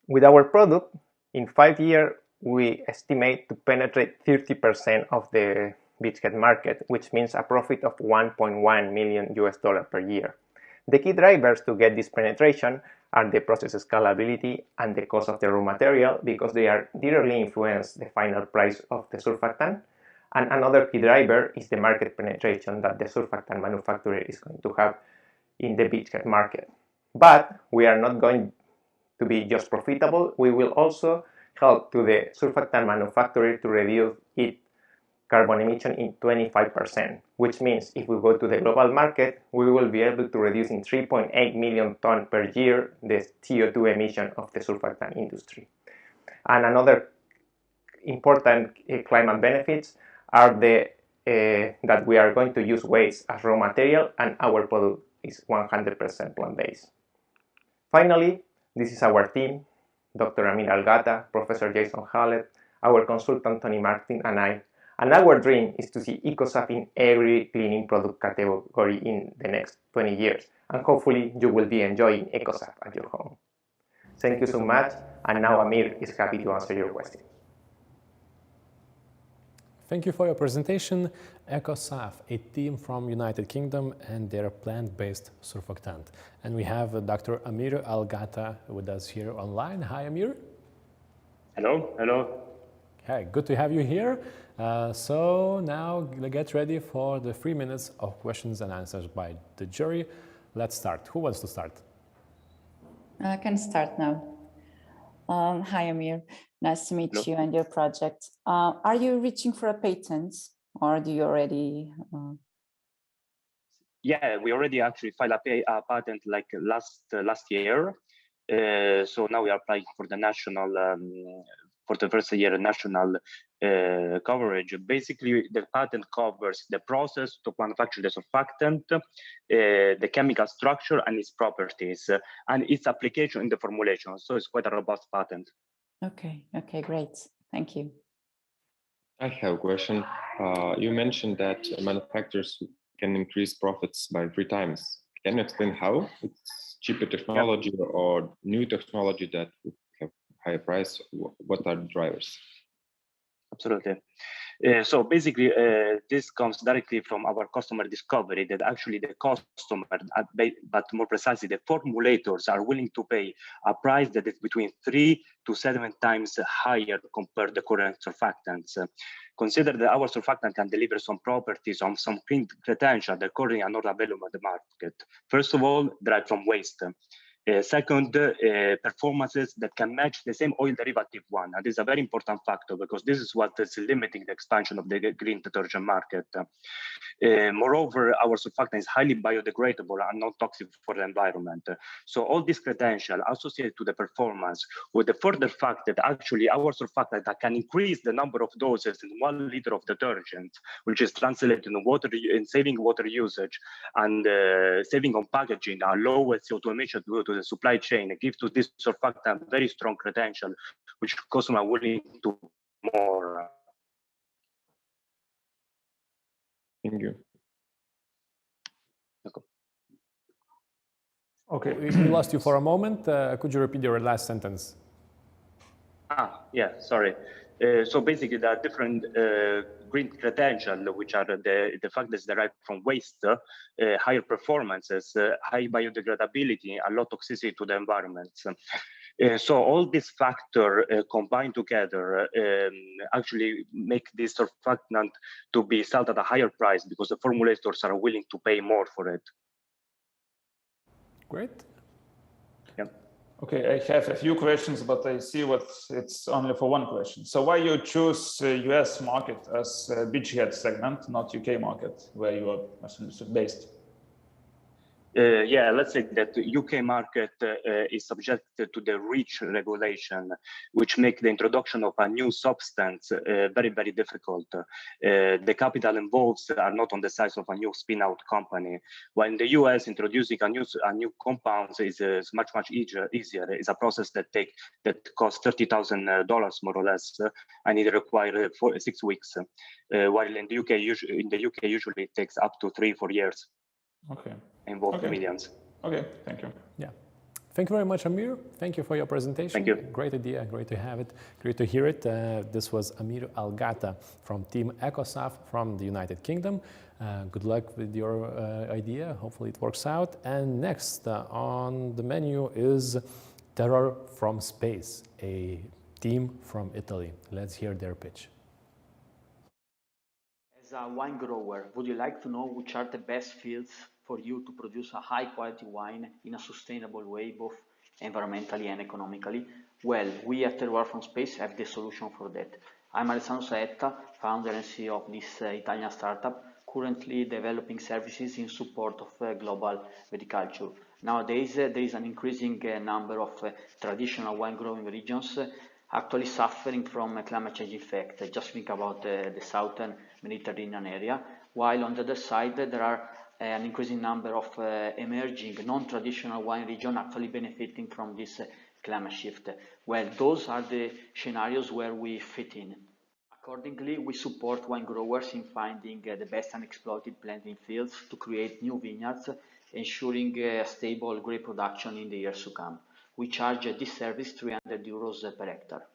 With our product, in 5 years, we estimate to penetrate 30% of the beachhead market, which means a profit of $1.1 million per year. The key drivers to get this penetration are the process scalability and the cost of the raw material because they are directly influence the final price of the surfactant. And another key driver is the market penetration that the surfactant manufacturer is going to have in the beachhead market. But we are not going to be just profitable. We will also help to the surfactant manufacturer to reduce its carbon emission in 25%, which means if we go to the global market, we will be able to reduce in 3.8 million tons per year the CO2 emission of the surfactant industry. And another important climate benefits are that we are going to use waste as raw material and our product is 100% plant-based. Finally, this is our team, Dr. Amir Algata, Professor Jason Hallett, our consultant Tony Martin and I. And our dream is to see EcoSaf in every cleaning product category in the next 20 years. And hopefully you will be enjoying EcoSaf at your home. Thank you so much. And now Amir is happy to answer your questions. Thank you for your presentation. EcoSaf, a team from United Kingdom and their plant-based surfactant. And we have Dr. Amir Algata with us here online. Hi, Amir. Hello, hello. Hi, good to have you here. So now get ready for the 3 minutes of questions and answers by the jury. Let's start. Who wants to start? I can start now. Hi, Amir. Nice to meet you and your project. Are you reaching for a patent, or do you already? Yeah, we already actually filed a patent like last year. So now we are applying for the national, for the first year national coverage. Basically, the patent covers the process to manufacture the surfactant, the chemical structure and its properties, and its application in the formulation. So it's quite a robust patent. Okay, great. Thank you. I have a question. You mentioned that manufacturers can increase profits by 3 times. Can you explain how? It's cheaper technology or new technology that would have higher price? What are the drivers? Absolutely. So basically, this comes directly from our customer discovery that actually the customer, but more precisely, the formulators are willing to pay a price that is between 3 to 7 times higher compared to current surfactants. Consider that our surfactant can deliver some properties on some clean credentials that currently are not available on the market. First of all, derived from waste. Second, performances that can match the same oil derivative one. And this is a very important factor because this is what is limiting the expansion of the green detergent market. Moreover, our surfactant is highly biodegradable and not toxic for the environment. So all these credentials associated to the performance with the further fact that actually our surfactant can increase the number of doses in 1 liter of detergent, which is translated in saving water usage and saving on packaging, lower CO2 emission due to the supply chain. It gives to this surfactant very strong credential, which customers are willing to more. Thank you. Okay, we lost you for a moment. Could you repeat your last sentence? Yeah, sorry. So basically, there are different green credentials, which are the fact that it's derived from waste, higher performances, high biodegradability, and low toxicity to the environment. So all these factors combined together actually make this surfactant to be sold at a higher price because the formulators are willing to pay more for it. Great. Yeah. Okay, I have a few questions, but I see it's only for one question. So why you choose US market as a beachhead segment, not UK market, where you are based? Yeah, let's say that the UK market is subjected to the REACH regulation, which make the introduction of a new substance very, very difficult. The capital involved are not on the size of a new spin-out company. While in the US, introducing a new compound is much easier. It's a process that costs $30,000 more or less, and it requires 6 weeks. While in the UK, usually it takes up to 3-4 years. Okay. Involve millions. Okay, thank you. Yeah. Thank you very much, Amir. Thank you for your presentation. Thank you. Great idea, great to have it, great to hear it. This was Amir Algata from Team EcoSaf from the United Kingdom. Good luck with your idea. Hopefully it works out. And next on the menu is Terror from Space, a team from Italy. Let's hear their pitch. As a wine grower, would you like to know which are the best fields for you to produce a high quality wine in a sustainable way, both environmentally and economically? Well, we at Terroir from Space have the solution for that. I'm Alessandro Saetta, founder and CEO of this Italian startup, currently developing services in support of global viticulture. Nowadays, there is an increasing number of traditional wine growing regions actually suffering from a climate change effect. Just think about the southern Mediterranean area, while on the other side, there are an increasing number of emerging non-traditional wine regions actually benefiting from this climate shift. Well, those are the scenarios where we fit in. Accordingly, we support wine growers in finding the best unexploited planting fields to create new vineyards, ensuring stable grape production in the years to come. We charge this service €300 per hectare.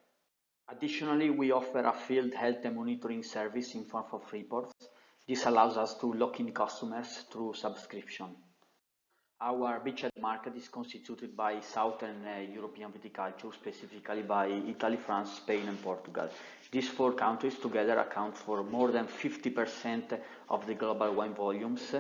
Additionally, we offer a field health and monitoring service in form of reports. This allows us to lock in customers through subscription. Our beachhead market is constituted by Southern European viticulture, specifically by Italy, France, Spain, and Portugal. These 4 countries together account for more than 50% of the global wine volumes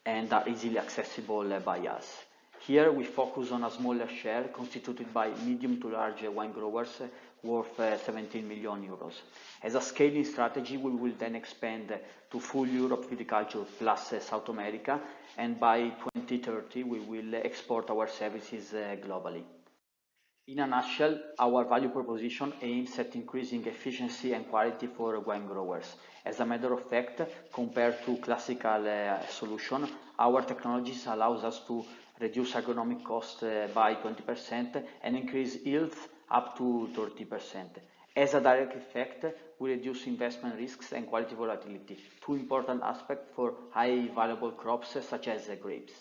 and are easily accessible by us. Here we focus on a smaller share constituted by medium to large wine growers worth 17 million euros. As a scaling strategy, we will then expand to full Europe viticulture plus South America, and by 2030 we will export our services globally. In a nutshell, our value proposition aims at increasing efficiency and quality for wine growers. As a matter of fact, compared to classical solution, our technologies allows us to reduce agronomic costs by 20% and increase yields up to 30%. As a direct effect, we reduce investment risks and quality volatility, two important aspects for high valuable crops such as grapes.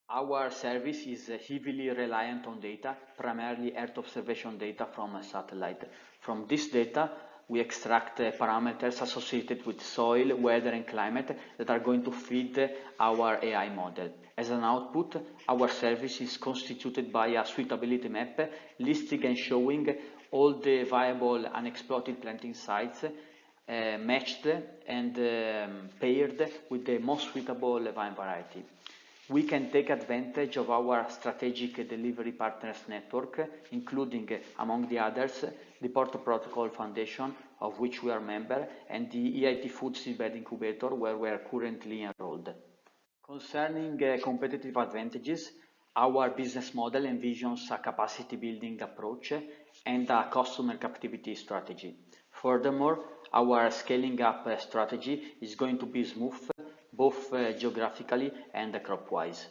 Our service is heavily reliant on data, primarily Earth observation data from a satellite. From this data, we extract parameters associated with soil, weather, and climate that are going to feed our AI model. As an output, our service is constituted by a suitability map listing and showing all the viable unexploited planting sites matched and paired with the most suitable vine variety. We can take advantage of our strategic delivery partners network, including, among the others, the Porto Protocol Foundation, of which we are a member, and the EIT Food Seedbed Incubator, where we are currently enrolled. Concerning competitive advantages, our business model envisions a capacity building approach and a customer captivity strategy. Furthermore, our scaling up strategy is going to be smooth, both geographically and crop-wise.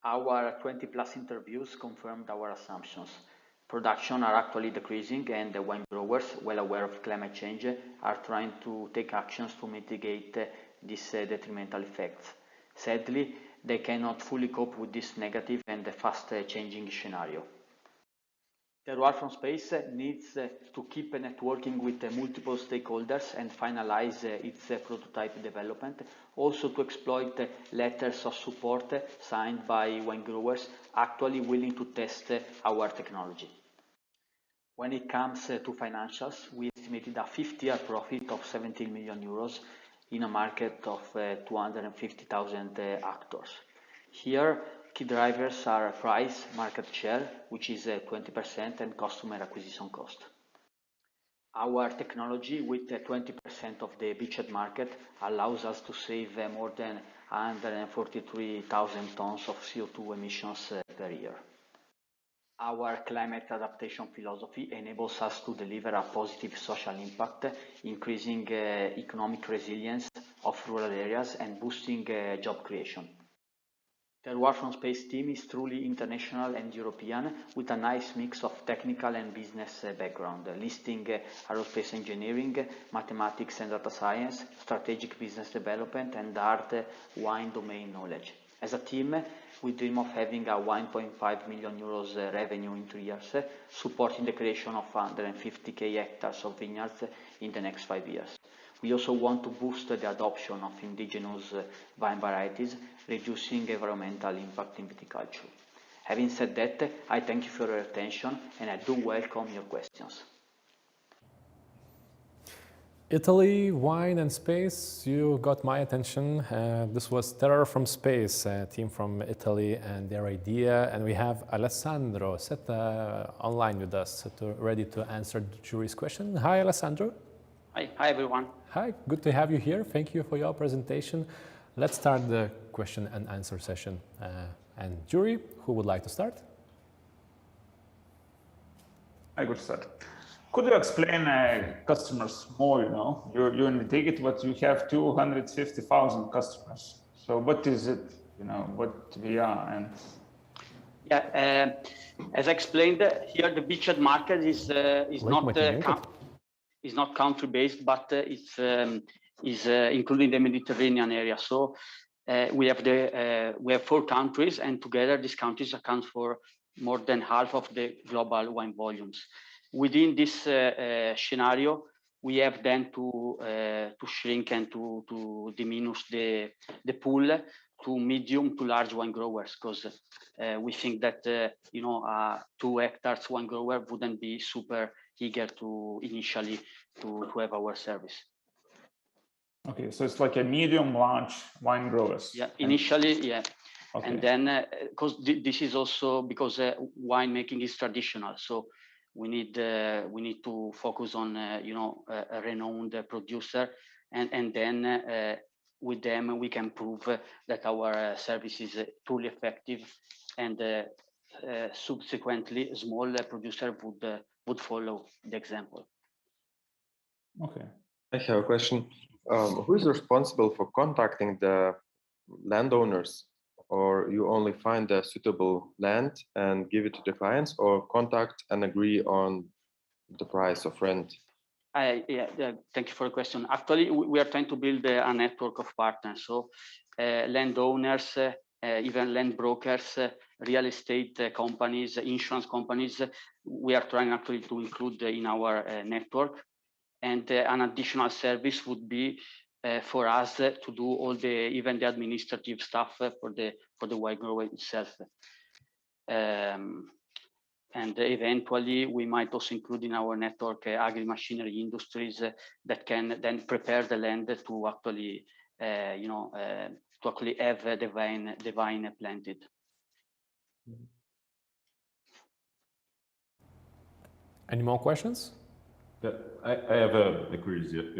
Our 20+ interviews confirmed our assumptions. Production are actually decreasing, and the wine growers, well aware of climate change, are trying to take actions to mitigate these detrimental effects. Sadly, they cannot fully cope with this negative and fast-changing scenario. Terroir from Space needs to keep networking with multiple stakeholders and finalize its prototype development, also to exploit letters of support signed by wine growers actually willing to test our technology. When it comes to financials, we estimated a 50-year profit of 17 million euros in a market of 250,000 actors. Here, key drivers are price, market share, which is 20%, and customer acquisition cost. Our technology, with 20% of the beachhead market, allows us to save more than 143,000 tons of CO2 emissions per year. Our climate adaptation philosophy enables us to deliver a positive social impact, increasing economic resilience of rural areas and boosting job creation. Terroir from Space team is truly international and European, with a nice mix of technical and business background, listing aerospace engineering, mathematics and data science, strategic business development, and art wine domain knowledge. As a team, we dream of having a 1.5 million euros revenue in 3 years, supporting the creation of 150,000 hectares of vineyards in the next 5 years. We also want to boost the adoption of indigenous vine varieties, reducing environmental impact in viticulture. Having said that, I thank you for your attention, and I do welcome your questions. Italy, wine and space, you got my attention. This was Terror from Space, a team from Italy and their idea. And we have Alessandro set online with us, ready to answer the jury's question. Hi, Alessandro. Hi everyone. Hi, good to have you here. Thank you for your presentation. Let's start the question and answer session. And jury, who would like to start? I could start. Could you explain customers more? You're in the ticket, but you have 250,000 customers. So what is it? What we are and. Yeah, as I explained here, the beachhead market is not country-based, but it's including the Mediterranean area. So we have 4 countries, and together these countries account for more than half of the global wine volumes. Within this scenario, we have then to shrink and to diminish the pool to medium to large wine growers, because we think that 2 hectares wine grower wouldn't be super eager to initially to have our service. Okay, so it's like a medium large wine growers. Yeah, initially, yeah. Okay. And then, because this is also because winemaking is traditional, so we need to focus on a renowned producer, and then with them we can prove that our service is truly effective, and subsequently small producer would follow the example. Okay. I have a question. Who is responsible for contacting the landowners? Or you only find a suitable land and give it to the clients, or contact and agree on the price of rent? Thank you for the question. Actually, we are trying to build a network of partners. So landowners, even land brokers, real estate companies, insurance companies, we are trying actually to include in our network. And an additional service would be for us to do all even the administrative stuff for the wine grower itself. And eventually we might also include in our network agri-machinery industries that can then prepare the land to actually, to actually have the vine planted. Any more questions? I have a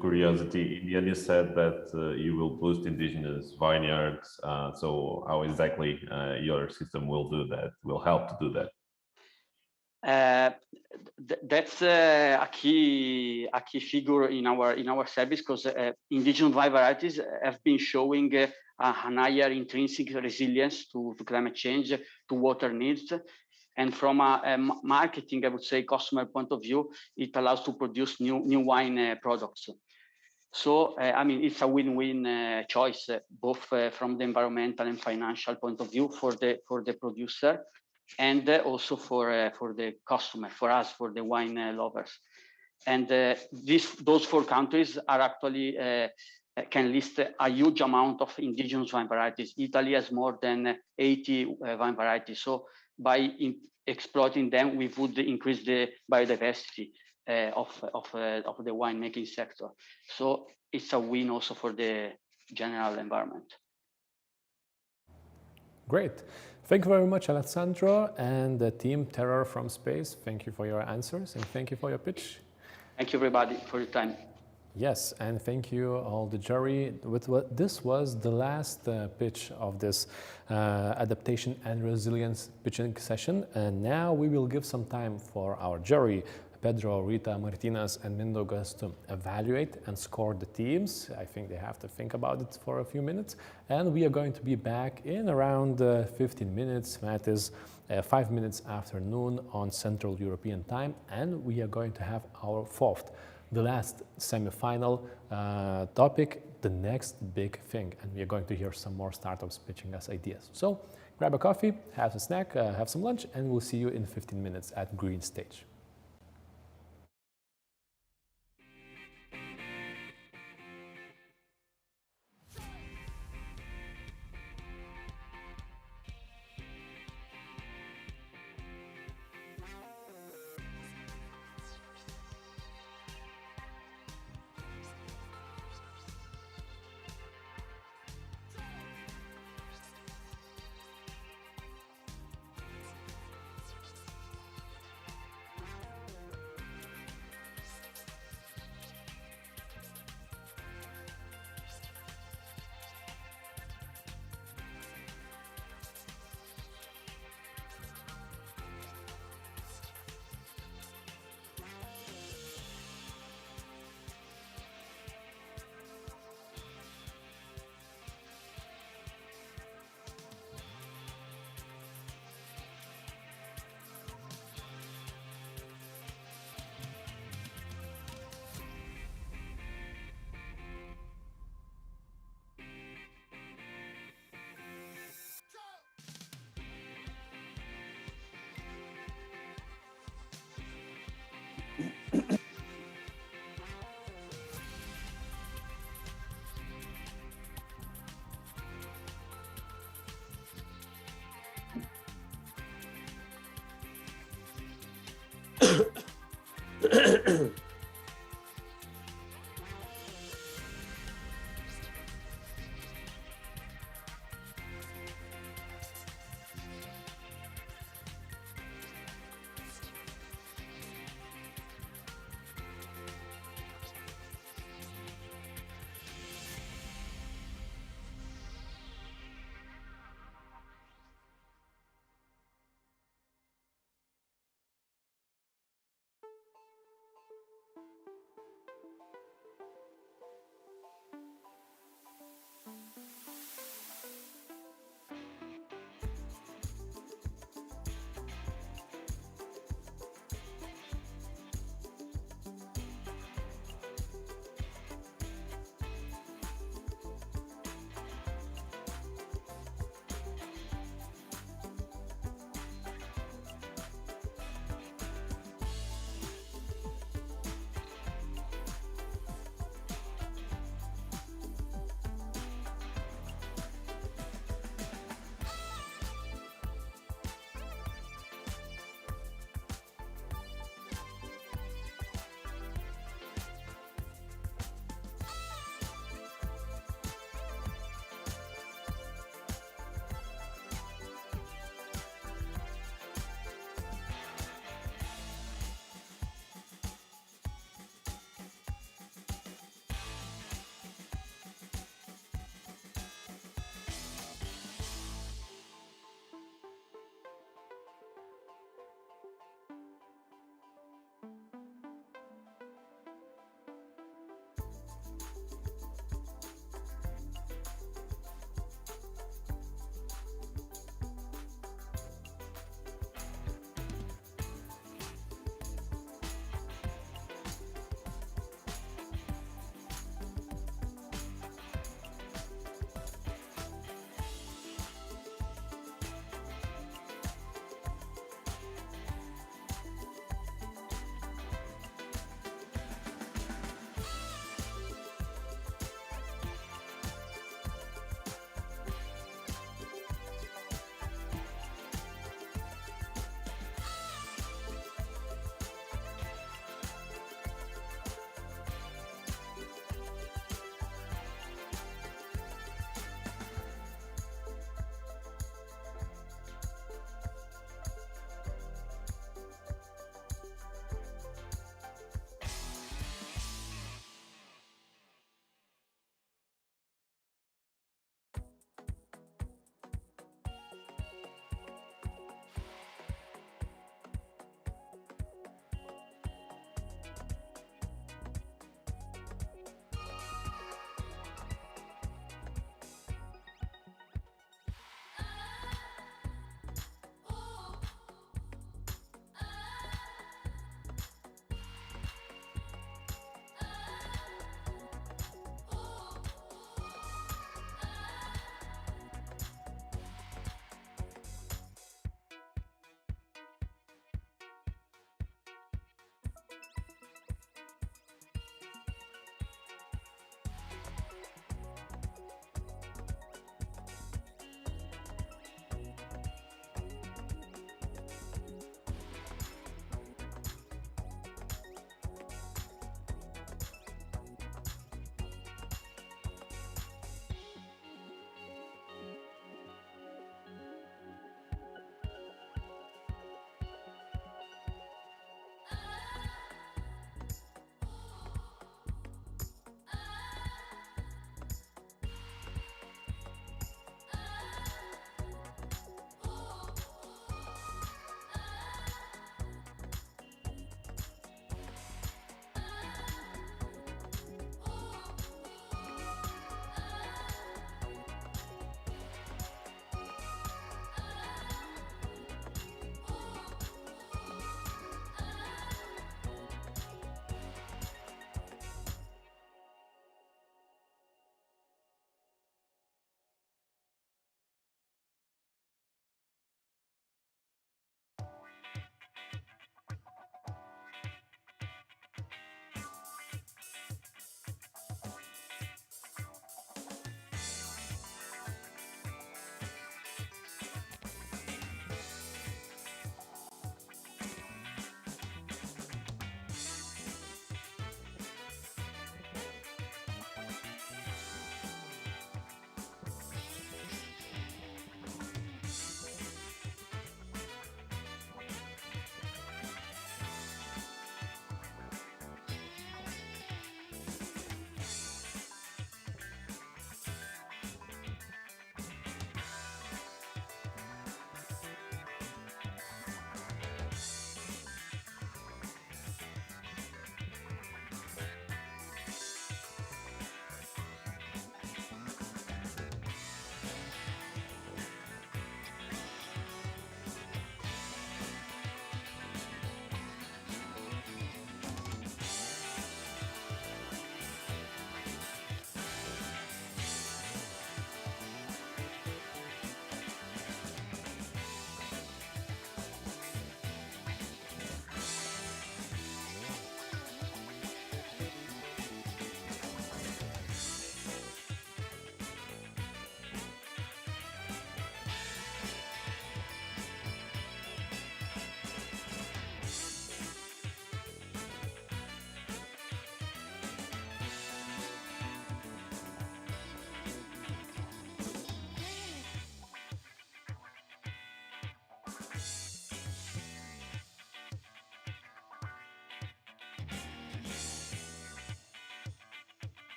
curiosity. In the end, you said that you will boost indigenous vineyards. So how exactly your system will do that? Will help to do that? That's a key figure in our service, because indigenous vine varieties have been showing a higher intrinsic resilience to climate change, to water needs. And from a marketing, I would say, customer point of view, it allows to produce new wine products. So, I mean, it's a win-win choice, both from the environmental and financial point of view for the producer, and also for the customer, for us, for the wine lovers. And those 4 countries are actually can list a huge amount of indigenous vine varieties. Italy has more than 80 vine varieties. So by exploiting them, we would increase the biodiversity of the winemaking sector. So it's a win also for the general environment. Great. Thank you very much, Alessandro, and the team Terror from Space. Thank you for your answers, and thank you for your pitch. Thank you, everybody, for your time. Yes, and thank you all the jury. This was the last pitch of this Adaptation and Resilience pitching session, and now we will give some time for our jury, Pedro, Rita, Martinez, and Mindaugas, to evaluate and score the teams. I think they have to think about it for a few minutes, and we are going to be back in around 15 minutes, that is 5 minutes after noon on Central European time, and we are going to have our the last semi-final topic, the next big thing, and we are going to hear some more startups pitching us ideas. So grab a coffee, have a snack, have some lunch, and we'll see you in 15 minutes at Green Stage.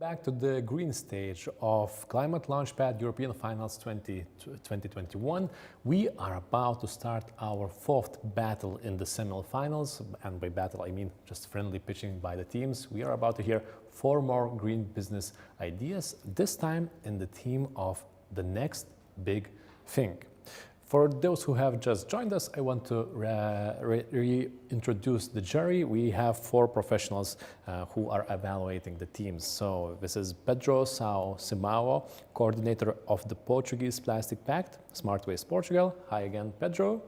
Back to the green stage of Climate Launchpad European Finals 2021. We are about to start our fourth battle in the semi-finals, and by battle I mean just friendly pitching by the teams. We are about to hear 4 more green business ideas, this time in the theme of the next big thing. For those who have just joined us, I want to reintroduce the jury. We have 4 professionals who are evaluating the teams. So this is Pedro Sao Simao, coordinator of the Portuguese Plastic Pact, Smart Waste Portugal. Hi again, Pedro.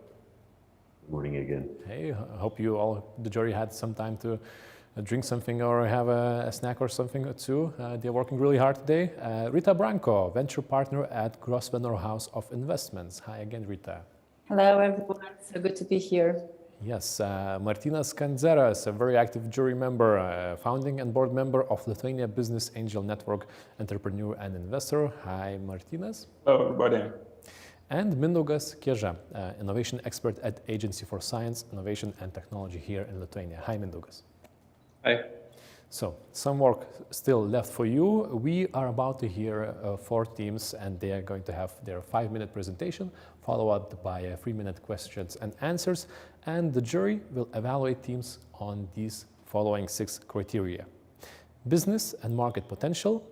Good morning again. Hey, I hope you all, the jury, had some time to drink something or have a snack or something too. They're working really hard today. Rita Branco, venture partner at Grosvenor House of Investments. Hi again, Rita. Hello, everyone. So good to be here. Yes, Martina Skanzeras, a very active jury member, founding and board member of Lithuania Business Angel Network, entrepreneur and investor. Hi, Martinas. Hello, everybody. And Mindaugas Kieža, innovation expert at Agency for Science, Innovation and Technology here in Lithuania. Hi, Mindaugas. Hi. So, some work still left for you. We are about to hear 4 teams, and they are going to have their 5-minute presentation, followed up by 3-minute questions and answers. And the jury will evaluate teams on these following 6 criteria: business and market potential,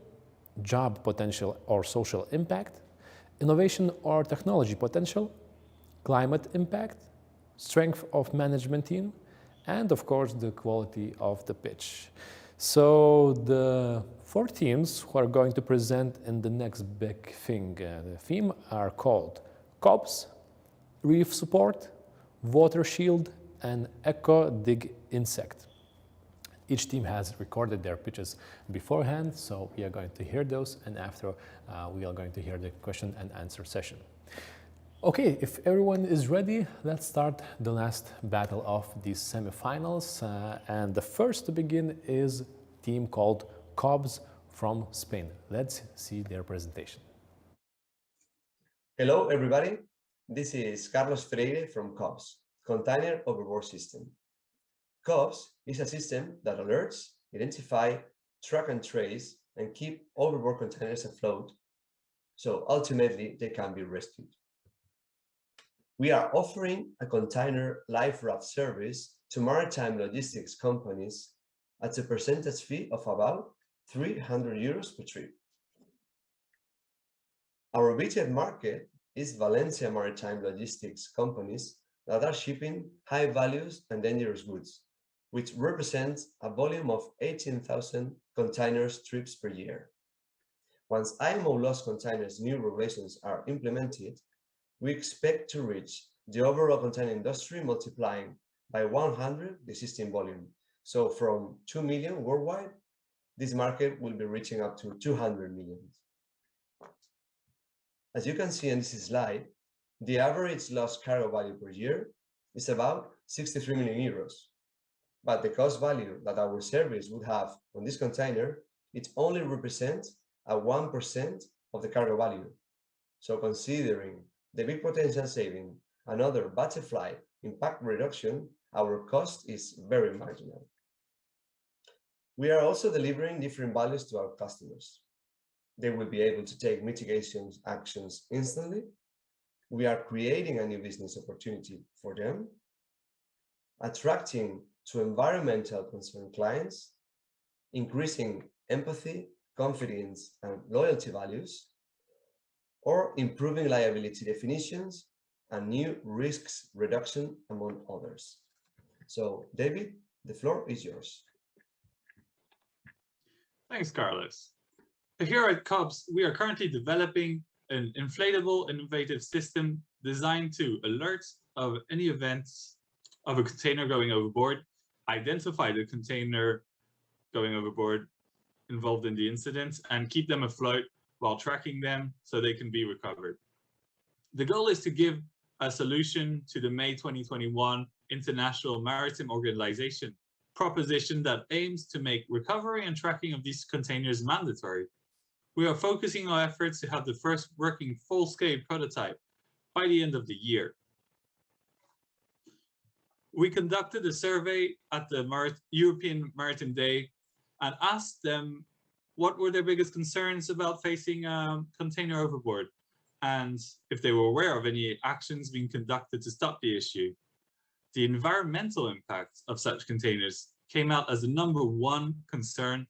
job potential or social impact, innovation or technology potential, climate impact, strength of management team, and of course the quality of the pitch. So the 4 teams who are going to present in the next big thing, the theme, are called COBS, Reef Support, Water Shield, and Eco Dig Insect. Each team has recorded their pitches beforehand, so we are going to hear those, and after we are going to hear the question and answer session. Okay, if everyone is ready, let's start the last battle of these semifinals. And the first to begin is a team called COBS from Spain. Let's see their presentation. Hello, everybody. This is Carlos Freire from COBS, Container Overboard System. COBS is a system that alerts, identify, track and trace, and keep overboard containers afloat, so ultimately they can be rescued. We are offering a container life raft service to maritime logistics companies at a percentage fee of about 300 euros per trip. Our immediate market is Valencia maritime logistics companies that are shipping high values and dangerous goods, which represents a volume of 18,000 containers trips per year. Once IMO lost containers new regulations are implemented, we expect to reach the overall container industry multiplying by 100 the existing volume. So from 2 million worldwide, this market will be reaching up to 200 million. As you can see in this slide, the average lost cargo value per year is about 63 million euros. But the cost value that our service would have on this container, it only represents a 1% of the cargo value. So considering the big potential saving and other butterfly impact reduction, our cost is very marginal. We are also delivering different values to our customers. They will be able to take mitigation actions instantly. We are creating a new business opportunity for them, attracting to environmental concerned clients, increasing empathy, confidence, and loyalty values, or improving liability definitions and new risks reduction, among others. So, David, the floor is yours. Thanks, Carlos. Here at COBS, we are currently developing an inflatable, innovative system designed to alert of any events of a container going overboard, identify the container going overboard involved in the incident, and keep them afloat while tracking them so they can be recovered. The goal is to give a solution to the May 2021 International Maritime Organization proposition that aims to make recovery and tracking of these containers mandatory. We are focusing our efforts to have the first working full-scale prototype by the end of the year. We conducted a survey at the European Maritime Day and asked them what were their biggest concerns about facing a container overboard, and if they were aware of any actions being conducted to stop the issue. The environmental impact of such containers came out as the #1 concern,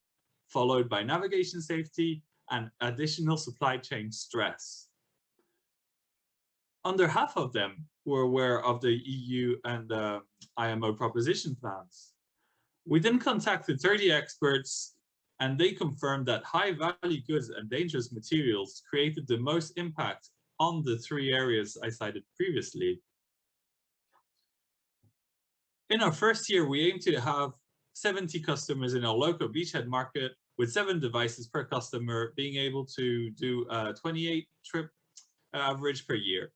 followed by navigation safety and additional supply chain stress. Under half of them were aware of the EU and IMO proposition plans. We then contacted 30 experts, and they confirmed that high-value goods and dangerous materials created the most impact on the 3 areas I cited previously. In our first year, we aim to have 70 customers in our local beachhead market, with 7 devices per customer, being able to do a 28 trip average per year.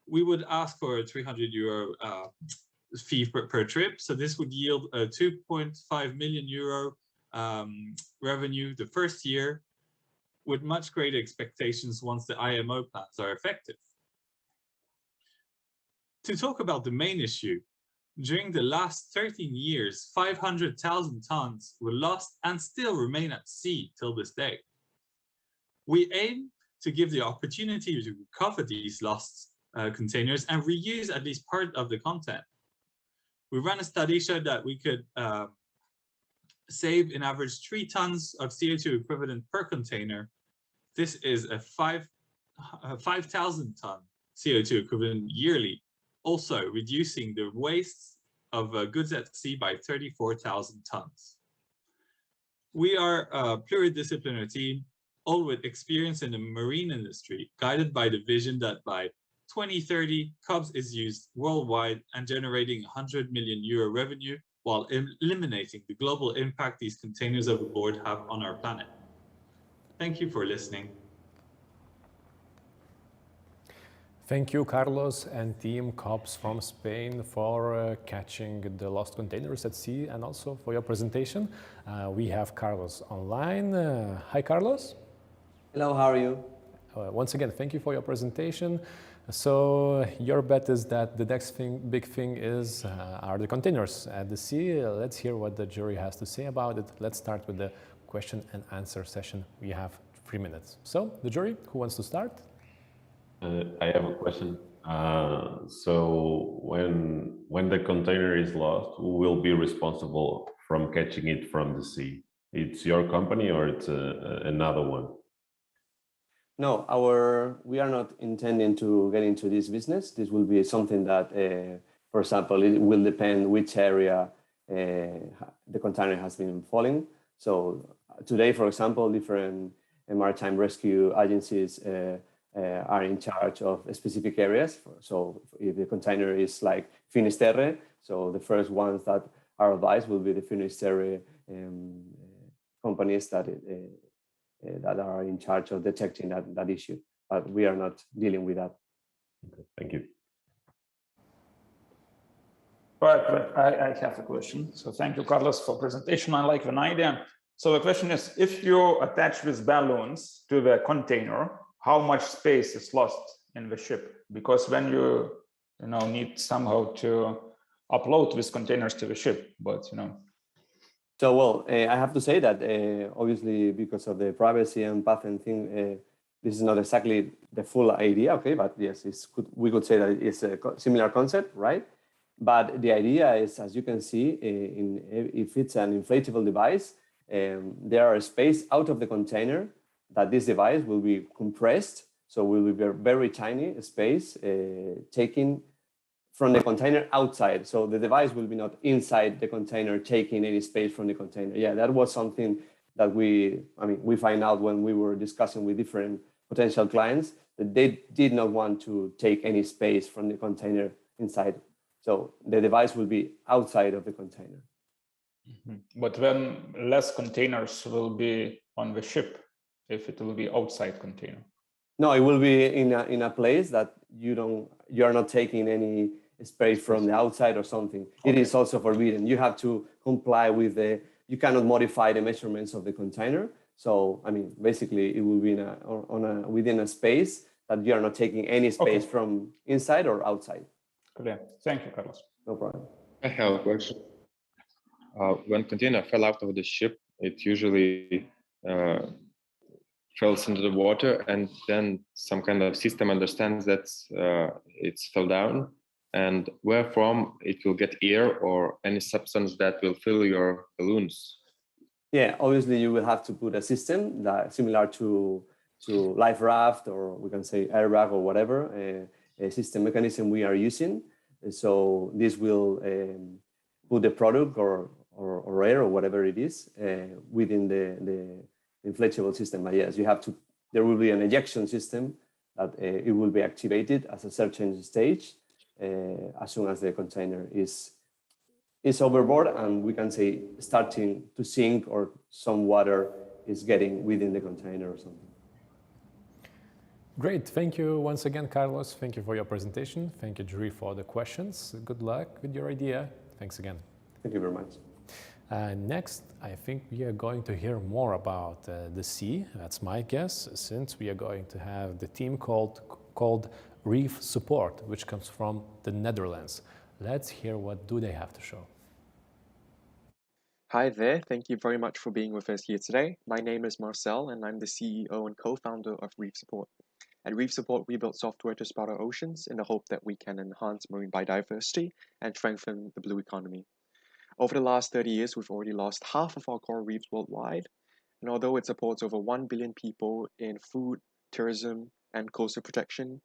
We would ask for a €300 fee per trip, so this would yield a €2.5 million revenue the first year, with much greater expectations once the IMO plans are effective. To talk about the main issue, during the last 13 years, 500,000 tons were lost and still remain at sea till this day. We aim to give the opportunity to recover these lost containers and reuse at least part of the content. We ran a study showed that we could save in average 3 tons of CO2 equivalent per container. This is a 5,000 ton CO2 equivalent yearly, also reducing the waste of goods at sea by 34,000 tons. We are a pluridisciplinary team, all with experience in the marine industry, guided by the vision that by 2030, COBS is used worldwide and generating €100 million revenue while eliminating the global impact these containers overboard have on our planet. Thank you for listening. Thank you, Carlos and team COBS from Spain for catching the lost containers at sea and also for your presentation. We have Carlos online. Hi, Carlos. Hello, how are you? Once again, thank you for your presentation. So your bet is that the next big thing are the containers at the sea. Let's hear what the jury has to say about it. Let's start with the question and answer session. We have 3 minutes. So the jury, who wants to start? I have a question. So when the container is lost, who will be responsible from catching it from the sea? It's your company or it's another one? No, we are not intending to get into this business. This will be something that, for example, it will depend which area the container has been falling. So today, for example, different maritime rescue agencies are in charge of specific areas. So if the container is like Finisterre, so the first ones that are advised will be the Finisterre companies that are in charge of detecting that issue. But we are not dealing with that. Okay, thank you. But I have a question. So thank you, Carlos, for presentation. I like an idea. So the question is, if you attach these balloons to the container, how much space is lost in the ship? Because when you need somehow to upload these containers to the ship, but So, well, I have to say that obviously because of the privacy and patent thing, this is not exactly the full idea, okay? But yes, we could say that it's a similar concept, right? But the idea is, as you can see, if it's an inflatable device, there are space out of the container that this device will be compressed. So will be very tiny space taking from the container outside. So the device will be not inside the container taking any space from the container. Yeah, that was something that we find out when we were discussing with different potential clients, that they did not want to take any space from the container inside. So the device will be outside of the container. Mm-hmm. But then less containers will be on the ship if it will be outside container. No, it will be in a place that you are not taking any space from the outside or something. Okay. It is also forbidden. You have to comply with you cannot modify the measurements of the container. So, basically it will be within a space that you are not taking any space from inside or outside. Clear. Thank you, Carlos. No problem. I have a question. When container fell out of the ship, it usually falls into the water, and then some kind of system understands that it's fell down, and where from it will get air or any substance that will fill your balloons. Yeah, obviously you will have to put a system that similar to life raft, or we can say air bag or whatever, a system mechanism we are using. So this will put the product or air or whatever it is within the inflatable system. But yes, you have to. There will be an ejection system that it will be activated as a certain stage as soon as the container is overboard, and we can say starting to sink, or some water is getting within the container or something. Great. Thank you once again, Carlos. Thank you for your presentation. Thank you, Jury, for the questions. Good luck with your idea. Thanks again. Thank you very much. Next, I think we are going to hear more about the sea. That's my guess, since we are going to have the team called Reef Support, which comes from the Netherlands. Let's hear what do they have to show. Hi there, thank you very much for being with us here today. My name is Marcel and I'm the CEO and co-founder of Reef Support. At Reef Support, we built software to spot our oceans in the hope that we can enhance marine biodiversity and strengthen the blue economy. Over the last 30 years, we've already lost half of our coral reefs worldwide. And although it supports over 1 billion people in food, tourism, and coastal protection,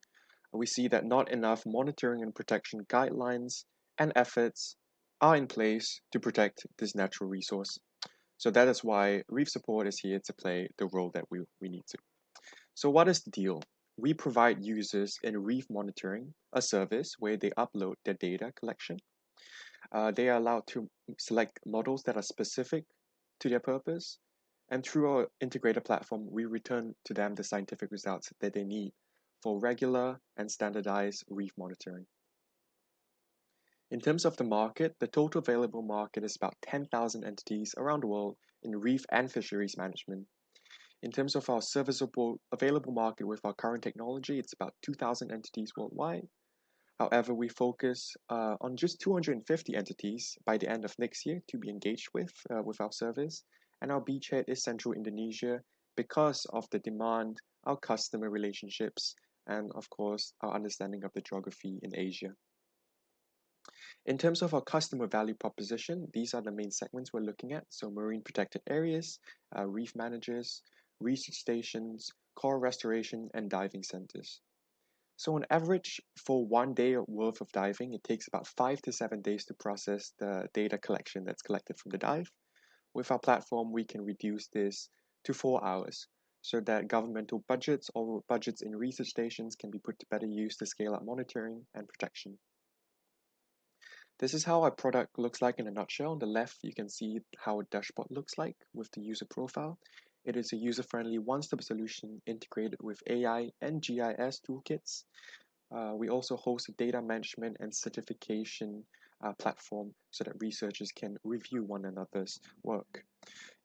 we see that not enough monitoring and protection guidelines and efforts are in place to protect this natural resource. So that is why Reef Support is here to play the role that we need to. So what is the deal? We provide users in reef monitoring a service where they upload their data collection. They are allowed to select models that are specific to their purpose. And through our integrated platform, we return to them the scientific results that they need for regular and standardized reef monitoring. In terms of the market, the total available market is about 10,000 entities around the world in reef and fisheries management. In terms of our serviceable available market with our current technology, it's about 2,000 entities worldwide. However, we focus on just 250 entities by the end of next year to be engaged with our service. And our beachhead is Central Indonesia because of the demand, our customer relationships, and of course, our understanding of the geography in Asia. In terms of our customer value proposition, these are the main segments we're looking at. So marine protected areas, reef managers, research stations, coral restoration, and diving centers. So on average, for 1 day worth of diving, it takes about 5 to 7 days to process the data collection that's collected from the dive. With our platform, we can reduce this to 4 hours so that governmental budgets or budgets in research stations can be put to better use to scale up monitoring and protection. This is how our product looks like in a nutshell. On the left, you can see how a dashboard looks like with the user profile. It is a user-friendly one-stop solution integrated with AI and GIS toolkits. We also host a data management and certification platform so that researchers can review one another's work.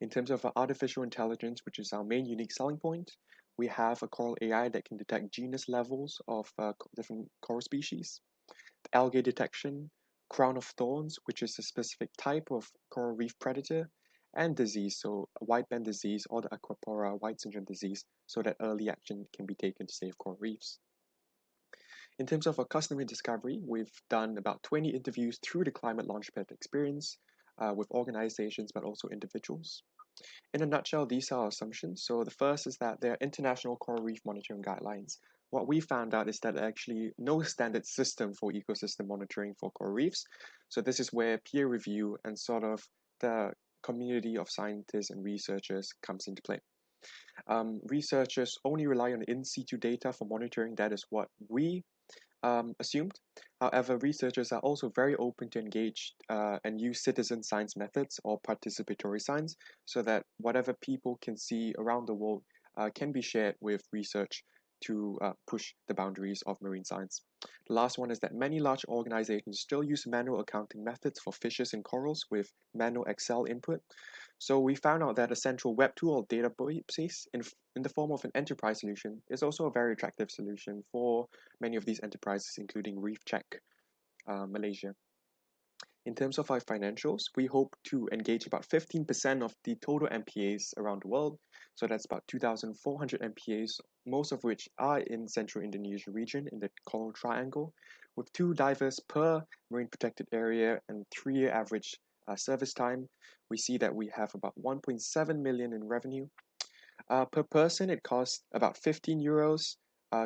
In terms of our artificial intelligence, which is our main unique selling point, we have a coral AI that can detect genus levels of different coral species, algae detection, crown of thorns, which is a specific type of coral reef predator, and disease, so white band disease or the Aquapora white syndrome disease, so that early action can be taken to save coral reefs. In terms of our customer discovery, we've done about 20 interviews through the ClimateLaunchpad experience with organizations, but also individuals. In a nutshell, these are our assumptions. So the first is that there are international coral reef monitoring guidelines. What we found out is that actually no standard system for ecosystem monitoring for coral reefs. So this is where peer review and sort of the community of scientists and researchers comes into play. Researchers only rely on in situ data for monitoring. That is what we assumed. However, researchers are also very open to engage and use citizen science methods or participatory science so that whatever people can see around the world can be shared with research to push the boundaries of marine science. The last one is that many large organizations still use manual accounting methods for fishes and corals with manual Excel input. So we found out that a central web tool or database in the form of an enterprise solution is also a very attractive solution for many of these enterprises, including Reef Check, Malaysia. In terms of our financials, we hope to engage about 15% of the total MPAs around the world. So that's about 2,400 MPAs, most of which are in Central Indonesia region in the Coral Triangle, with 2 divers per marine protected area and 3-year average service time. We see that we have about 1.7 million in revenue. Per person, it costs about 15 euros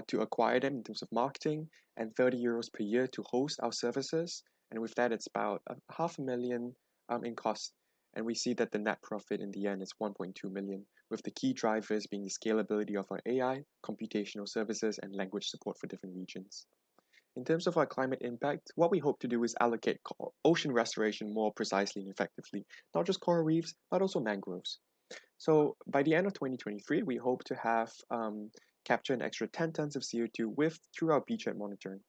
to acquire them in terms of marketing and 30 euros per year to host our services. And with that, it's about 500,000 in cost. And we see that the net profit in the end is 1.2 million, with the key drivers being the scalability of our AI, computational services, and language support for different regions. In terms of our climate impact, what we hope to do is allocate ocean restoration more precisely and effectively, not just coral reefs, but also mangroves. So by the end of 2023, we hope to have capture an extra 10 tons of CO2 through our beachhead monitoring.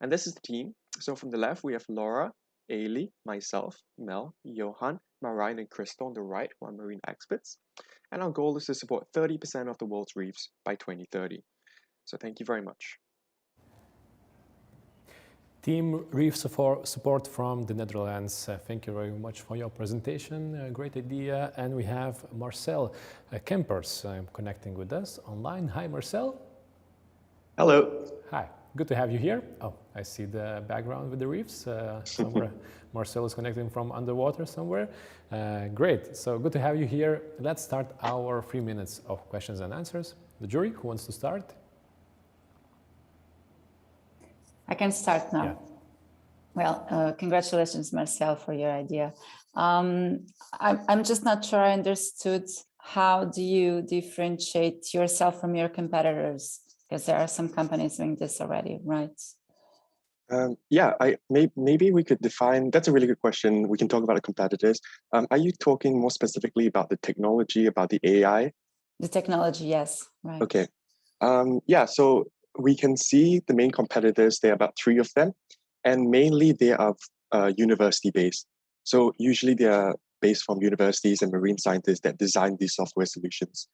And this is the team. So from the left, we have Laura, Ailey, myself, Mel, Johan, Marijn, and Crystal on the right, who are marine experts. And our goal is to support 30% of the world's reefs by 2030. So thank you very much. Team Reef Support from the Netherlands. Thank you very much for your presentation. Great idea. And we have Marcel Kempers connecting with us online. Hi, Marcel. Hello. Hi. Good to have you here. Oh, I see the background with the reefs. Somewhere Marcel is connecting from underwater somewhere. Great. So good to have you here. Let's start our 3 minutes of questions and answers. The jury, who wants to start? I can start now. Yeah. Well, congratulations, Marcel, for your idea. I'm just not sure I understood, how do you differentiate yourself from your competitors? Because there are some companies doing this already, right? Yeah, maybe we could define, that's a really good question. We can talk about the competitors. Are you talking more specifically about the technology, about the AI? The technology, yes, right. Okay. Yeah, so we can see the main competitors, there are about 3 of them, and mainly they are university-based. So usually they are based from universities and marine scientists that design these software solutions.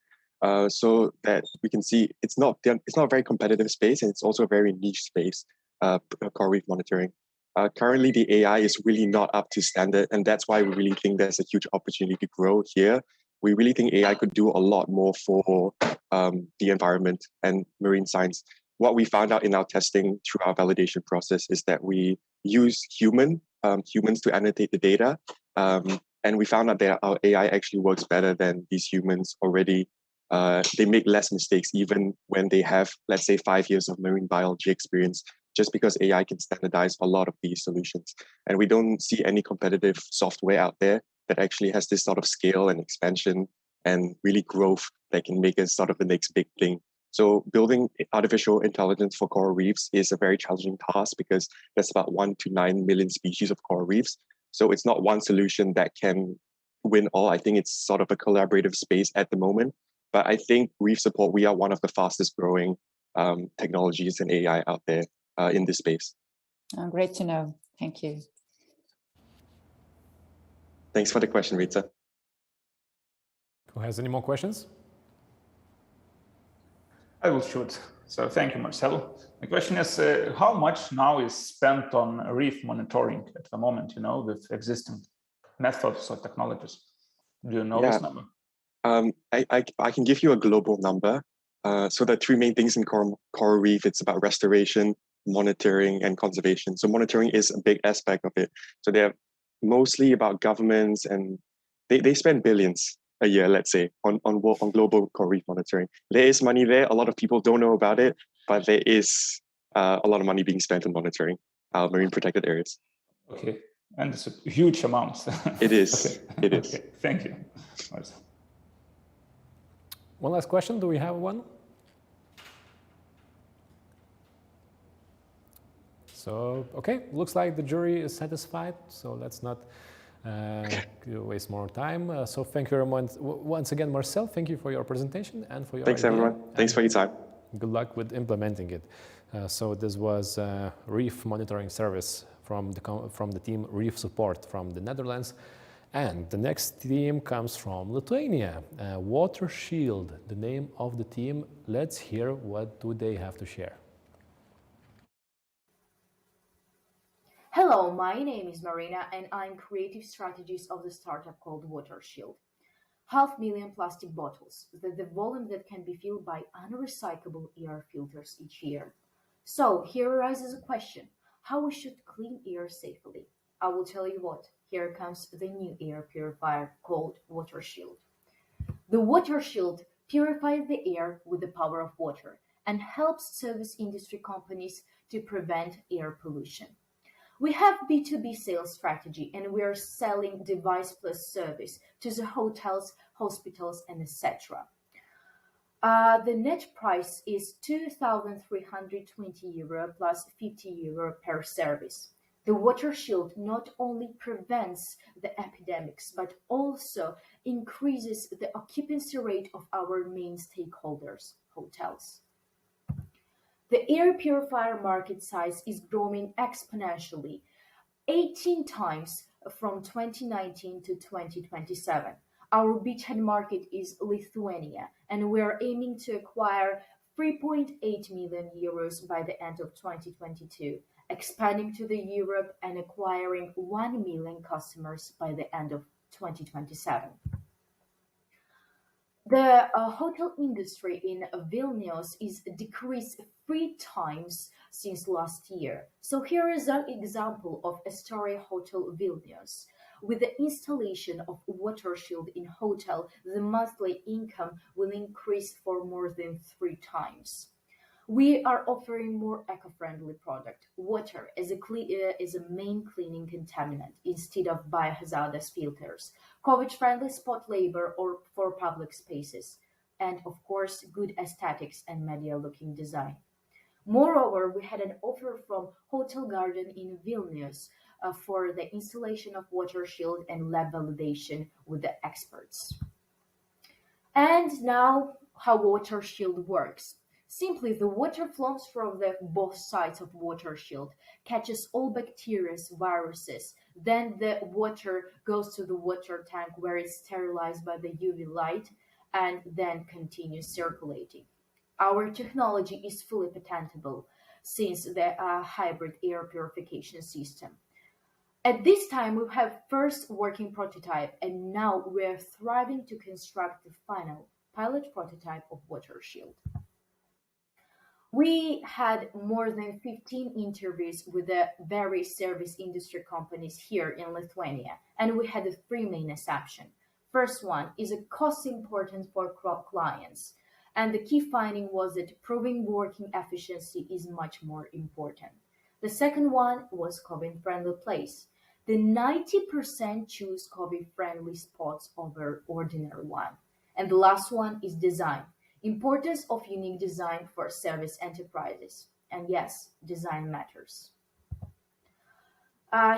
So that we can see it's not a very competitive space, and it's also a very niche space, coral reef monitoring. Currently, the AI is really not up to standard, and that's why we really think there's a huge opportunity to grow here. We really think AI could do a lot more for the environment and marine science. What we found out in our testing through our validation process is that we use humans to annotate the data, and we found out that our AI actually works better than these humans already. They make less mistakes even when they have, let's say, 5 years of marine biology experience, just because AI can standardize a lot of these solutions. And we don't see any competitive software out there that actually has this sort of scale and expansion and really growth that can make us sort of the next big thing. So building artificial intelligence for coral reefs is a very challenging task because there's about 1 to 9 million species of coral reefs. So it's not one solution that can win all. I think it's sort of a collaborative space at the moment. But I think Reef Support, we are one of the fastest growing technologies and AI out there in this space. Great to know. Thank you. Thanks for the question, Rita. Who has any more questions? I will shoot. So thank you, Marcelo. The question is, how much now is spent on reef monitoring at the moment, with existing methods or technologies? Do you know this number? I can give you a global number. So the 3 main things in coral reef, it's about restoration, monitoring, and conservation. So monitoring is a big aspect of it. So they're mostly about governments, and they spend billions a year, let's say, on global coral reef monitoring. There is money there. A lot of people don't know about it, but there is a lot of money being spent on monitoring marine protected areas. Okay, and it's a huge amount. It is. Okay. It is. Okay. Thank you. One last question. Do we have one? So, okay, looks like the jury is satisfied. So let's not waste more time. So thank you very much once again, Marcel. Thank you for your presentation and for your Thanks, idea. everyone. Thanks for your time. Good luck with implementing it. So this was reef monitoring service from the team Reef Support from the Netherlands. And the next team comes from Lithuania, Water Shield, the name of the team. Let's hear what do they have to share. Hello Hello, my name is Marina and I'm creative strategist of the startup called Water Shield. 500,000 plastic bottles, the volume that can be filled by unrecyclable air filters each year. So here arises a question, how we should clean air safely? I will tell you what, here comes the new air purifier called Water Shield. The Water Shield purifies the air with the power of water and helps service industry companies to prevent air pollution. We have B2B sales strategy and we are selling device plus service to the hotels, hospitals, and etc. The net price is €2,320 plus €50 per service. The Water Shield not only prevents the epidemics, but also increases the occupancy rate of our main stakeholders, hotels. The air purifier market size is growing exponentially, 18 times from 2019 to 2027. Our beachhead market is Lithuania, and we are aiming to acquire €3.8 million by the end of 2022, expanding to the Europe and acquiring 1 million customers by the end of 2027. The hotel industry in Vilnius is decreased 3 times since last year. So here is an example of Astoria Hotel Vilnius. With the installation of Water Shield in hotel, the monthly income will increase for more than 3 times. We are offering more eco-friendly product, water as a main cleaning contaminant instead of biohazardous filters, COVID-friendly spot labor or for public spaces, and of course, good aesthetics and media-looking design. Moreover, we had an offer from Hotel Garden in Vilnius for the installation of Water Shield and lab validation with the experts. And now, how Water Shield works. Simply, the water flows from both sides of Water Shield, catches all bacteria, viruses, then the water goes to the water tank where it's sterilized by the UV light and then continues circulating. Our technology is fully patentable since the hybrid air purification system. At this time, we have first working prototype and now we're thriving to construct the final pilot prototype of Water Shield. We had more than 15 interviews with the various service industry companies here in Lithuania, and we had 3 main assumptions. First one is a cost important for clients, and the key finding was that proving working efficiency is much more important. The second one was COVID-friendly place. The 90% choose COVID-friendly spots over ordinary one. And the last one is design. Importance of unique design for service enterprises. And yes, design matters.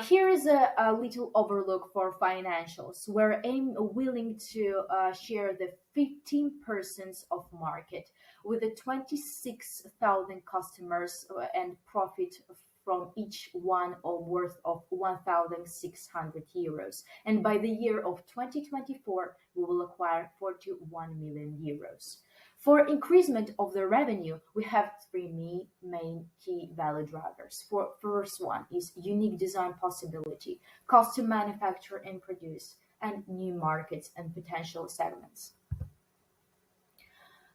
Here is a little overlook for financials. We're willing to share the 15% of market with the 26,000 customers and profit from each one or worth of €1,600. And by the year of 2024, we will acquire €41 million. For increasement of the revenue, we have 3 main key value drivers. First one is unique design possibility, cost to manufacture and produce, and new markets and potential segments.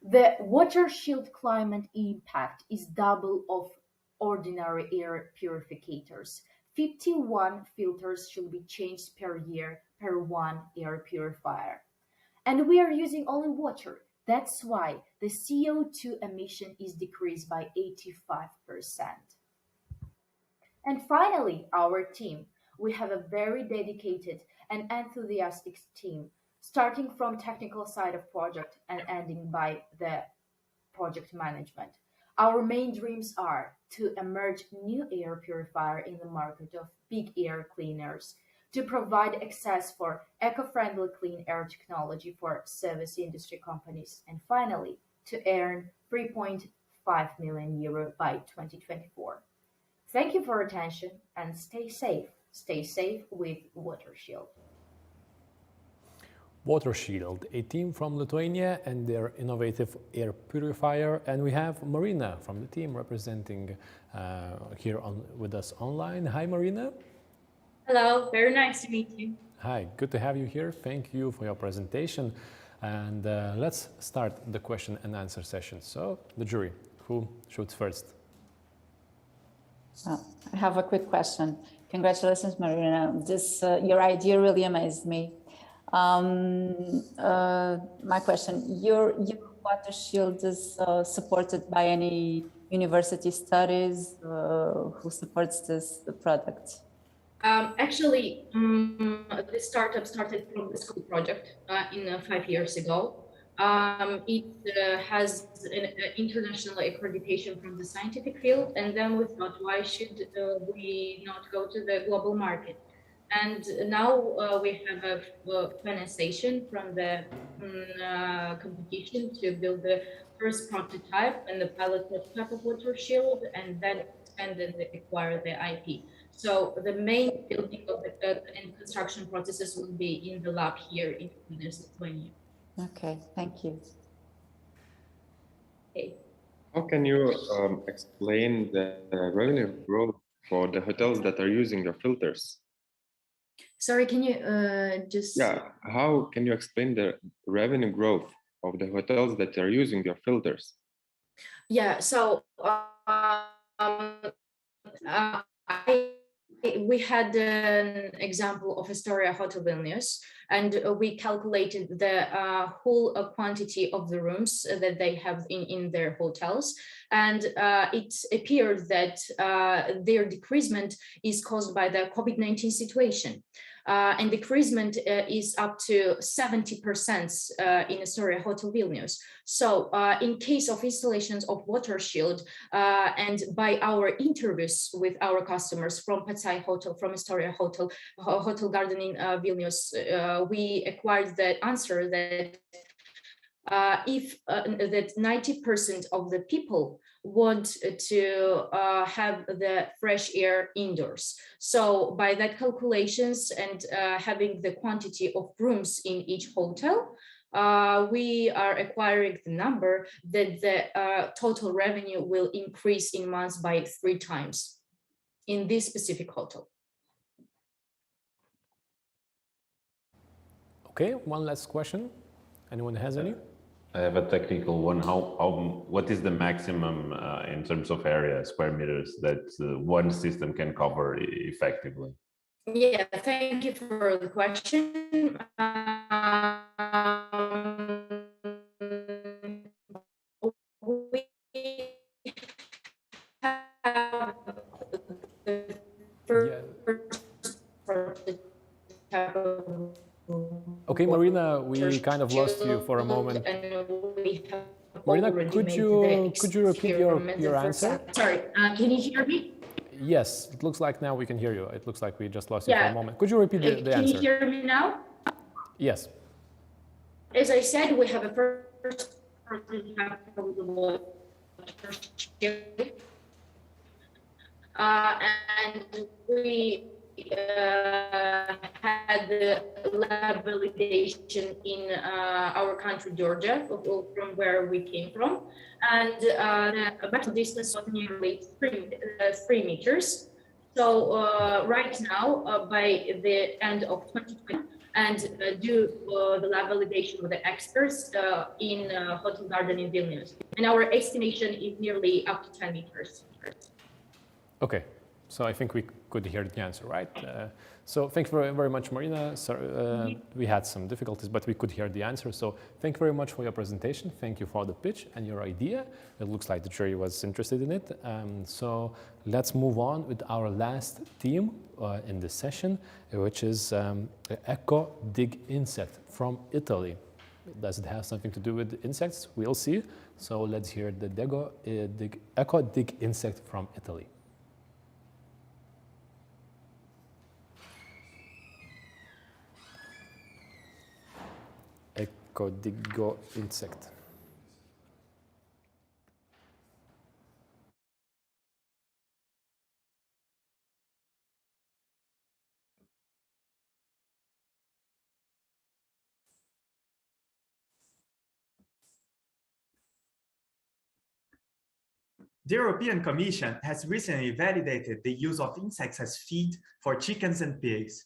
The Water Shield climate impact is double of ordinary air purificators. 51 filters should be changed per year per 1 air purifier. And we are using only water. That's why the CO2 emission is decreased by 85%. And finally, our team. We have a very dedicated and enthusiastic team, starting from technical side of project and ending by the project management. Our main dreams are to emerge new air purifier in the market of big air cleaners, to provide access for eco-friendly clean air technology for service industry companies, and finally, to earn €3.5 million by 2024. Thank you for your attention and stay safe. Stay safe with Water Shield. Water Shield, a team from Lithuania and their innovative air purifier. And we have Marina from the team representing here with us online. Hi, Marina. Hello, very nice to meet you. Hi, good to have you here. Thank you for your presentation. And let's start the question and answer session. So, the jury, who shoots first? I have a quick question. Congratulations, Marina. Your idea really amazed me. My question, your water shield is supported by any university studies who supports this product? Actually, the startup started from a school project 5 years ago. It has an international accreditation from the scientific field, and then we thought, why should we not go to the global market? And now we have a financing from the competition to build the first prototype and the pilot prototype of water shield, and then expand and acquire the IP. So the main building of the and construction processes will be in the lab here in Lithuania. Okay, thank you. Okay. How can you explain the revenue growth for the hotels that are using your filters? Sorry, can you just... Yeah, how can you explain the revenue growth of the hotels that are using your filters? Yeah, so we had an example of Astoria Hotel Vilnius, and we calculated the whole quantity of the rooms that they have in their hotels. And it appeared that their decreasement is caused by the COVID-19 situation. And decreasement is up to 70% in Astoria Hotel Vilnius. So in case of installations of water shield and by our interviews with our customers from Patsai Hotel, from Astoria Hotel, Hotel Garden in Vilnius, we acquired the answer that that 90% of the people want to have the fresh air indoors. So by that calculations and having the quantity of rooms in each hotel, we are acquiring the number that the total revenue will increase in months by 3 times in this specific hotel. Okay, one last question. Anyone has any? I have a technical one. What is the maximum in terms of area, square meters, that one system can cover effectively? Yeah, thank you for the question. We have the first Okay, Marina, we kind of lost you for a moment. Marina, could you repeat your answer? Sorry, can you hear me? Yes, it looks like now we can hear you. It looks like we just lost you for a moment. Could you repeat the answer? Can you hear me now? Yes. As I said, we have a first prototype of the water shield, and we had the lab validation in our country, Georgia, from where we came from. And the battle distance was nearly 3 meters. So right now, by the end of 2020, and do the lab validation with the experts in Hotel Garden in Vilnius. And our estimation is nearly up to 10 meters. Okay. So I think we could hear the answer, right? So thank you very much, Marina. We had some difficulties, but we could hear the answer. So thank you very much for your presentation. Thank you for the pitch and your idea. It looks like the jury was interested in it. So let's move on with our last theme in this session, which is Eco Dig Insect from Italy. Does it have something to do with insects? We'll see. So let's hear the Eco Dig Insect from Italy. Codigo insect. The European Commission has recently validated the use of insects as feed for chickens and pigs.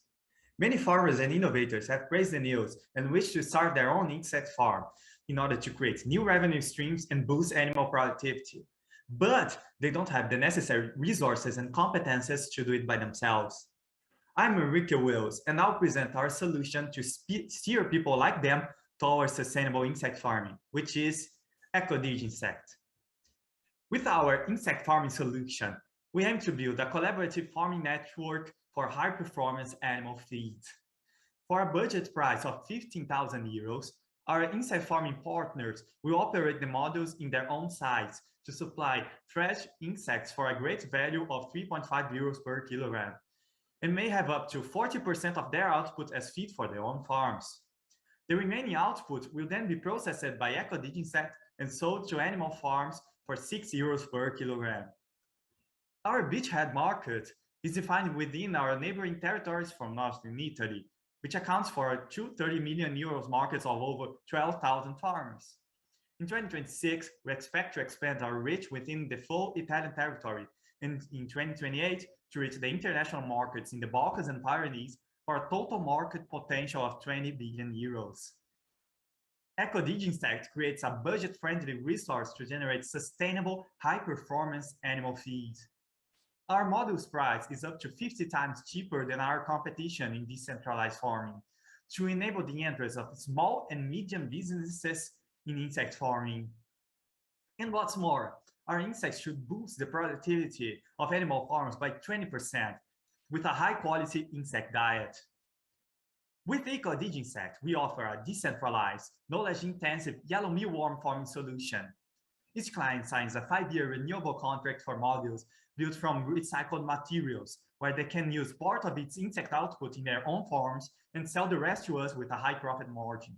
Many farmers and innovators have praised the news and wish to start their own insect farm in order to create new revenue streams and boost animal productivity. But they don't have the necessary resources and competences to do it by themselves. I'm Enrique Wills, and I'll present our solution to steer people like them towards sustainable insect farming, which is Ecodiginsect. With our insect farming solution, we aim to build a collaborative farming network for high-performance animal feed. For a budget price of 15,000 euros, our insect farming partners will operate the models in their own sites to supply fresh insects for a great value of 3.5 euros per kilogram, and may have up to 40% of their output as feed for their own farms. The remaining output will then be processed by Ecodiginsect and sold to animal farms for 6 euros per kilogram. Our beachhead market is defined within our neighboring territories from northern Italy, which accounts for a 230 million euros market of over 12,000 farmers. In 2026, we expect to expand our reach within the full Italian territory, and in 2028, to reach the international markets in the Balkans and Pyrenees for a total market potential of 20 billion euros. Ecodiginsect creates a budget-friendly resource to generate sustainable, high-performance animal feed. Our module's price is up to 50 times cheaper than our competition in decentralized farming, to enable the entrance of small and medium businesses in insect farming. And what's more, our insects should boost the productivity of animal farms by 20% with a high-quality insect diet. With Ecodiginsect, we offer a decentralized, knowledge-intensive yellow mealworm farming solution. Each client signs a 5-year renewable contract for modules built from recycled materials, where they can use part of its insect output in their own farms and sell the rest to us with a high profit margin.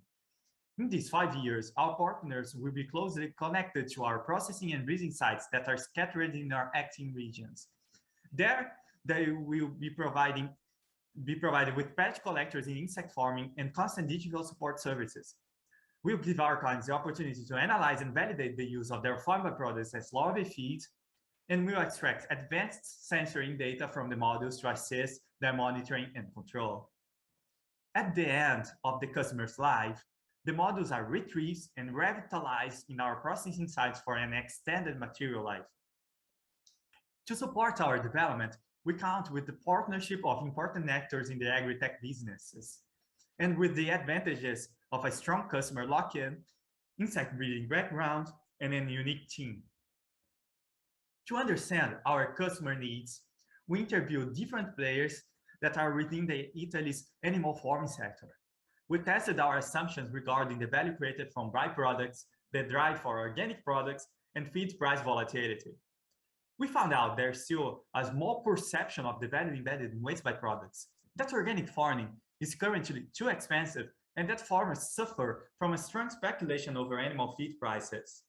In these 5 years, our partners will be closely connected to our processing and breeding sites that are scattered in our acting regions. There, they will be provided with patch collectors in insect farming and constant digital support services. We'll give our clients the opportunity to analyze and validate the use of their farm products as larvae feed, and we'll extract advanced sensoring data from the models to assist their monitoring and control. At the end of the customer's life, the modules are retrieved and revitalized in our processing sites for an extended material life. To support our development, we count with the partnership of important actors in the agri-tech businesses, and with the advantages of a strong customer lock-in, insect breeding background, and a unique team. To understand our customer needs, we interviewed different players that are within the Italy's animal farming sector. We tested our assumptions regarding the value created from byproducts, the drive for organic products, and feed price volatility. We found out there's still a small perception of the value embedded in waste byproducts, that organic farming is currently too expensive, and that farmers suffer from a strong speculation over animal feed prices.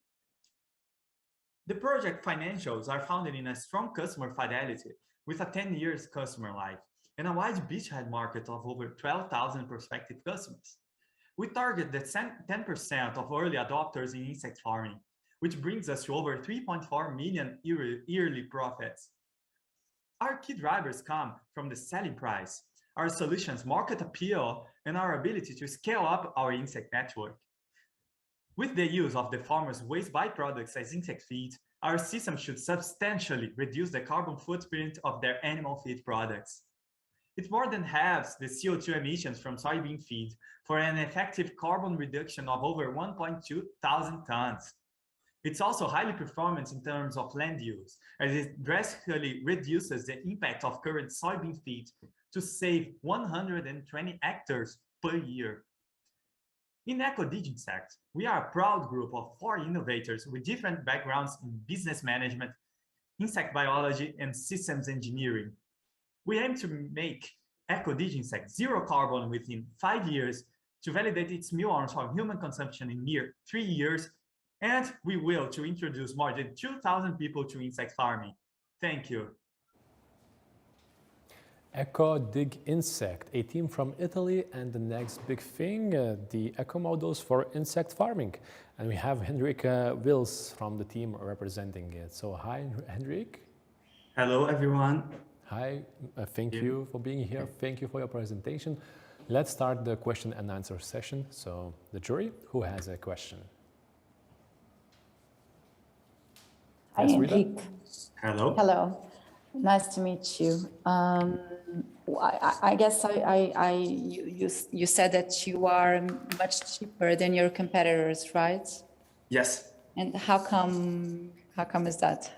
The project financials are founded in a strong customer fidelity with a 10-year customer life and a wide beachhead market of over 12,000 prospective customers. We target the 10% of early adopters in insect farming, which brings us to over 3.4 million yearly profits. Our key drivers come from the selling price, our solution's market appeal, and our ability to scale up our insect network. With the use of the farmers' waste byproducts as insect feed, our system should substantially reduce the carbon footprint of their animal feed products. It more than halves the CO2 emissions from soybean feed for an effective carbon reduction of over 1.2 thousand tons. It's also highly performant in terms of land use, as it drastically reduces the impact of current soybean feed to save 120 hectares per year. In Ecodiginsect, we are a proud group of 4 innovators with different backgrounds in business management, insect biology, and systems engineering. We aim to make Ecodiginsect zero carbon within 5 years, to validate its mealworms for human consumption in near 3 years, and we will to introduce more than 2,000 people to insect farming. Thank you. Eco Dig Insect, a team from Italy, and the next big thing, the eco models for insect farming. And we have Henrik Wils from the team representing it. So hi, Henrik. Hello, everyone. Hi, thank you for being here. Thank you for your presentation. Let's start the question and answer session. So the jury, who has a question? Hi, Yes, Rita? Henrik. Hello. Hello. Nice to meet you. I guess you said that you are much cheaper than your competitors, right? Yes. And how come is that?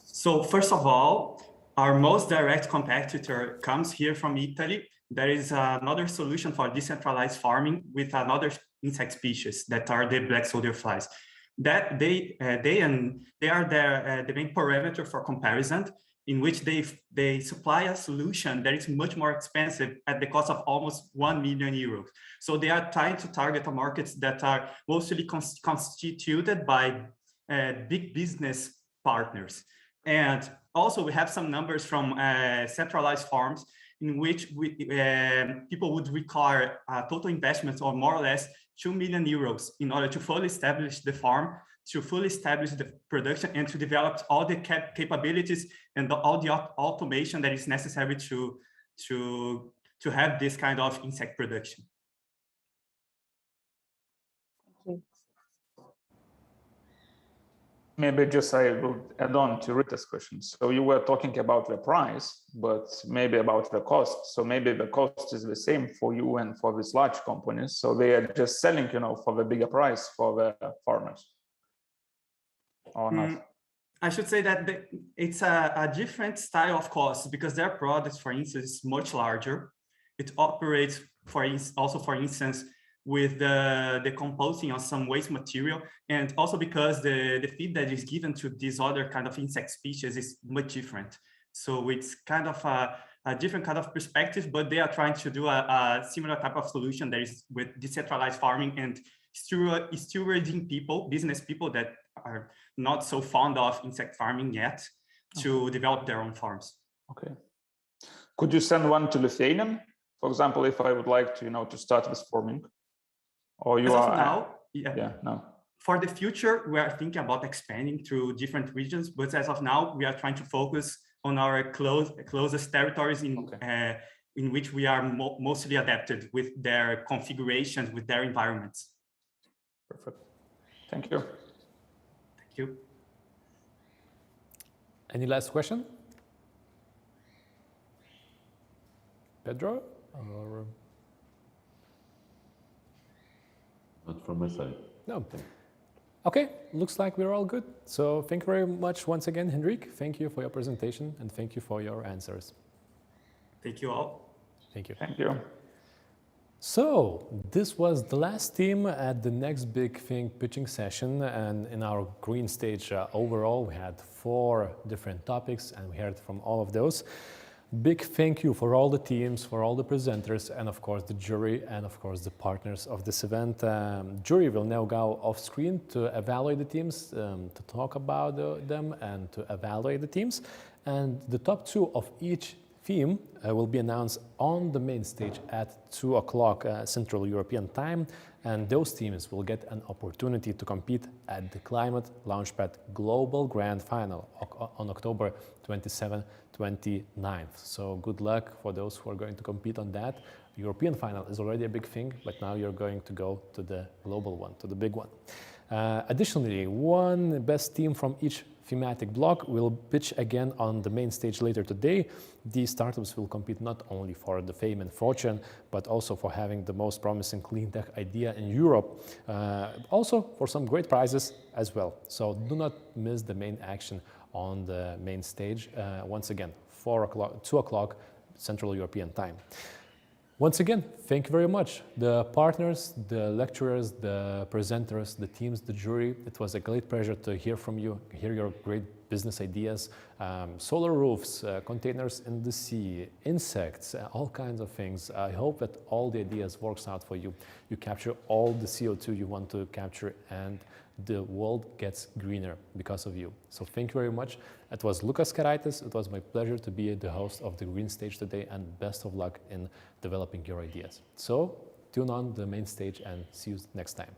So first of all, our most direct competitor comes here from Italy. There is another solution for decentralized farming with another insect species that are the black soldier flies. That they are the main parameter for comparison, in which they supply a solution that is much more expensive at the cost of almost 1 million euros. So they are trying to target markets that are mostly constituted by big business partners. And also we have some numbers from centralized farms in which people would require total investments of more or less 2 million euros in order to fully establish the farm, to fully establish the production, and to develop all the capabilities and all the automation that is necessary to have this kind of insect production. Thank you. Maybe just I will add on to Rita's question. So you were talking about the price, but maybe about the cost. So maybe the cost is the same for you and for these large companies. So they are just selling, for the bigger price for the farmers, or not? I should say that it's a different style of cost because their products, for instance, is much larger. It operates, for instance, with the decomposing of some waste material, and also because the feed that is given to this other kind of insect species is much different. So it's kind of a different kind of perspective, but they are trying to do a similar type of solution that is with decentralized farming and stewarding people, business people that are not so fond of insect farming yet, to develop their own farms. Okay. Could you send one to Lithuanian, for example, if I would like to, to start this farming? Or you As are of now, no. For the future, we are thinking about expanding through different regions, but as of now, we are trying to focus on our closest territories in which we are mostly adapted with their configurations, with their environments. Perfect. Thank you. Thank you. Any last question? Pedro? Or... Not from my side. No. Okay, looks like we're all good. So thank you very much once again, Henrik. Thank you for your presentation and thank you for your answers. Thank you all. Thank you. Thank you. So this was the last team at the next big thing pitching session, and in our green stage overall we had 4 different topics and we heard from all of those. Big thank you for all the teams, for all the presenters, and of course the jury, and of course the partners of this event. Jury will now go off screen to evaluate the teams, to talk about them and to evaluate the teams. And the top 2 of each theme will be announced on the main stage at 2 o'clock Central European time, and those teams will get an opportunity to compete at the Climate Launchpad Global Grand Final on October 27-29th. So good luck for those who are going to compete on that. European final is already a big thing, but now you're going to go to the global one, to the big one. Additionally, one best team from each thematic block will pitch again on the main stage later today. These startups will compete not only for the fame and fortune, but also for having the most promising clean tech idea in Europe, also for some great prizes as well. So do not miss the main action on the main stage. Once again, 2 o'clock Central European time. Once again, thank you very much. The partners, the lecturers, the presenters, the teams, the jury. It was a great pleasure to hear from you, hear your great business ideas, solar roofs, containers in the sea, insects, all kinds of things. I hope that all the ideas works out for you. You capture all the CO2 you want to capture, and the world gets greener because of you. So thank you very much. It was Lukas Karaitis. It was my pleasure to be the host of the Green Stage today, and best of luck in developing your ideas. So tune on the main stage and see you next time.